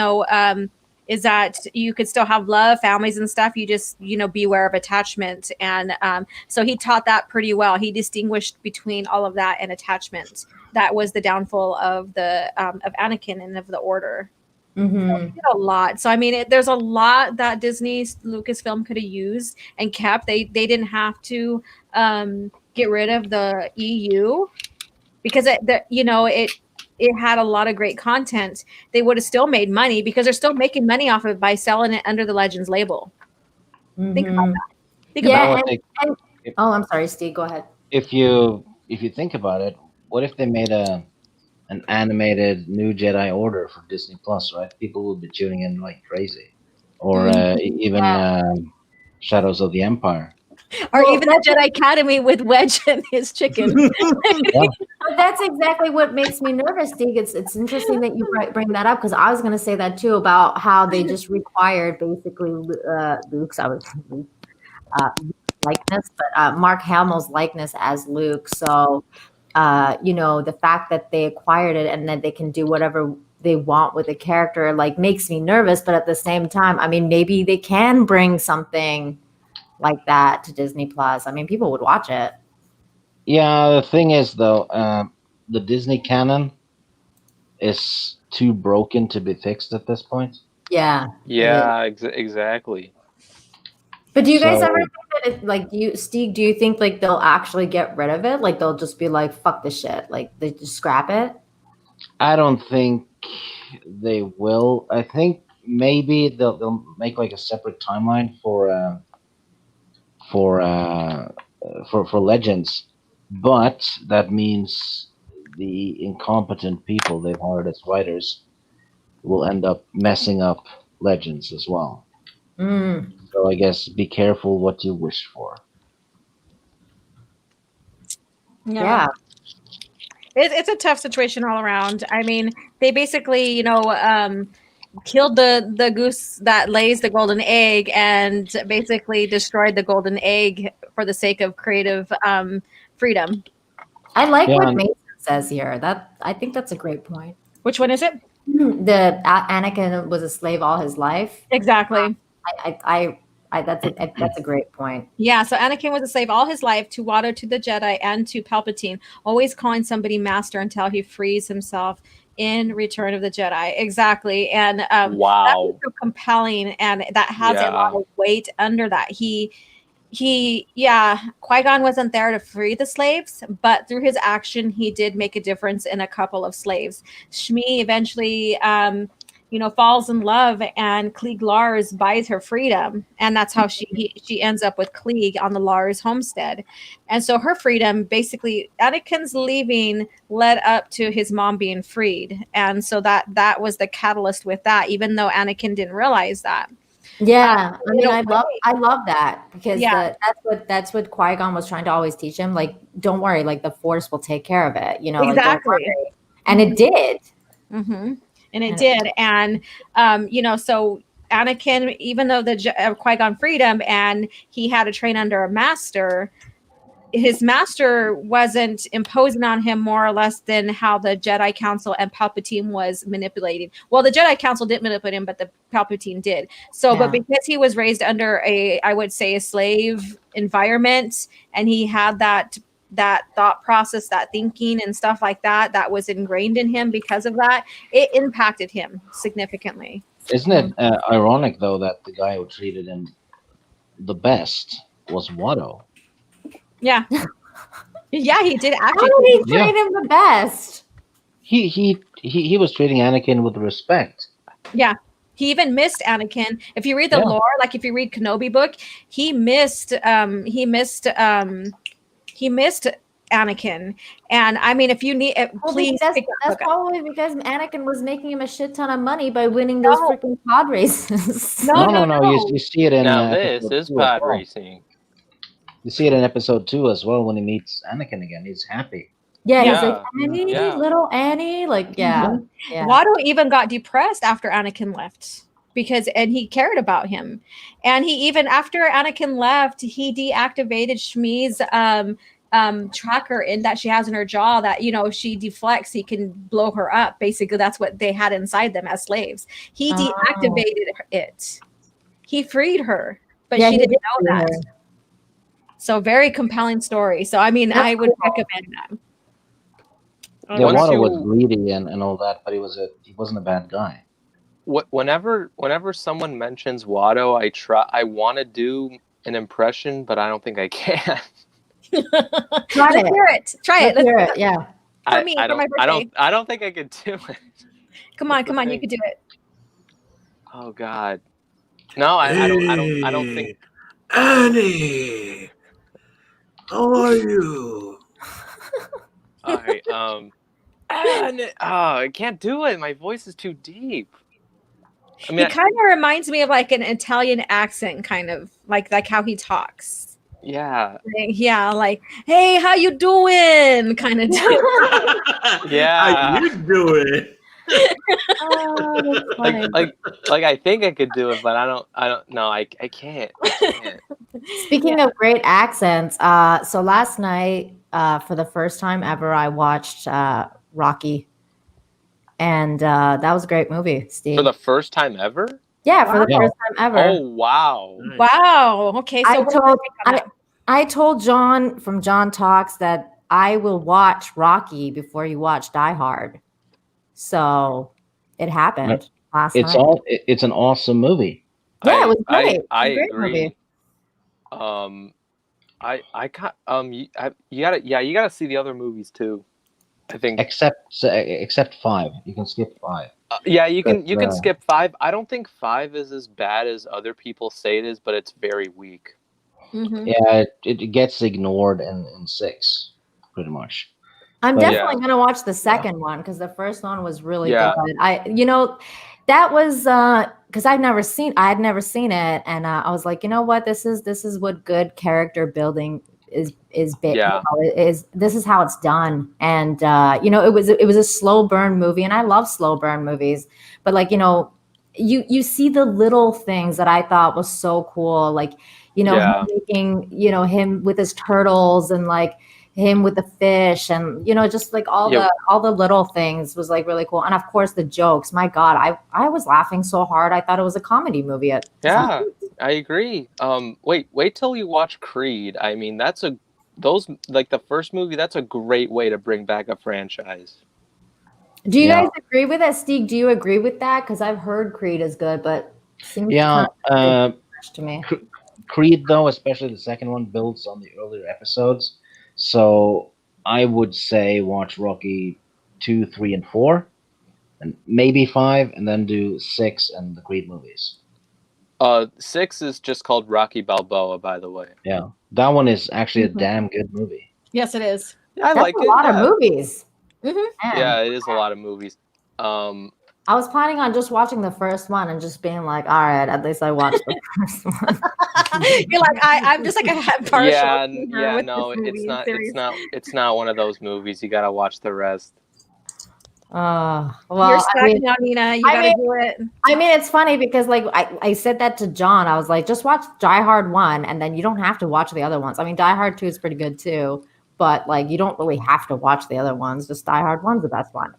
is that you could still have love, families and stuff. You just, beware of attachment. And so he taught that pretty well. He distinguished between all of that and attachment. That was the downfall of of Anakin and of the Order. So he did a lot. So I mean, there's a lot that Disney's Lucasfilm could have used and kept. They didn't have to get rid of the EU because it had a lot of great content. They would have still made money because they're still making money off of it by selling it under the Legends label. Think about that. I'm sorry, Steve, go ahead. If you think about it, what if they made an animated new Jedi Order for Disney Plus, right? People would be tuning in like crazy. Or even Shadows of the Empire. Or even the Jedi Academy with Wedge and his chicken. That's exactly what makes me nervous, Steve. It's interesting that you bring that up because I was going to say that too about how they just required basically Luke's likeness, but Mark Hamill's likeness as Luke. So, the fact that they acquired it and that they can do whatever they want with the character, like makes me nervous. But at the same time, I mean, maybe they can bring something like that to Disney Plus. I mean, people would watch it. Yeah, the thing is though, the Disney canon is too broken to be fixed at this point. Yeah. Yeah, exactly. But do you guys ever think that Steve, do you think like they'll actually get rid of it? Like they'll just be like, fuck this shit. Like they just scrap it? I don't think they will. I think maybe they'll make like a separate timeline for for legends, but that means the incompetent people they've hired as writers will end up messing up legends as well. Mm. So I guess be careful what you wish for. Yeah. It's a tough situation all around. I mean, they basically, killed the goose that lays the golden egg and basically destroyed the golden egg for the sake of creative freedom. I like Yeah, what and- Mason says here. That I think that's a great point. Which one is it? Anakin was a slave all his life. Exactly. That's a great point. Yeah, so Anakin was a slave all his life to Watto, to the Jedi, and to Palpatine, always calling somebody master until he frees himself in Return of the Jedi. Exactly. And that was so compelling, and that has a lot of weight under that. Qui-Gon wasn't there to free the slaves, but through his action, he did make a difference in a couple of slaves. Shmi eventually, falls in love, and Klieg Lars buys her freedom, and that's how she ends up with Klieg on the Lars homestead. And so her freedom, basically, Anakin's leaving led up to his mom being freed, and so that was the catalyst with that, even though Anakin didn't realize that. Yeah, I mean, I love that because Yeah. that's what Qui-Gon was trying to always teach him. Like, don't worry, like the Force will take care of it. Like, don't Exactly. worry. And it did. Mm-hmm. And it did. And, so Anakin, even though the Qui-Gon freed him and he had to train under a master, his master wasn't imposing on him more or less than how the Jedi Council and Palpatine was manipulating. Well, the Jedi Council didn't manipulate him, but the Palpatine did. So, but because he was raised under I would say a slave environment, and he had that thought process, that thinking and stuff like that was ingrained in him because of that, it impacted him significantly. Isn't it ironic though that the guy who treated him the best was Watto? Yeah. Yeah, he did actually. How did he treat him the best? He was treating Anakin with respect. Yeah. He even missed Anakin. If you read the lore, like if you read Kenobi book, he missed Anakin. And I mean, if you need, please. That's probably because Anakin was making him a shit ton of money by winning those freaking pod races. No. You see it in. Now this is pod racing. You see it in episode 2 as well when he meets Anakin again. He's happy. Yeah, he's like, Annie, little Annie. Like, yeah. Watto even got depressed after Anakin left and he cared about him. And he even, after Anakin left, he deactivated Shmi's tracker that she has in her jaw that, she deflects, he can blow her up. Basically, that's what they had inside them as slaves. He deactivated it. He freed her, but she didn't know that. So very compelling story. So, I mean, I would recommend that. Yeah, Watto was greedy and all that, but he wasn't a bad guy. Whenever someone mentions Watto, I want to do an impression, but I don't think I can. Try it. Let's hear it. Yeah. I don't think I could do it. Come on, you could do it. Oh God. No, I don't think. Annie, how are you? All right. I can't do it. My voice is too deep. I mean, he kind of reminds me of like an Italian accent, kind of like how he talks. Yeah. Yeah, like, hey, how you doing? Kind of. Yeah. How you doing? like I think I could do it, but I don't know. I can't. Speaking of great accents, so last night, for the first time ever, I watched Rocky, and that was a great movie, Steve. For the first time ever? Yeah, for the first time ever. Oh wow! Wow. Okay, so I told John from John Talks that I will watch Rocky before you watch Die Hard. So it happened last night. It's an awesome movie. Yeah, it was great. I agree. Movie. You gotta see the other movies too. I think except 5. You can skip 5. You can skip 5. I don't think 5 is as bad as other people say it is, but it's very weak. Mhm. Yeah, it gets ignored in 6, pretty much. I'm But definitely Yeah. gonna watch the second one because the first one was really Yeah. good. That was because I had never seen it, and I was like, you know what, this is what good character building Yeah. this is how it's done. And it was a slow burn movie, and I love slow burn movies, but like you see the little things that I thought was so cool, like him Yeah. making him with his turtles, and like him with the fish, and just like Yeah. all the little things was like really cool. And of course the jokes, my god, I was laughing so hard I thought it was a comedy movie at some Yeah. point. I agree. Wait till you watch Creed. I mean, like the first movie. That's a great way to bring back a franchise. Do you Yeah. guys agree with that, Steve? Do you agree with that? Because I've heard Creed is good, but seems Yeah, kind of fresh to me. Creed, though, especially the second one, builds on the earlier episodes. So I would say watch Rocky 2, 3, and 4, and maybe 5, and then do 6 and the Creed movies. 6 is just called Rocky Balboa, by the way. Yeah, that one is actually a Mhm. damn good movie. Yes, it is. I That's like a it. lot of Yeah. movies. Mhm. Man. Yeah, it is a lot of movies. I was planning on just watching the first one and just being like, all right, at least I watched the first one. You're like I'm just like a partial. yeah, here with no, this movie it's not. series. It's not one of those movies. You gotta watch the rest. Well, You're stuck I mean, now, Nina. You I got to mean- do it. it's funny because like I said that to John. I was like, just watch Die Hard 1 and then you don't have to watch the other ones. I mean, Die Hard 2 is pretty good too, but like you don't really have to watch the other ones. Just Die Hard 1's the best one.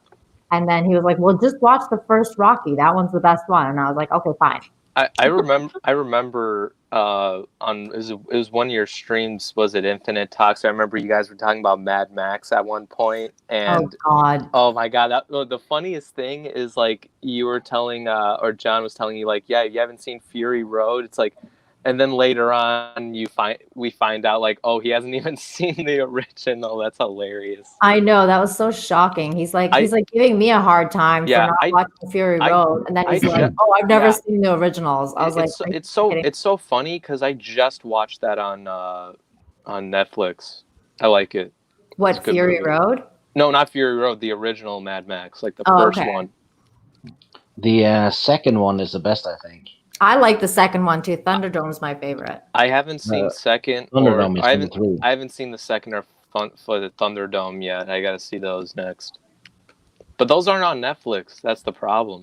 And then he was like, well, just watch the first Rocky. That one's the best one. And I was like, okay, fine. I remember on it was one of your streams, was it Infinite Talks? I remember you guys were talking about Mad Max at one point, and Oh God. oh my god, the funniest thing is like you were telling or John was telling you like, yeah, you haven't seen Fury Road. It's like, and then later on we find out like, oh, he hasn't even seen the original. That's hilarious. I know, that was so shocking. He's like giving me a hard time for not watching Fury Road, and then he's like, "Oh, I've never seen the originals." I was like, it's so funny because I just watched that on Netflix. I like it. What, Fury movie. Road? No, not Fury Road. The original Mad Max, like the Oh, first okay. one. The second one is the best, I think. I like the second one too. Thunderdome's my favorite. I haven't seen second. Thunderdome is I number 3. I haven't seen the second or for the Thunderdome yet. I got to see those next. But those aren't on Netflix. That's the problem.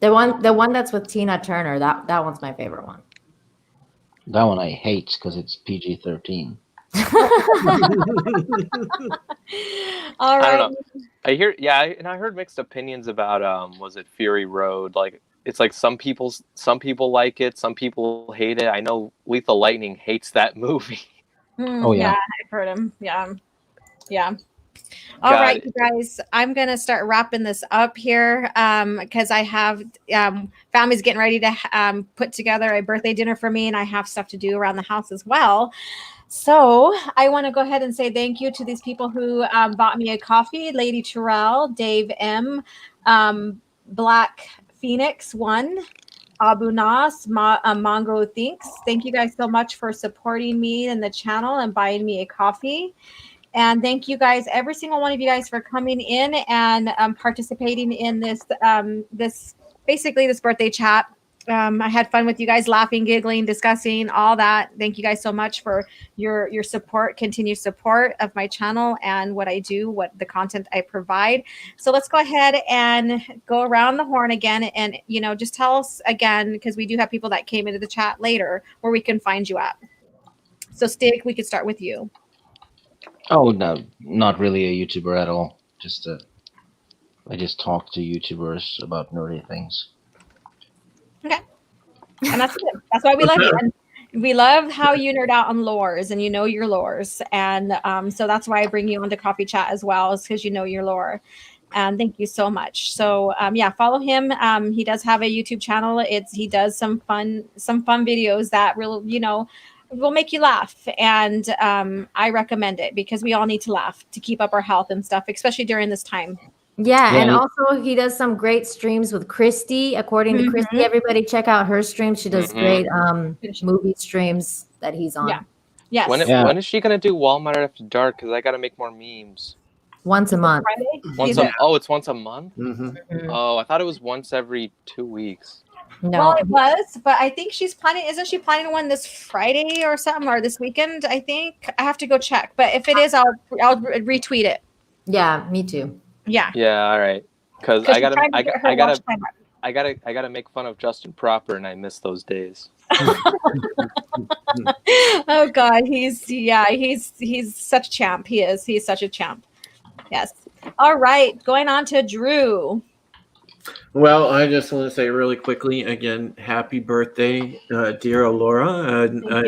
The one that's with Tina Turner, that one's my favorite one. That one I hate because it's PG-13. All right. I don't know. I hear, and I heard mixed opinions about was it Fury Road? Like it's like some people like it, some people hate it. I know Lethal Lightning hates that movie. Oh yeah, I've heard him. Yeah. All right, you guys, I'm going to start wrapping this up here because I have family's getting ready to put together a birthday dinner for me, and I have stuff to do around the house as well. So I want to go ahead and say thank you to these people who bought me a coffee: Lady Terrell, Dave M, Black Phoenix 1, Abu Nas, Mongo Thinks. Thank you guys so much for supporting me and the channel and buying me a coffee. And thank you guys, every single one of you guys, for coming in and participating in this this birthday chat. I had fun with you guys, laughing, giggling, discussing all that. Thank you guys so much for your support, continued support of my channel and what I do, what the content I provide. So let's go ahead and go around the horn again, and just tell us again, because we do have people that came into the chat later, where we can find you at. So Stig, we could start with you. Oh no, not really a YouTuber at all. I just talk to YouTubers about nerdy things. Okay, and that's it. That's why we love you. And we love how you nerd out on lores, and you know your lores, and so that's why I bring you onto Coffee Chat as well, is because you know your lore. And thank you so much. So follow him. He does have a YouTube channel. He does some fun videos that will make you laugh, and I recommend it because we all need to laugh to keep up our health and stuff, especially during this time. Yeah, and Yeah, also he does some great streams with Christy. According to Christy, Mhm. everybody check out her streams. She does Mhm. great movie streams that he's on. Yeah. Yes. Yeah. When is she gonna do Walmart After Dark? Because I gotta make more memes. Once a month. Friday. Once He's- oh, it's once a month. Mhm. Mhm. Oh, I thought it was once every 2 weeks. No. Well, it was, but I think she's planning. Isn't she planning one this Friday or something, or this weekend? I think I have to go check. But if it is, I'll retweet it. Yeah, me too. Yeah. Yeah, all right. Because 'Cause I she's gotta, trying to I, get got- her I gotta, watch time up. I gotta make fun of Justin Proper, and I miss those days. Oh God, he's such a champ. He's such a champ. Yes. All right, going on to Drew. Well, I just want to say really quickly again, happy birthday, dear Alora. Thank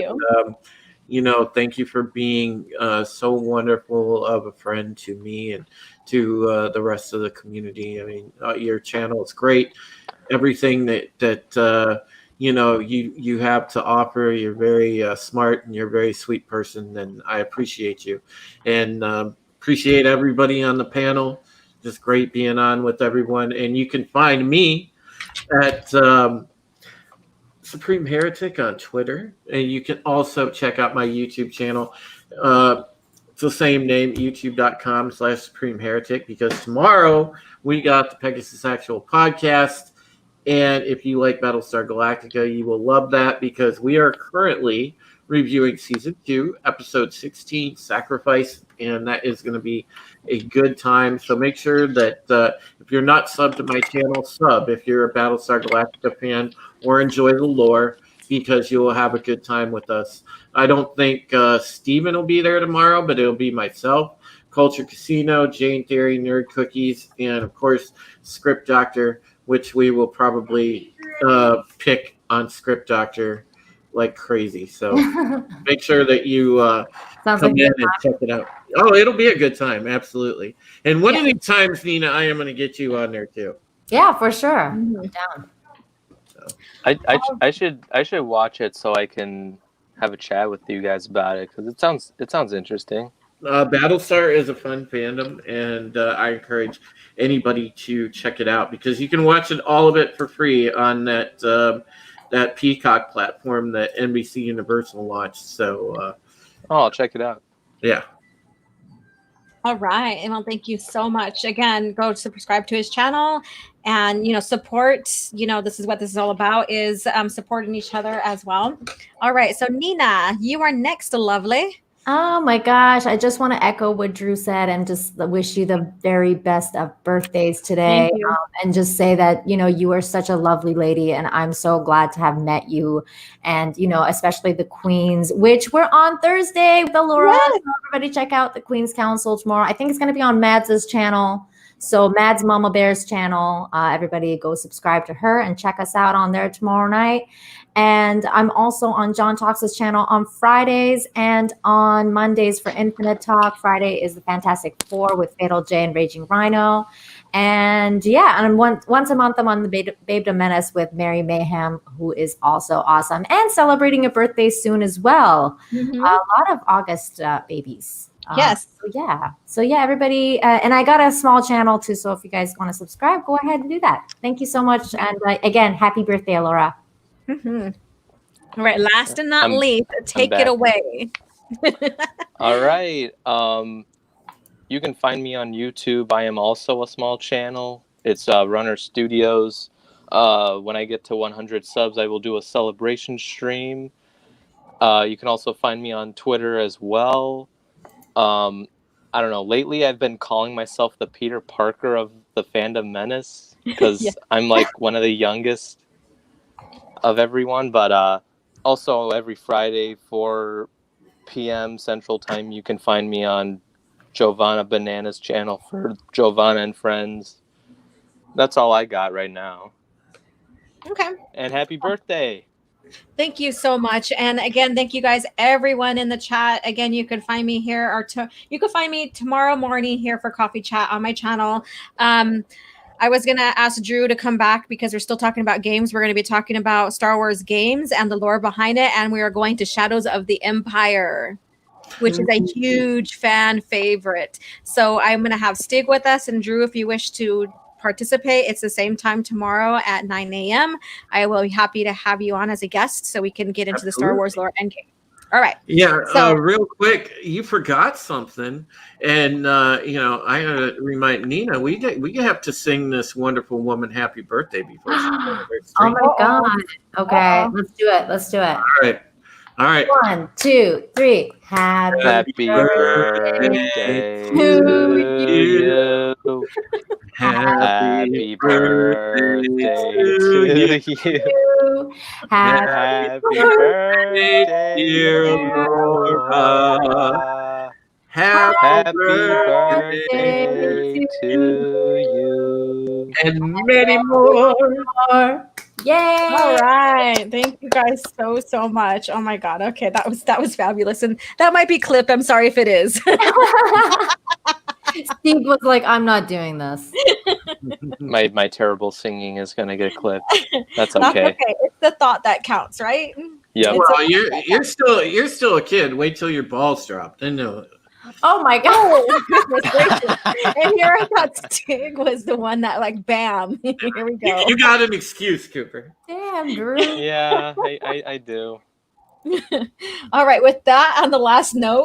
you. Thank you for being so wonderful of a friend to me and to the rest of the community. I mean, your channel is great. Everything that you have to offer, you're very smart and you're a very sweet person, and I appreciate you, and appreciate everybody on the panel. Just great being on with everyone, and you can find me at Supreme Heretic on Twitter, and you can also check out my YouTube channel. It's the same name, youtube.com/Supreme Heretic, because tomorrow we got the Pegasus Actual Podcast. And if you like Battlestar Galactica, you will love that, because we are currently reviewing Season 2, Episode 16, Sacrifice, and that is going to be a good time. So make sure that if you're not subbed to my channel, sub if you're a Battlestar Galactica fan or enjoy the lore, because you will have a good time with us. I don't think Steven will be there tomorrow, but it'll be myself, Culture Casino, Jane Theory, Nerd Cookies, and of course, Script Doctor, which we will probably pick on Script Doctor like crazy. So make sure that you Sounds come like in and check it out. Oh, it'll be a good time, absolutely. And one of these times, Nina, I am going to get you on there too. Yeah, for sure. I'm down. I should watch it so I can have a chat with you guys about it, because it sounds interesting. Battlestar is a fun fandom, and I encourage anybody to check it out, because you can watch all of it for free on that Peacock platform that NBC Universal launched. So, I'll check it out. Yeah. All right. And well, thank you so much. Again, go subscribe to his channel and, support, this is what this is all about, is supporting each other as well. All right. So Nina, you are next, lovely. Oh my gosh. I just want to echo what Drew said and just wish you the very best of birthdays today. Thank you. And just say that, you are such a lovely lady, and I'm so glad to have met you. And, especially the Queens, which we're on Thursday with Laura. Yes. So everybody check out the Queens Council tomorrow. I think it's going to be on Mads' channel. So Mads Mama Bear's channel, everybody go subscribe to her and check us out on there tomorrow night. And I'm also on John Talks' channel on Fridays and on Mondays for Infinite Talk. Friday is the Fantastic Four with Fatal J and Raging Rhino. And and once a month I'm on the Babe Menace with Mary Mayhem, who is also awesome and celebrating a birthday soon as well. Mhm. A lot of August babies. Yes. So everybody, and I got a small channel too. So if you guys want to subscribe, go ahead and do that. Thank you so much. And again, happy birthday, Laura. Mm-hmm. All right. Last and not least, take it back. away. All right. You can find me on YouTube. I am also a small channel. It's Runner Studios. When I get to 100 subs, I will do a celebration stream. You can also find me on Twitter as well. I don't know. Lately, I've been calling myself the Peter Parker of the Fandom Menace, because I'm like one of the youngest of everyone. But also every Friday, 4 p.m. Central Time, you can find me on Giovanna Banana's channel for Giovanna and Friends. That's all I got right now. Okay. And happy birthday. Thank you so much. And again, thank you guys, everyone in the chat. Again, you can find me here, or you can find me tomorrow morning here for coffee chat on my channel. I was going to ask Drew to come back because we're still talking about games. We're going to be talking about Star Wars games and the lore behind it. And we are going to Shadows of the Empire. which is a huge fan favorite. So I'm going to have Stig with us, and Drew, if you wish to participate, it's the same time tomorrow at 9 a.m. I will be happy to have you on as a guest so we can get into the Star Wars lore endgame. All right. Yeah. So Real quick, you forgot something, and you know, I gotta remind Nina. We have to sing this wonderful woman happy birthday before she goes to her Oh stream. my God. Okay, let's do it. Let's do it. All right. All right. 1, 2, 3. Happy birthday to you. Happy birthday to you. Happy birthday, dear Laura. Happy birthday to you. And many more. Yay! all right, thank you guys so much. Oh my God, okay, that was fabulous, and that might be clipped. I'm sorry if it is. Steve was like, I'm not doing this. My terrible singing is gonna get clipped. That's That's okay. okay. It's the thought that counts, right? Yep. Well, you're still a kid. Wait till your balls drop. Then know. Oh my God. Oh, goodness gracious. And here I thought Stig was the one that like, bam, here we go. You got an excuse, Cooper. Damn, Drew. Yeah, I do. All right, with that on the last note,